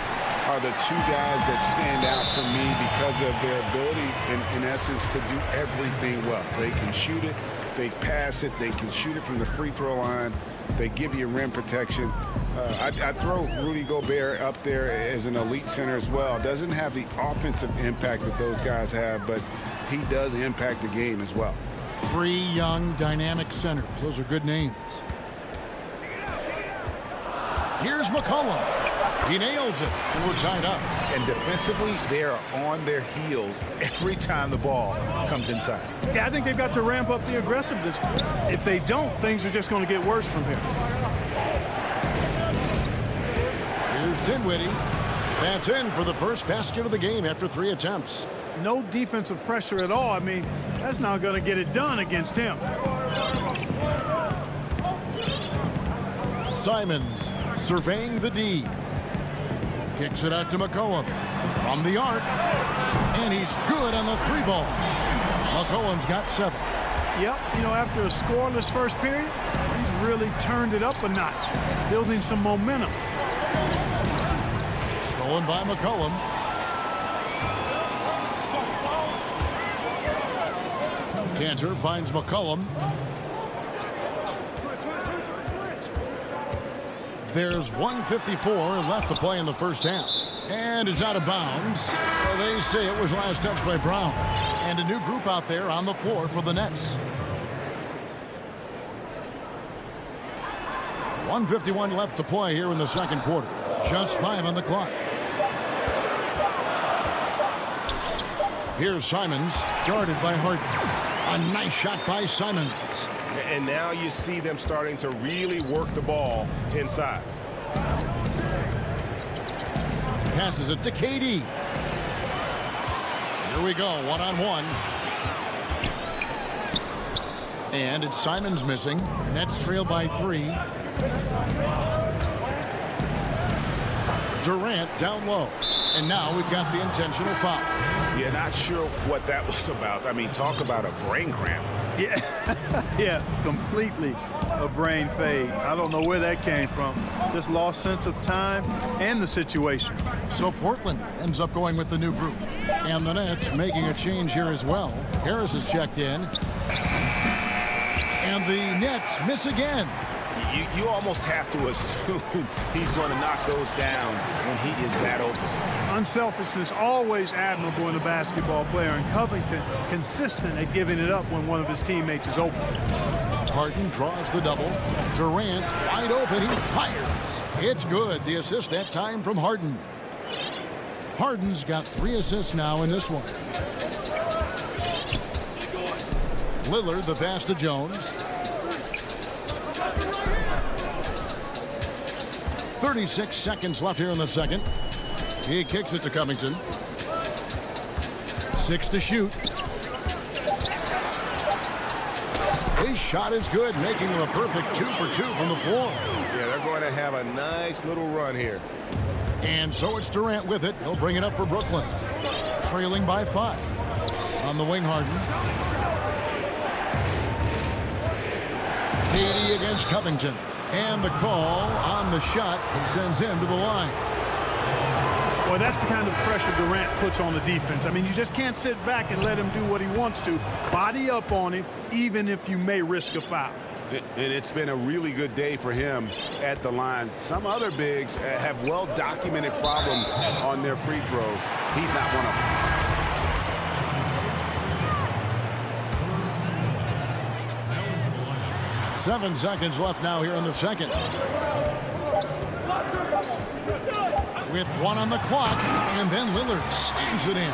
are the two guys that stand out for me because of their ability, in essence, to do everything well. They can shoot it, they pass it, they can shoot it from the free throw line, they give you rim protection. I'd throw Rudy Gobert up there as an elite center as well. Doesn't have the offensive impact that those guys have, but he does impact the game as well. 3 young, dynamic centers. Those are good names. Here's McCollum. He nails it, and we're tied up. And defensively, they're on their heels every time the ball comes inside. Yeah, I think they've got to ramp up the aggressiveness. If they don't, things are just going to get worse from here. Here's Dinwiddie. That's in for the first basket of the game after 3 attempts. No defensive pressure at all. I mean, that's not going to get it done against him. Simons surveying the D. Kicks it out to McCollum from the arc. And he's good on the 3 balls. McCollum's got 7. Yep, you know, after a scoreless first period, he's really turned it up a notch, building some momentum. Stolen by McCollum. Cantor finds McCollum. There's 1:54 left to play in the first half. And it's out of bounds. They say it was last touched by Brown. And a new group out there on the floor for the Nets. 1:51 left to play here in the second quarter. Just 5 on the clock. Here's Simons, guarded by Harden. A nice shot by Simons. And now you see them starting to really work the ball inside. Passes it to KD. Here we go, 1-on-1. And it's Simons missing. Nets trail by 3. Durant down low. And now we've got the intentional foul. Yeah, not sure what that was about. I mean, talk about a brain cramp. Yeah, yeah, completely a brain fade. I don't know where that came from. Just lost sense of time and the situation. So Portland ends up going with the new group. And the Nets making a change here as well. Harris is checked in. And the Nets miss again. You almost have to assume he's going to knock those down when he is that open. Unselfishness always admirable in a basketball player, and Covington consistent at giving it up when one of his teammates is open. Harden draws the double. Durant wide open. He fires. It's good. The assist that time from Harden. Harden's got 3 assists now in this one. Lillard the pass to Jones. 36 seconds left here in the second. He kicks it to Covington. 6 to shoot. His shot is good, making him a perfect 2 for 2 from the floor. Yeah, they're going to have a nice little run here. And so it's Durant with it. He'll bring it up for Brooklyn. Trailing by 5. On the wing, Harden. KD against Covington. And the call on the shot and sends him to the line. Well, that's the kind of pressure Durant puts on the defense. I mean, you just can't sit back and let him do what he wants to. Body up on him, even if you may risk a foul. And it's been a really good day for him at the line. Some other bigs have well-documented problems on their free throws. He's not one of them. 7 seconds left now here in the second. With 1 on the clock, and then Lillard slams it in.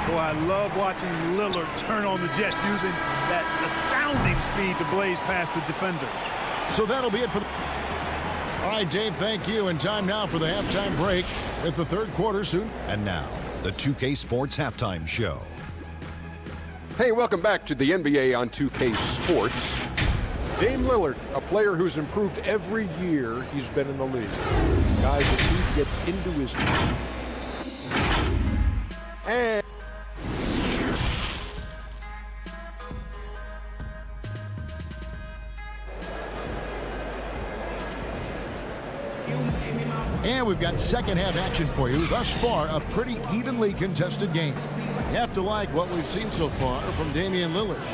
Boy, I love watching Lillard turn on the Jets using that astounding speed to blaze past the defenders. So that'll be it for the... All right, Dave, thank you. And time now for the halftime break with the third quarter soon. And now, the 2K Sports Halftime Show. Hey, welcome back to the NBA on 2K Sports. Dame Lillard, a player who's improved every year he's been in the league. Guys, if he gets into his and we've got second half action for you. Thus far, a pretty evenly contested game. You have to like what we've seen so far from Damian Lillard.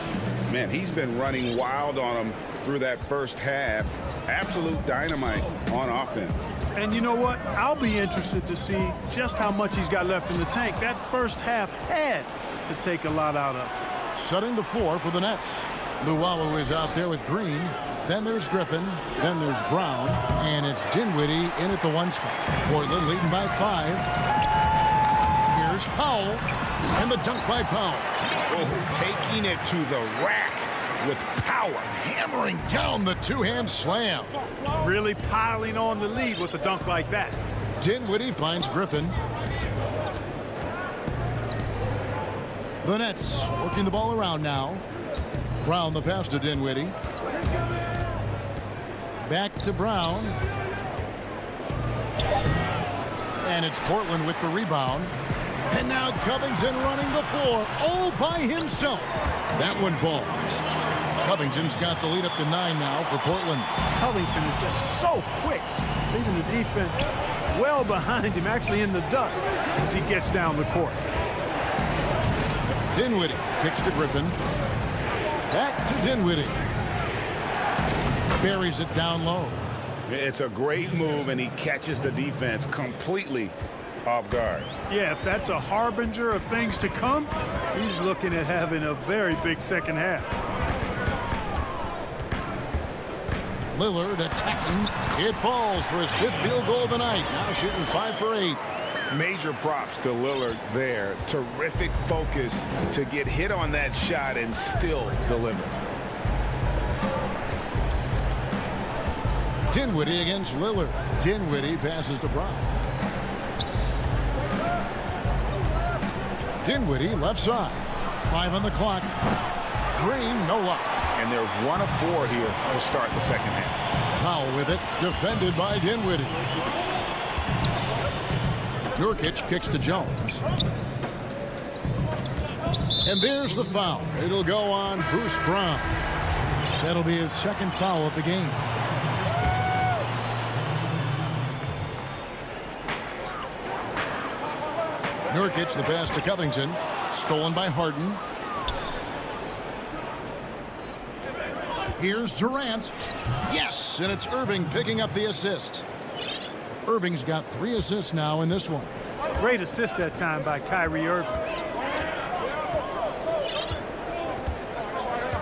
Man, he's been running wild on him through that first half. Absolute dynamite on offense. And you know what? I'll be interested to see just how much he's got left in the tank. That first half had to take a lot out of him. Setting the floor for the Nets. Luwawu is out there with Green. Then there's Griffin. Then there's Brown. And it's Dinwiddie in at the 1 spot. Portland leading by 5. Here's Powell. And the dunk by Powell. Oh, taking it to the rack with power. Hammering down the two-hand slam. Really piling on the lead with a dunk like that. Dinwiddie finds Griffin. The Nets working the ball around now. Brown the pass to Dinwiddie. Back to Brown. And it's Portland with the rebound. And now Covington running the floor all by himself. That one falls. Covington's got the lead up to 9 now for Portland. Covington is just so quick, leaving the defense well behind him, actually in the dust as he gets down the court. Dinwiddie kicks to Griffin. Back to Dinwiddie. Buries it down low. It's a great move, and he catches the defense completely off guard. Yeah, if that's a harbinger of things to come, he's looking at having a very big second half. Lillard attacking. It falls for his 5th field goal of the night. Now shooting 5 for 8. Major props to Lillard there. Terrific focus to get hit on that shot and still deliver. Dinwiddie against Lillard. Dinwiddie passes to Brown. Dinwiddie left side. 5 on the clock. Green, no luck. And they're 1 of 4 here to start the second half. Powell with it, defended by Dinwiddie. Nurkic kicks to Jones. And there's the foul. It'll go on Bruce Brown. That'll be his 2nd foul of the game. Nurkic, the pass to Covington. Stolen by Harden. Here's Durant. Yes, and it's Irving picking up the assist. Irving's got 3 assists now in this one. Great assist that time by Kyrie Irving.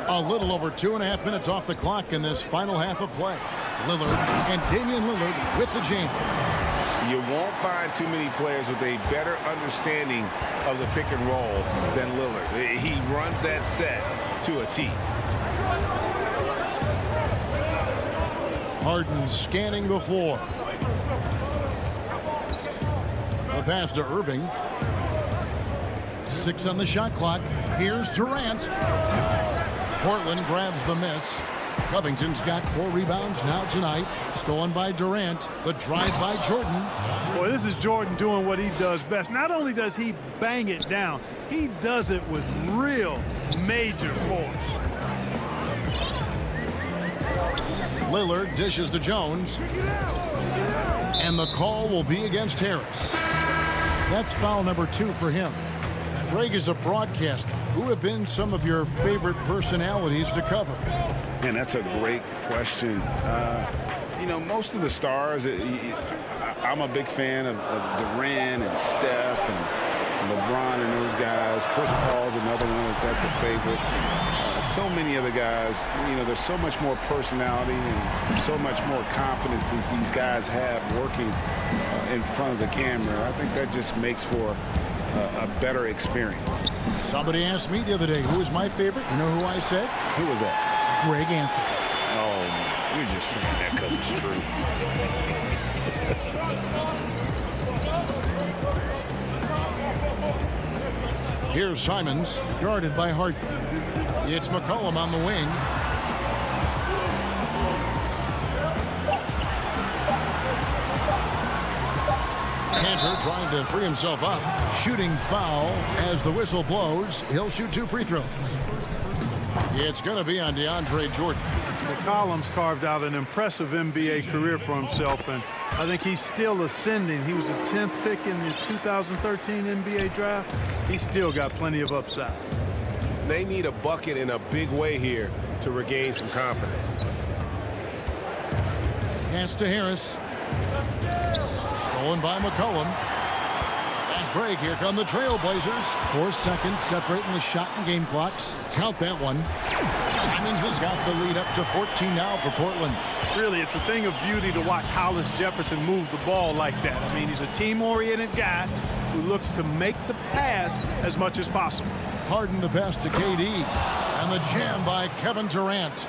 A little over 2.5 minutes off the clock in this final half of play. Lillard and Damian Lillard with the jam. You won't find too many players with a better understanding of the pick and roll than Lillard. He runs that set to a T. Harden scanning the floor. The pass to Irving. 6 on the shot clock. Here's Durant. Portland grabs the miss. Covington's got 4 rebounds now tonight. Stolen by Durant. The drive by Jordan. Boy, this is Jordan doing what he does best. Not only does he bang it down, he does it with real major force. Lillard dishes to Jones. And the call will be against Harris. That's foul number 2 for him. Greg is a broadcaster. Who have been some of your favorite personalities to cover? And that's a great question. You know, most of the stars, I'm a big fan of Durant and Steph and LeBron and those guys. Chris Paul's another one that's a favorite. So many of the guys, you know, there's so much more personality and so much more confidence as these guys have working in front of the camera. I think that just makes for a better experience. Somebody asked me the other day, who was my favorite? You know who I said? Who was that? Greg Anthony. Oh, you're just saying that because it's true. Here's Simons, guarded by Harden. It's McCollum on the wing. Cantor trying to free himself up. Shooting foul as the whistle blows. He'll shoot 2 free throws. It's going to be on DeAndre Jordan. McCollum's carved out an impressive NBA career for himself, and I think he's still ascending. He was the 10th pick in the 2013 NBA draft. He's still got plenty of upside. They need a bucket in a big way here to regain some confidence. Pass to Harris. Stolen by McCollum. Fast break. Here come the Trailblazers. 4 seconds separating the shot and game clocks. Count that one. Simons has got the lead up to 14 now for Portland. Really, it's a thing of beauty to watch Hollis Jefferson move the ball like that. I mean, he's a team-oriented guy who looks to make the pass as much as possible. Harden the pass to KD. And the jam by Kevin Durant.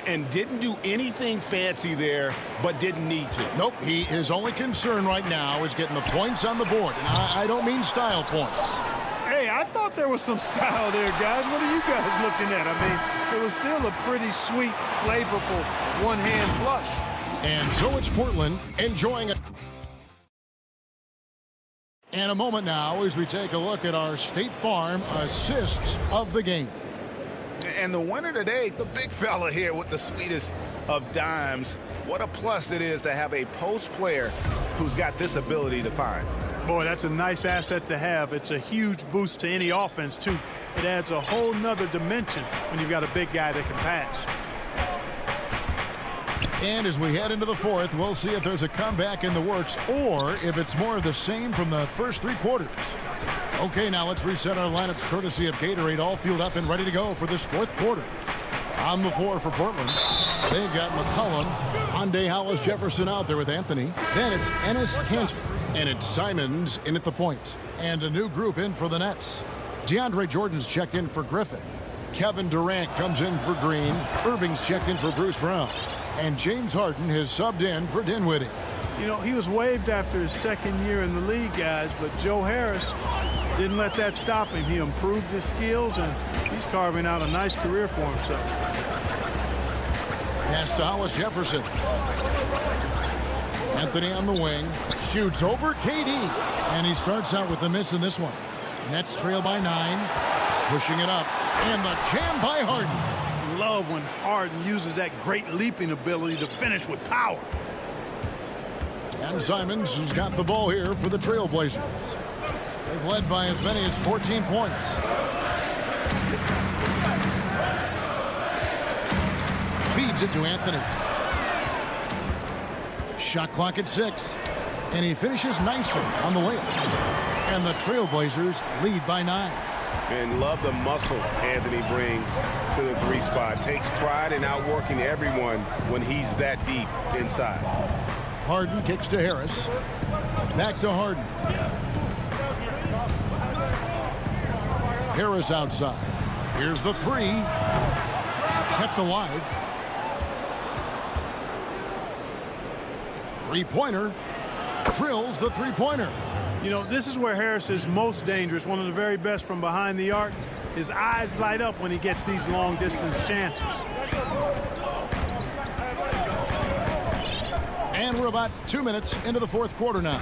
And didn't do anything fancy there, but didn't need to. Nope, his only concern right now is getting the points on the board. And I don't mean style points. Hey, I thought there was some style there, guys. What are you guys looking at? I mean, it was still a pretty sweet, flavorful one-hand flush. And so it's Portland enjoying it. And a moment now as we take a look at our State Farm assists of the game. And the winner today, the big fella here with the sweetest of dimes. What a plus it is to have a post player who's got this ability to find. Boy, that's a nice asset to have. It's a huge boost to any offense, too. It adds a whole nother dimension when you've got a big guy that can pass. And as we head into the 4th, we'll see if there's a comeback in the works or if it's more of the same from the first 3 quarters. Okay, now let's reset our lineups courtesy of Gatorade, all fueled up and ready to go for this 4th quarter. On the floor for Portland, they've got McCollum, Hyundai Hollis Jefferson out there with Anthony. Then it's Ennis Cantor, and it's Simons in at the point. And a new group in for the Nets. DeAndre Jordan's checked in for Griffin. Kevin Durant comes in for Green. Irving's checked in for Bruce Brown. And James Harden has subbed in for Dinwiddie. You know, he was waived after his 2nd year in the league, guys, but Joe Harris didn't let that stop him. He improved his skills, and he's carving out a nice career for himself. Pass to Hollis Jefferson. Anthony on the wing. Shoots over KD. And he starts out with a miss in this one. Nets trail by 9. Pushing it up. And the jam by Harden. Love when Harden uses that great leaping ability to finish with power. And Simons has got the ball here for the Trailblazers. They've led by as many as 14 points. Feeds it to Anthony. Shot clock at 6. And he finishes nicely on the layup. And the Trailblazers lead by 9. And love the muscle Anthony brings to the 3 spot. Takes pride in outworking everyone when he's that deep inside. Harden kicks to Harris. Back to Harden. Harris outside. Here's the 3. Kept alive. 3-pointer. Drills the 3-pointer. You know, this is where Harris is most dangerous, one of the very best from behind the arc. His eyes light up when he gets these long-distance chances. And we're about 2 minutes into the fourth quarter now.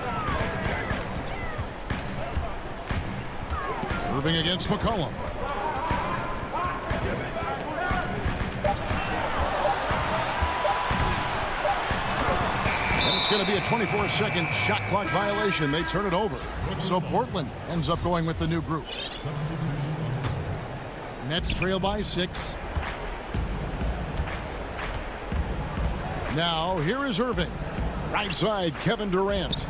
Irving against McCollum. And it's going to be a 24-second shot clock violation. They turn it over. So Portland ends up going with the new group. Nets trail by 6. Now, here is Irving. Right side, Kevin Durant.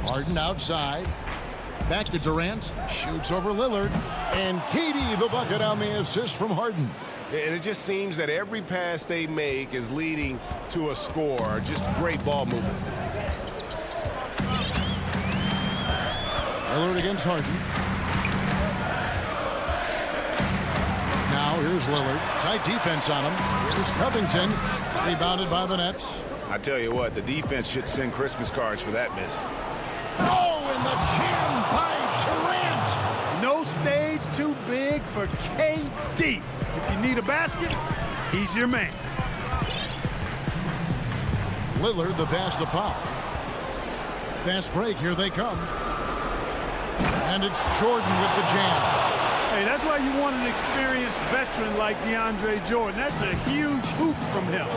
Harden outside. Back to Durant. Shoots over Lillard. And KD the bucket on the assist from Harden. And it just seems that every pass they make is leading to a score. Just great ball movement. Lillard against Harden. Now here's Lillard. Tight defense on him. Here's Covington. Rebounded by the Nets. I tell you what, the defense should send Christmas cards for that miss. Oh, in the chin by Durant. No stage too big for KD. If you need a basket, he's your man. Lillard the pass to Pop. Fast break, here they come. And it's Jordan with the jam. Hey, that's why you want an experienced veteran like DeAndre Jordan. That's a huge hoop from him.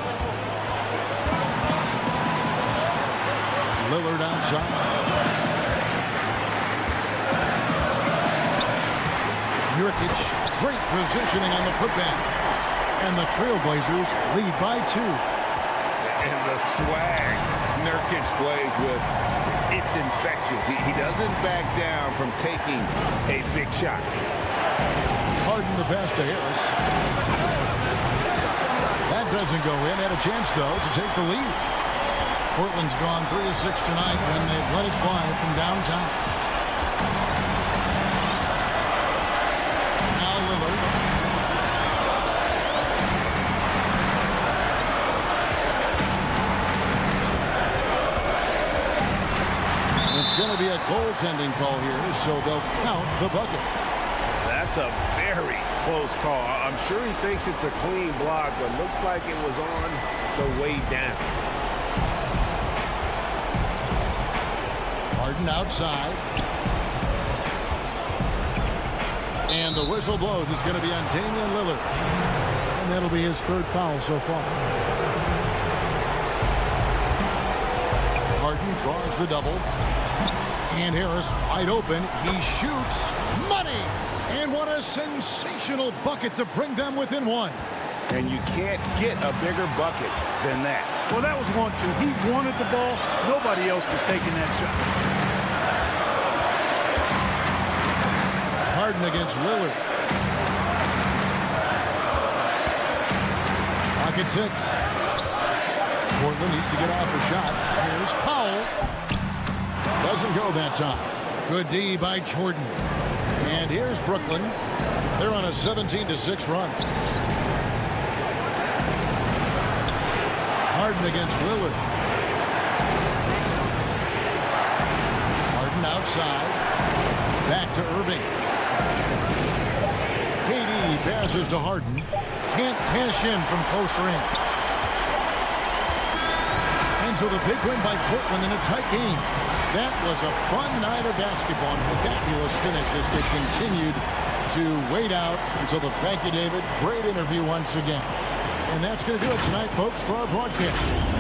Lillard outside. Nurkic, great positioning on the putback. And the Trailblazers lead by 2. And the swag Nurkic plays with, it's infectious. He doesn't back down from taking a big shot. Harden the pass to Harris. That doesn't go in. Had a chance, though, to take the lead. Portland's gone 3 of 6 tonight, and they've let it fly from downtown. Now Lillard. It's going to be a goaltending call here, so they'll count the bucket. That's a very close call. I'm sure he thinks it's a clean block, but looks like it was on the way down. Harden outside. And the whistle blows. It's going to be on Damian Lillard. And that'll be his 3rd foul so far. Harden draws the double. And Harris wide open. He shoots. Money! And what a sensational bucket to bring them within 1. And you can't get a bigger bucket than that. Well, that was 1-2. He wanted the ball. Nobody else was taking that shot. Harden against Lillard. Pocket 6. Portland needs to get off a shot. Here's Powell. Doesn't go that time. Good D by Jordan. And here's Brooklyn. They're on a 17-6 run. Harden against Lillard. Harden outside. Back to Irving. KD passes to Harden. Can't cash in from close range. And so the big win by Portland in a tight game. That was a fun night of basketball. Fabulous finish as they continued to wait out until the thank you, David. Great interview once again. And that's going to do it tonight, folks, for our broadcast.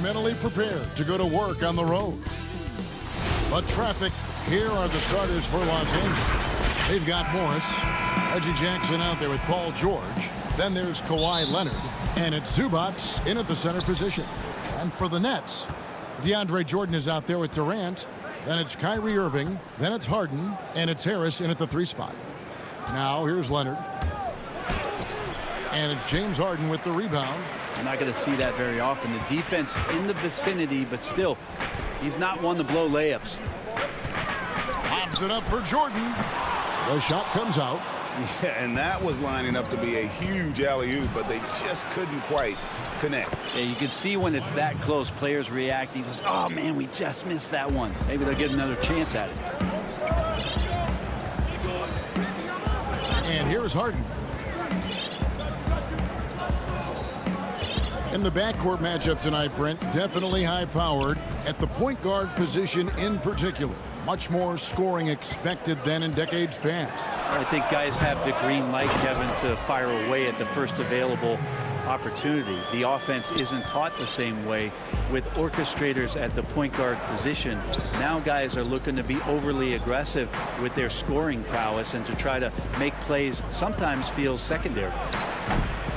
Mentally prepared to go to work on the road. But traffic, here are the starters for Los Angeles. They've got Morris, Reggie Jackson out there with Paul George. Then there's Kawhi Leonard, and it's Zubac in at the center position. And for the Nets, DeAndre Jordan is out there with Durant. Then it's Kyrie Irving. Then it's Harden, and it's Harris in at the 3 spot. Now here's Leonard. And it's James Harden with the rebound. You're not going to see that very often. The defense in the vicinity, but still, he's not one to blow layups. Lobs it up for Jordan. The shot comes out. Yeah, and that was lining up to be a huge alley-oop, but they just couldn't quite connect. Yeah, you can see when it's that close, players reacting. Just, oh, man, we just missed that one. Maybe they'll get another chance at it. And here's Harden. In the backcourt matchup tonight, Brent, definitely high-powered at the point guard position in particular. Much more scoring expected than in decades past. I think guys have the green light, Kevin, to fire away at the first available opportunity. The offense isn't taught the same way with orchestrators at the point guard position. Now guys are looking to be overly aggressive with their scoring prowess and to try to make plays sometimes feel secondary.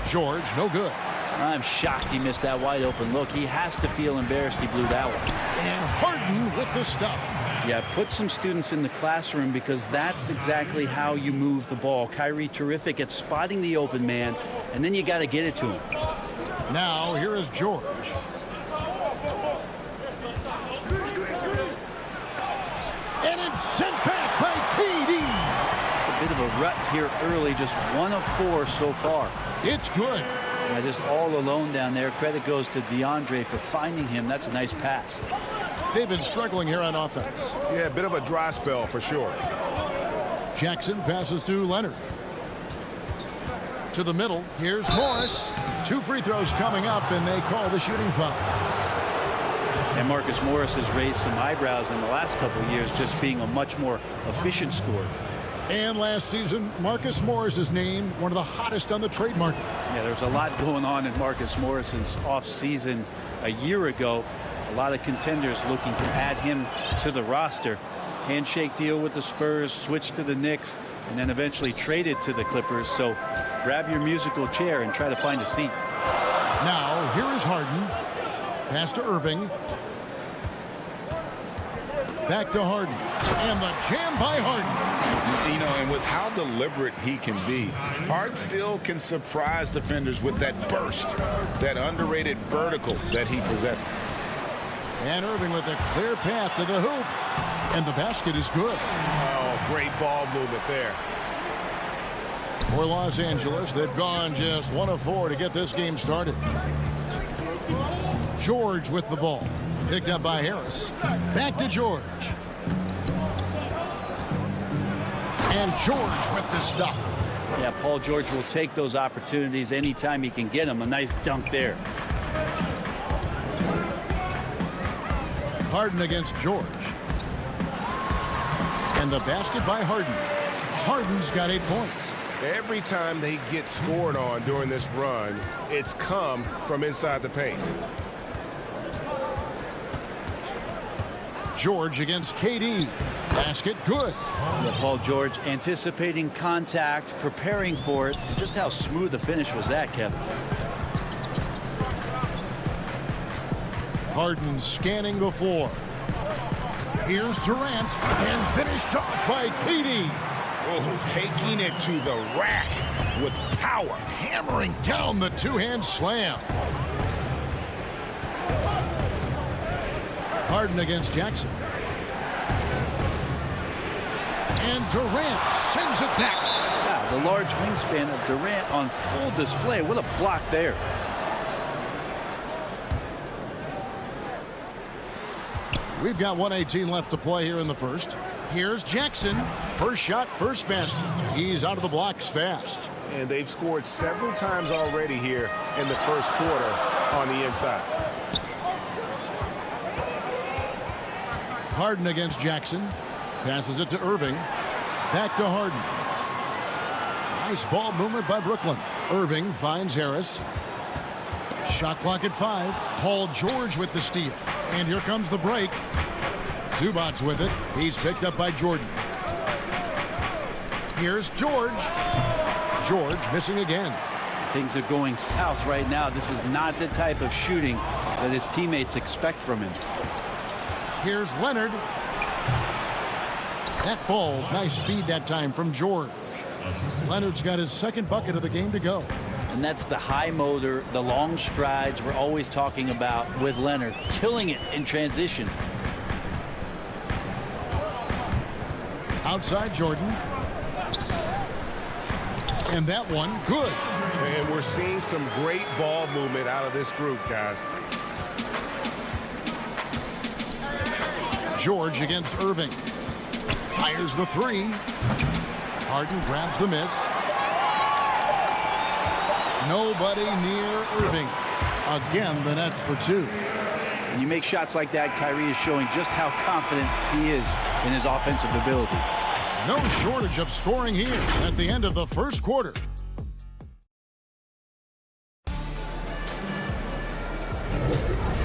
George, no good. I'm shocked he missed that wide open look. He has to feel embarrassed he blew that one. And Harden with the stuff. Yeah, put some students in the classroom because that's exactly how you move the ball. Kyrie terrific at spotting the open man, and then you got to get it to him. Now here is George. And it's sent back by KD. A bit of a rut here early, just 1 of 4 so far. It's good. Yeah, just all alone down there. Credit goes to DeAndre for finding him. That's a nice pass. They've been struggling here on offense. Yeah, a bit of a dry spell for sure. Jackson passes to Leonard. To the middle. Here's Morris. 2 free throws coming up, and they call the shooting foul. And Marcus Morris has raised some eyebrows in the last couple of years, just being a much more efficient scorer. And last season, Marcus Morris is named one of the hottest on the trade market. Yeah, there's a lot going on in Marcus Morris's offseason a year ago. A lot of contenders looking to add him to the roster. Handshake deal with the Spurs, switch to the Knicks, and then eventually traded to the Clippers. So grab your musical chair and try to find a seat. Now, here is Harden. Pass to Irving. Back to Harden. And the jam by Harden. You know, and with how deliberate he can be, Harden still can surprise defenders with that burst, that underrated vertical that he possesses. And Irving with a clear path to the hoop. And the basket is good. Oh, great ball movement there. For Los Angeles, they've gone just 1 of 4 to get this game started. George with the ball. Picked up by Harris. Back to George. And George with the stuff. Yeah, Paul George will take those opportunities anytime he can get them. A nice dunk there. Harden against George. And the basket by Harden. Harden's got 8 points. Every time they get scored on during this run, it's come from inside the paint. George against KD. Basket good. Yeah, Paul George anticipating contact, preparing for it. Just how smooth the finish was that, Kevin. Harden scanning the floor. Here's Durant, and finished off by KD. Oh, taking it to the rack with power. Hammering down the two-hand slam. Harden against Jackson. And Durant sends it back. Wow, the large wingspan of Durant on full display. What a block there. We've got 1:18 left to play here in the first. Here's Jackson. First shot, first basket. He's out of the blocks fast. And they've scored several times already here in the first quarter on the inside. Harden against Jackson. Passes it to Irving. Back to Harden. Nice ball movement by Brooklyn. Irving finds Harris. Shot clock at 5. Paul George with the steal. And here comes the break. Zubac's with it. He's picked up by Jordan. Here's George. George missing again. Things are going south right now. This is not the type of shooting that his teammates expect from him. Here's Leonard. That falls. Nice speed that time from George. Leonard's got his second bucket of the game to go. And that's the high motor, the long strides we're always talking about with Leonard. Killing it in transition. Outside Jordan. And that one, good. And we're seeing some great ball movement out of this group, guys. George against Irving. Fires the three. Harden grabs the miss. Nobody near Irving. Again, the Nets for 2. When you make shots like that, Kyrie is showing just how confident he is in his offensive ability. No shortage of scoring here at the end of the first quarter.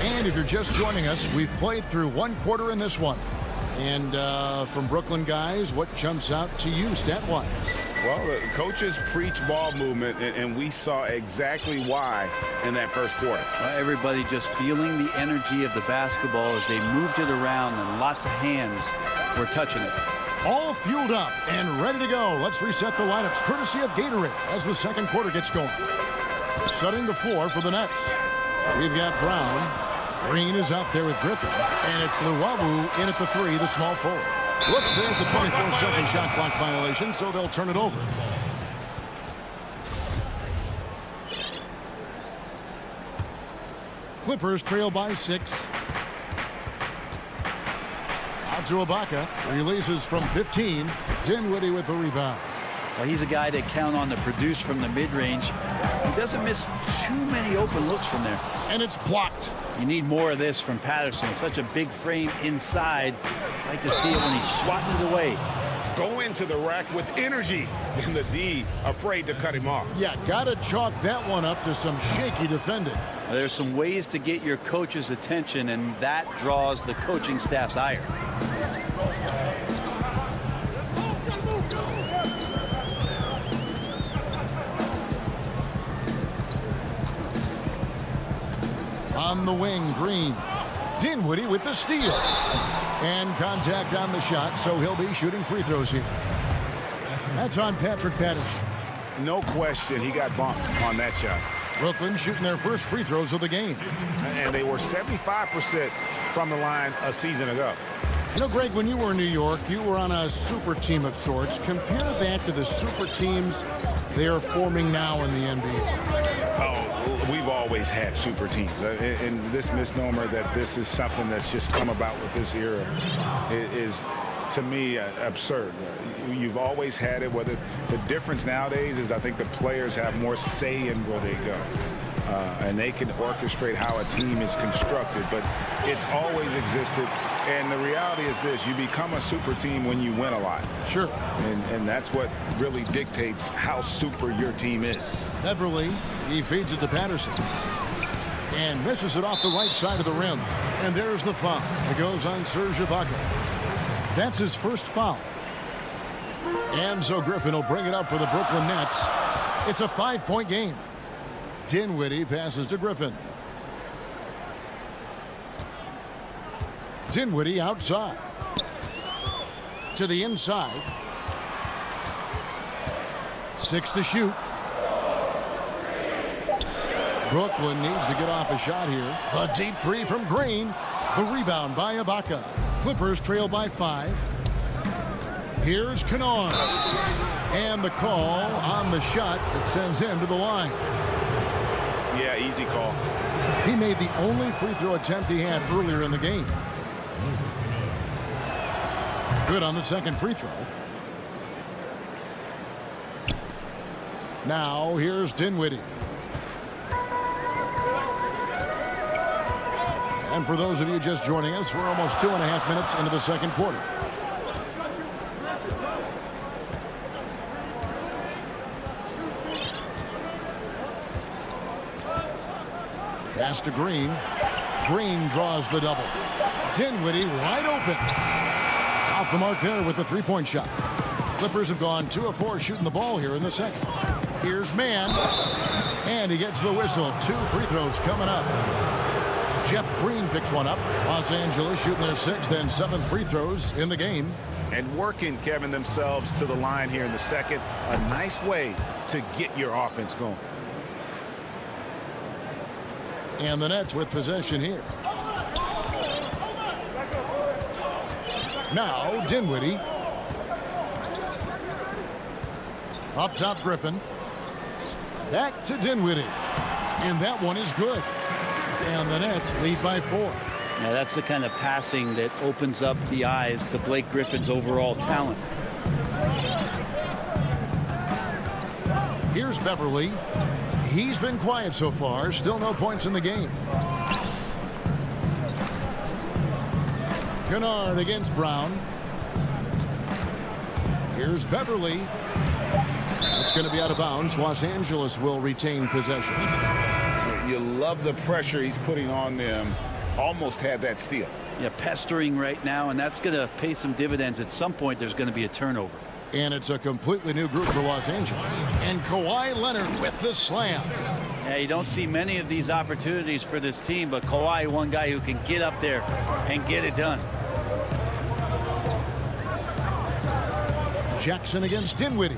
And if you're just joining us, we've played through one quarter in this one. And from Brooklyn guys, what jumps out to you stat-wise? Well, the coaches preach ball movement, and we saw exactly why in that first quarter. Everybody just feeling the energy of the basketball as they moved it around, and lots of hands were touching it. All fueled up and ready to go. Let's reset the lineups courtesy of Gatorade as the second quarter gets going. Setting the floor for the Nets. We've got Brown. Green is out there with Griffin. And it's Luwawu in at the 3, the small forward. Whoops, there's the 24-second shot clock violation, so they'll turn it over. Clippers trail by 6. Out to Ibaka. Releases from 15. Dinwiddie with the rebound. Well, he's a guy they count on to produce from the mid-range. He doesn't miss too many open looks from there. And it's blocked. You need more of this from Patterson. Such a big frame inside. I like to see it when he's swatting it away. Go into the rack with energy. And the D afraid to cut him off. Yeah, got to chalk that one up to some shaky defending. Well, there's some ways to get your coach's attention, and that draws the coaching staff's ire. On the wing, Green. Dinwiddie with the steal. And contact on the shot, so he'll be shooting free throws here. That's on Patrick Patterson. No question, he got bumped on that shot. Brooklyn shooting their first free throws of the game. And they were 75% from the line a season ago. You know, Greg, when you were in New York, you were on a super team of sorts. Compare that to the super teams they are forming now in the NBA. Oh, we've always had super teams. And this misnomer that this is something that's just come about with this era is, to me, absurd. You've always had it. Whether the difference nowadays is I think the players have more say in where they go. And they can orchestrate how a team is constructed. But it's always existed. And the reality is this: you become a super team when you win a lot. Sure. And that's what really dictates how super your team is. Beverly, he feeds it to Patterson. And misses it off the right side of the rim. And there's the foul. It goes on Serge Ibaka. That's his first foul. And so Griffin will bring it up for the Brooklyn Nets. It's a 5-point game. Dinwiddie passes to Griffin. Dinwiddie outside. To the inside. 6 to shoot. Brooklyn needs to get off a shot here. A deep three from Green. The rebound by Ibaka. Clippers trail by 5. Here's Kennard. And the call on the shot that sends him to the line. Yeah, easy call. He made the only free throw attempt he had earlier in the game. Good on the second free throw. Now here's Dinwiddie. And for those of you just joining us, we're almost 2.5 minutes into the second quarter. Pass to Green. Green draws the double. Dinwiddie wide open. Off the mark there with the three-point shot. Clippers have gone 2 of 4 shooting the ball here in the second. Here's Mann. And he gets the whistle. 2 free throws coming up. Jeff Green picks one up. Los Angeles shooting their 6th and 7th free throws in the game. And working, Kevin, themselves to the line here in the second. A nice way to get your offense going. And the Nets with possession here. Now Dinwiddie. Up top Griffin. Back to Dinwiddie. And that one is good. And the Nets lead by 4. Now that's the kind of passing that opens up the eyes to Blake Griffin's overall talent. Here's Beverly. He's been quiet so far. Still no points in the game. Kennard against Brown. Here's Beverly. It's going to be out of bounds. Los Angeles will retain possession. You love the pressure he's putting on them. Almost had that steal. Yeah, pestering right now, and that's going to pay some dividends. At some point, there's going to be a turnover. And it's a completely new group for Los Angeles. And Kawhi Leonard with the slam. Yeah, you don't see many of these opportunities for this team, but Kawhi, one guy who can get up there and get it done. Jackson against Dinwiddie.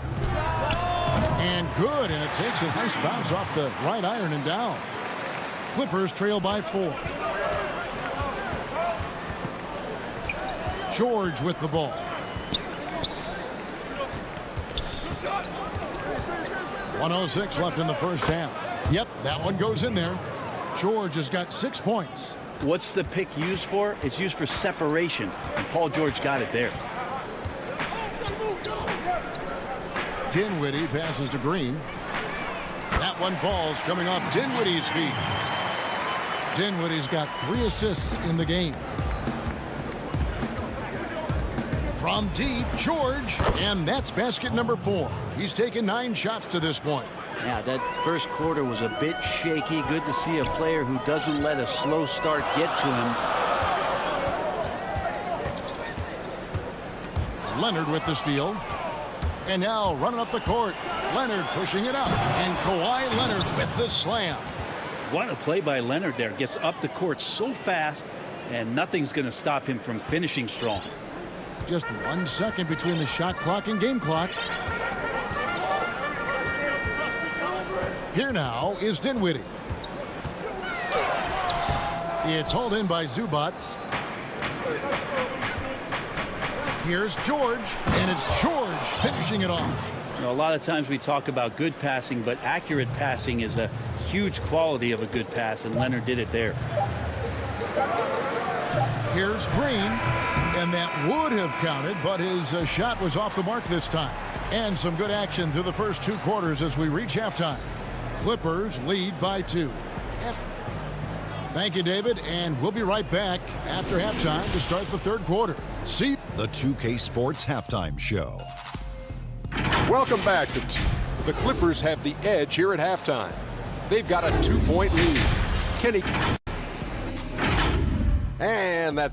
And good, and it takes a nice bounce off the right iron and down. Clippers trail by 4. George with the ball. .106 left in the first half. Yep, that one goes in there. George has got 6 points. What's the pick used for? It's used for separation, and Paul George got it there. Dinwiddie passes to Green. That one falls coming off Dinwiddie's feet. Dinwiddie's got 3 assists in the game. From deep, George, and that's basket number 4. He's taken 9 shots to this point. Yeah, that first quarter was a bit shaky. Good to see a player who doesn't let a slow start get to him. Leonard with the steal. And now running up the court. Leonard pushing it up. And Kawhi Leonard with the slam. What a play by Leonard there. Gets up the court so fast, and nothing's going to stop him from finishing strong. Just 1 second between the shot clock and game clock. Here now is Dinwiddie. It's hauled in by Zubats. Here's George, and it's George finishing it off. You know, a lot of times we talk about good passing, but accurate passing is a huge quality of a good pass, and Leonard did it there. Here's Green, and that would have counted, but his shot was off the mark this time. And some good action through the first 2 quarters as we reach halftime. Clippers lead by 2. Thank you, David, and we'll be right back after halftime to start the third quarter. See the 2K Sports Halftime Show. Welcome back. The Clippers have the edge here at halftime. They've got a 2-point lead. Kenny. And that.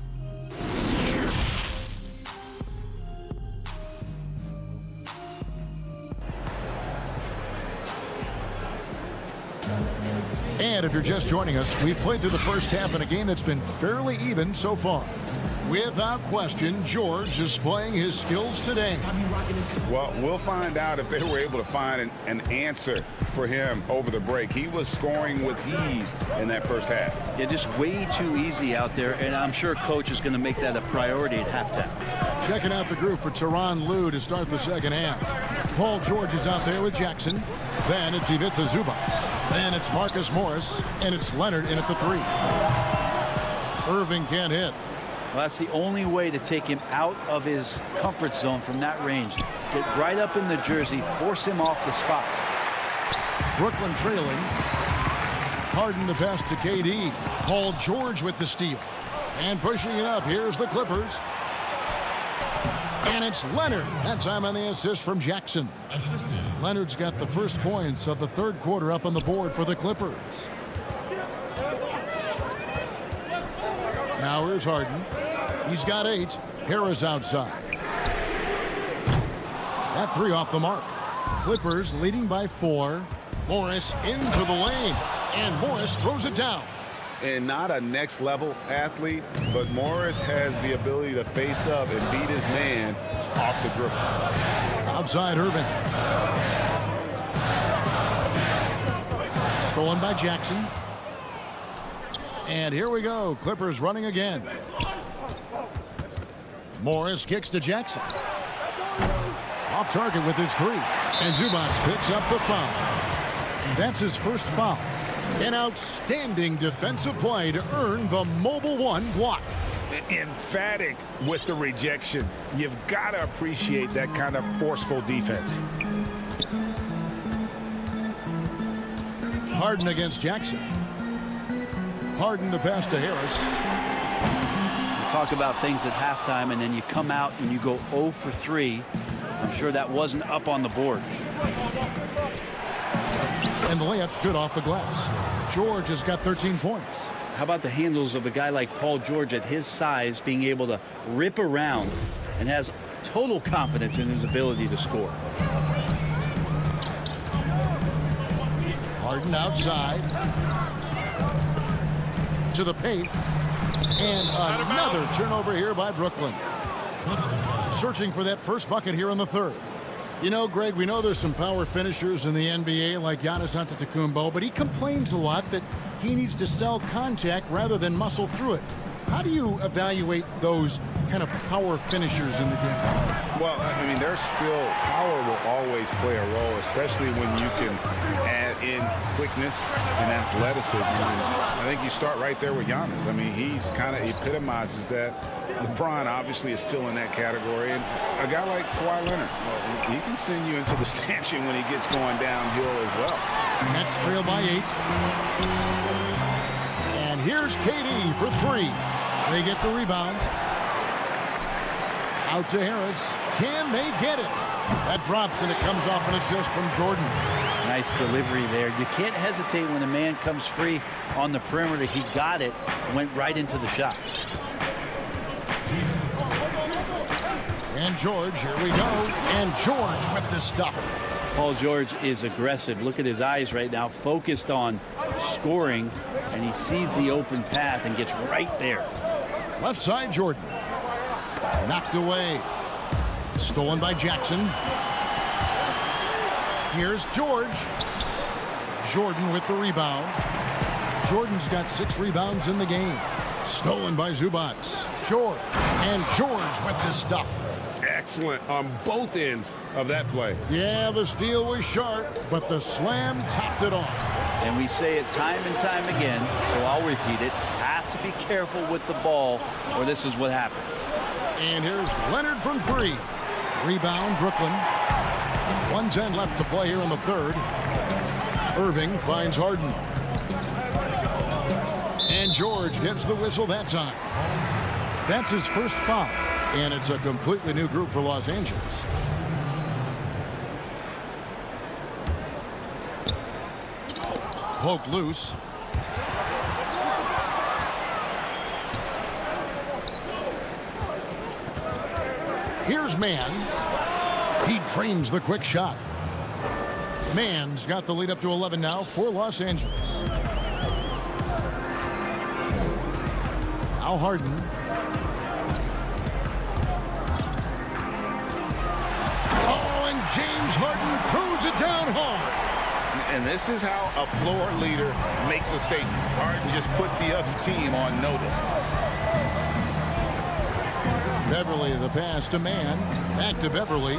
And if you're just joining us, we've played through the first half in a game that's been fairly even so far. Without question, George is playing his skills today. Well, we'll find out if they were able to find an answer for him over the break. He was scoring with ease in that first half. Yeah, just way too easy out there, and I'm sure Coach is going to make that a priority at halftime. Checking out the group for Tyronn Lue to start the second half. Paul George is out there with Jackson. Then it's Ivica Zubac. Then it's Marcus Morris, and it's Leonard in at the 3. Irving can't hit. Well, that's the only way to take him out of his comfort zone from that range. Get right up in the jersey, force him off the spot. Brooklyn trailing. Harden the pass to KD. Paul George with the steal. And pushing it up, here's the Clippers. And it's Leonard. That time on the assist from Jackson. Leonard's got the first points of the third quarter up on the board for the Clippers. Now here's Harden. He's got 8. Harris outside. That 3 off the mark. Clippers leading by 4. Morris into the lane. And Morris throws it down. And not a next-level athlete, but Morris has the ability to face up and beat his man off the dribble. Outside Irving. Stolen by Jackson. And here we go. Clippers running again. Morris kicks to Jackson. Off target with his 3. And Zubac picks up the foul. That's his first foul. An outstanding defensive play to earn the Mobile 1 block. Emphatic with the rejection. You've got to appreciate that kind of forceful defense. Harden against Jackson. Harden the pass to Harris. You talk about things at halftime, and then you come out and you go 0 for 3. I'm sure that wasn't up on the board. And the layup's good off the glass. George has got 13 points. How about the handles of a guy like Paul George at his size being able to rip around and has total confidence in his ability to score. Harden outside. To the paint. And another turnover here by Brooklyn. Searching for that first bucket here in the third. You know, Greg, we know there's some power finishers in the NBA like Giannis Antetokounmpo, but he complains a lot that he needs to sell contact rather than muscle through it. How do you evaluate those kind of power finishers in the game? Well, I mean, there's still power will always play a role, especially when you can add in quickness and athleticism. And I think you start right there with Giannis. I mean, he's kind of epitomizes that. LeBron obviously is still in that category. And a guy like Kawhi Leonard, well, he can send you into the stanchion when he gets going downhill as well. Nets trail by 8. And here's KD for 3. They get the rebound. Out to Harris. Can they get it? That drops, and it comes off an assist from Jordan. Nice delivery there. You can't hesitate when a man comes free on the perimeter. He got it, went right into the shot. And George, here we go. And George with the stuff. Paul George is aggressive. Look at his eyes right now, focused on scoring, and he sees the open path and gets right there. Left side, Jordan. Knocked away. Stolen by Jackson. Here's George. Jordan with the rebound. Jordan's got 6 rebounds in the game. Stolen by Zubac. George. And George with the stuff. Excellent on both ends of that play. Yeah, the steal was sharp, but the slam topped it off. And we say it time and time again, so I'll repeat it. Have to be careful with the ball, or this is what happens. And here's Leonard from 3. Rebound, Brooklyn. 1:10 left to play here in the third. Irving finds Harden. And George gets the whistle that time. That's his first foul, and it's a completely new group for Los Angeles. Poked loose. Here's Mann. He drains the quick shot. Mann's got the lead up to 11 now for Los Angeles. Now Harden. Oh, and James Harden throws it down hard. And this is how a floor leader makes a statement. Harden just put the other team on notice. Beverly, the pass to Mann. Back to Beverly.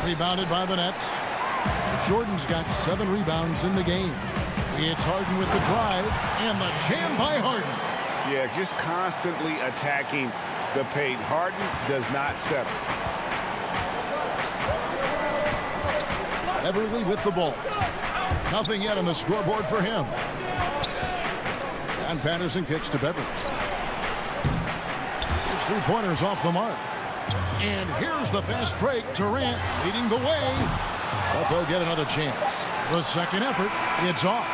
Rebounded by the Nets. Jordan's got 7 rebounds in the game. It's Harden with the drive and the jam by Harden. Yeah, just constantly attacking the paint. Harden does not settle. Beverly with the ball. Nothing yet on the scoreboard for him. And Patterson kicks to Beverly. His 3-pointers off the mark. And here's the fast break. Durant leading the way. But they'll get another chance. The second effort, it's off.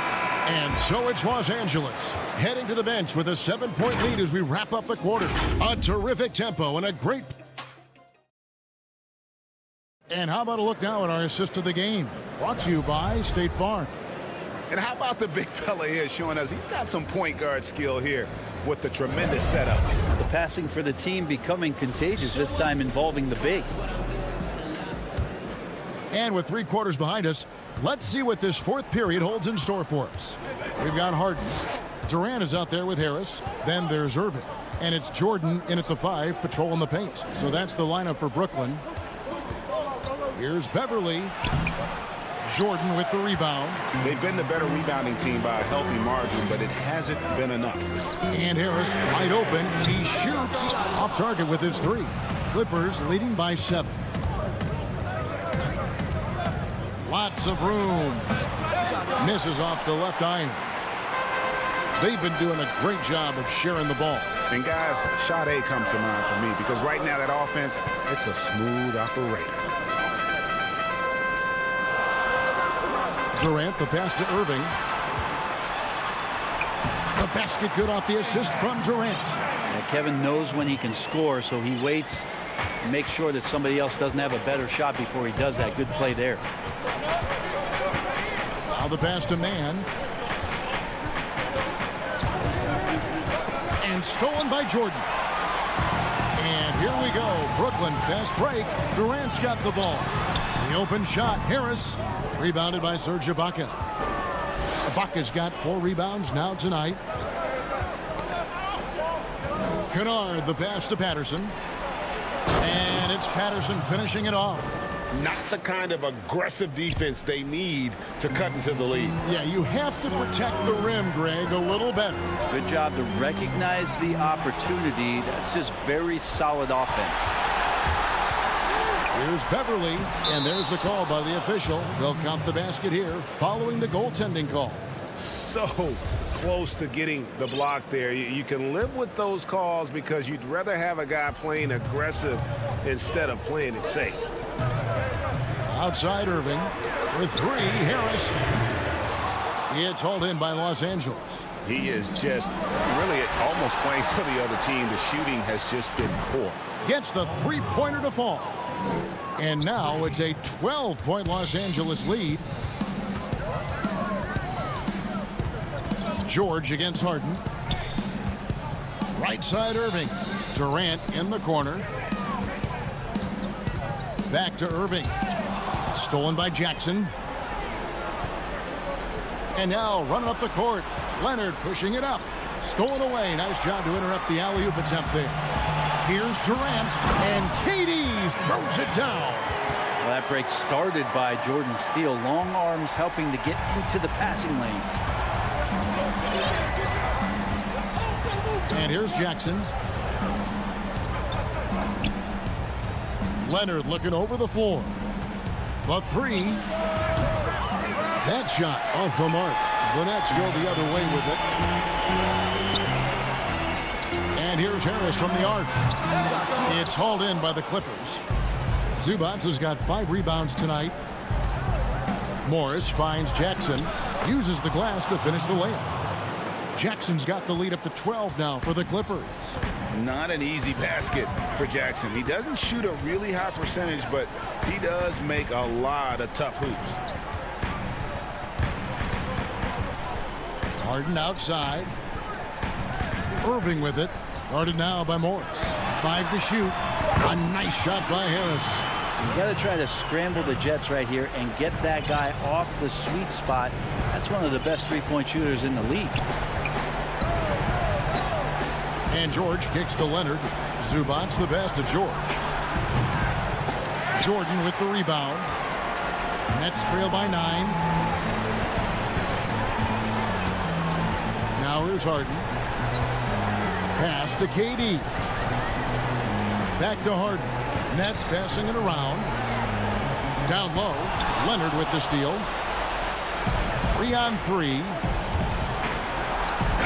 And so it's Los Angeles heading to the bench with a 7-point lead as we wrap up the quarter. A terrific tempo and a great... And how about a look now at our assist to the game? Brought to you by State Farm. And how about the big fella here showing us he's got some point guard skill here with the tremendous setup. The passing for the team becoming contagious, this time involving the big. And with 3 quarters behind us, let's see what this 4th period holds in store for us. We've got Harden. Durant is out there with Harris. Then there's Irving. And it's Jordan in at the 5, patrolling the paint. So that's the lineup for Brooklyn. Here's Beverly. Jordan with the rebound. They've been the better rebounding team by a healthy margin, but it hasn't been enough. And Harris wide open. He shoots off target with his 3. Clippers leading by 7. Lots of room. Misses off the left iron. They've been doing a great job of sharing the ball. And guys, shot A comes to mind for me because right now that offense, it's a smooth operator. Durant, the pass to Irving. The basket good off the assist from Durant. Yeah, Kevin knows when he can score, so he waits and makes sure that somebody else doesn't have a better shot before he does that. Good play there. Now the pass to Mann. And stolen by Jordan. And here we go. Brooklyn fast break. Durant's got the ball. The open shot. Harris. Rebounded by Serge Ibaka. Ibaka's got 4 rebounds now tonight. Kennard, the pass to Patterson. And it's Patterson finishing it off. Not the kind of aggressive defense they need to cut into the lead. Yeah, you have to protect the rim, Greg, a little better. Good job to recognize the opportunity. That's just very solid offense. Here's Beverly, and there's the call by the official. They'll count the basket here following the goaltending call. So close to getting the block there. You can live with those calls because you'd rather have a guy playing aggressive instead of playing it safe. Outside Irving with 3. Harris. It's hauled in by Los Angeles. He is just really almost playing for the other team. The shooting has just been poor. Gets the 3-pointer to fall. And now it's a 12-point Los Angeles lead. George against Harden. Right side Irving. Durant in the corner. Back to Irving. Stolen by Jackson. And now running up the court. Leonard pushing it up. Stolen away. Nice job to interrupt the alley-oop attempt there. Here's Durant. And KD throws it down. Well, that break started by Jordan Steele. Long arms helping to get into the passing lane. And here's Jackson. Leonard looking over the floor. The 3. That shot off the mark. The Nets go the other way with it. And here's Harris from the arc. It's hauled in by the Clippers. Zubac has got 5 rebounds tonight. Morris finds Jackson. Uses the glass to finish the layup. Jackson's got the lead up to 12 now for the Clippers. Not an easy basket for Jackson. He doesn't shoot a really high percentage, but he does make a lot of tough hoops. Harden outside. Irving with it. Guarded now by Morris. 5 to shoot. A nice shot by Harris. You got to try to scramble the Jets right here and get that guy off the sweet spot. That's one of the best three-point shooters in the league. And George kicks to Leonard. Zubac the pass to George. Jordan with the rebound. Nets trail by 9. Now here's Harden. Pass to KD. Back to Harden. Nets passing it around. Down low. Leonard with the steal. 3-on-3.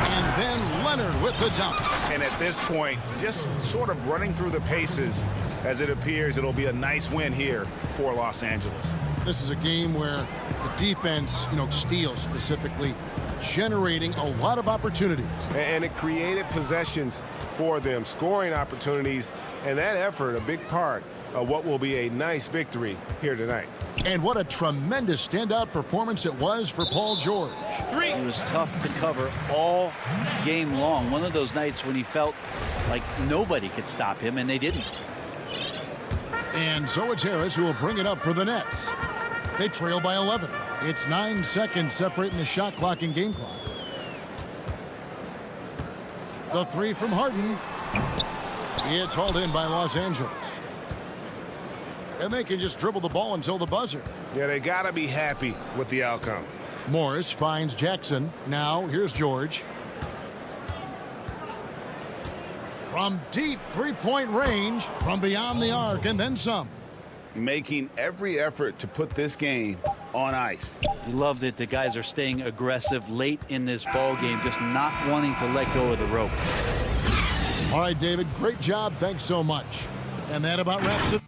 And then Leonard with the dunk. And at this point, just sort of running through the paces as it appears it'll be a nice win here for Los Angeles. This is a game where the defense, steals specifically, generating a lot of opportunities. And it created possessions for them, scoring opportunities, and that effort, a big part of what will be a nice victory here tonight. And what a tremendous standout performance it was for Paul George. It was tough to cover all game long. One of those nights when he felt like nobody could stop him, and they didn't. And so it's Harris who will bring it up for the Nets. They trail by 11. It's 9 seconds separating the shot clock and game clock. The 3 from Harden. It's hauled in by Los Angeles. And they can just dribble the ball until the buzzer. Yeah, they got to be happy with the outcome. Morris finds Jackson. Now here's George. From deep three-point range, from beyond the arc, and then some. Making every effort to put this game on ice. You love that the guys are staying aggressive late in this ball game, just not wanting to let go of the rope. All right, David, great job. Thanks so much. And that about wraps it.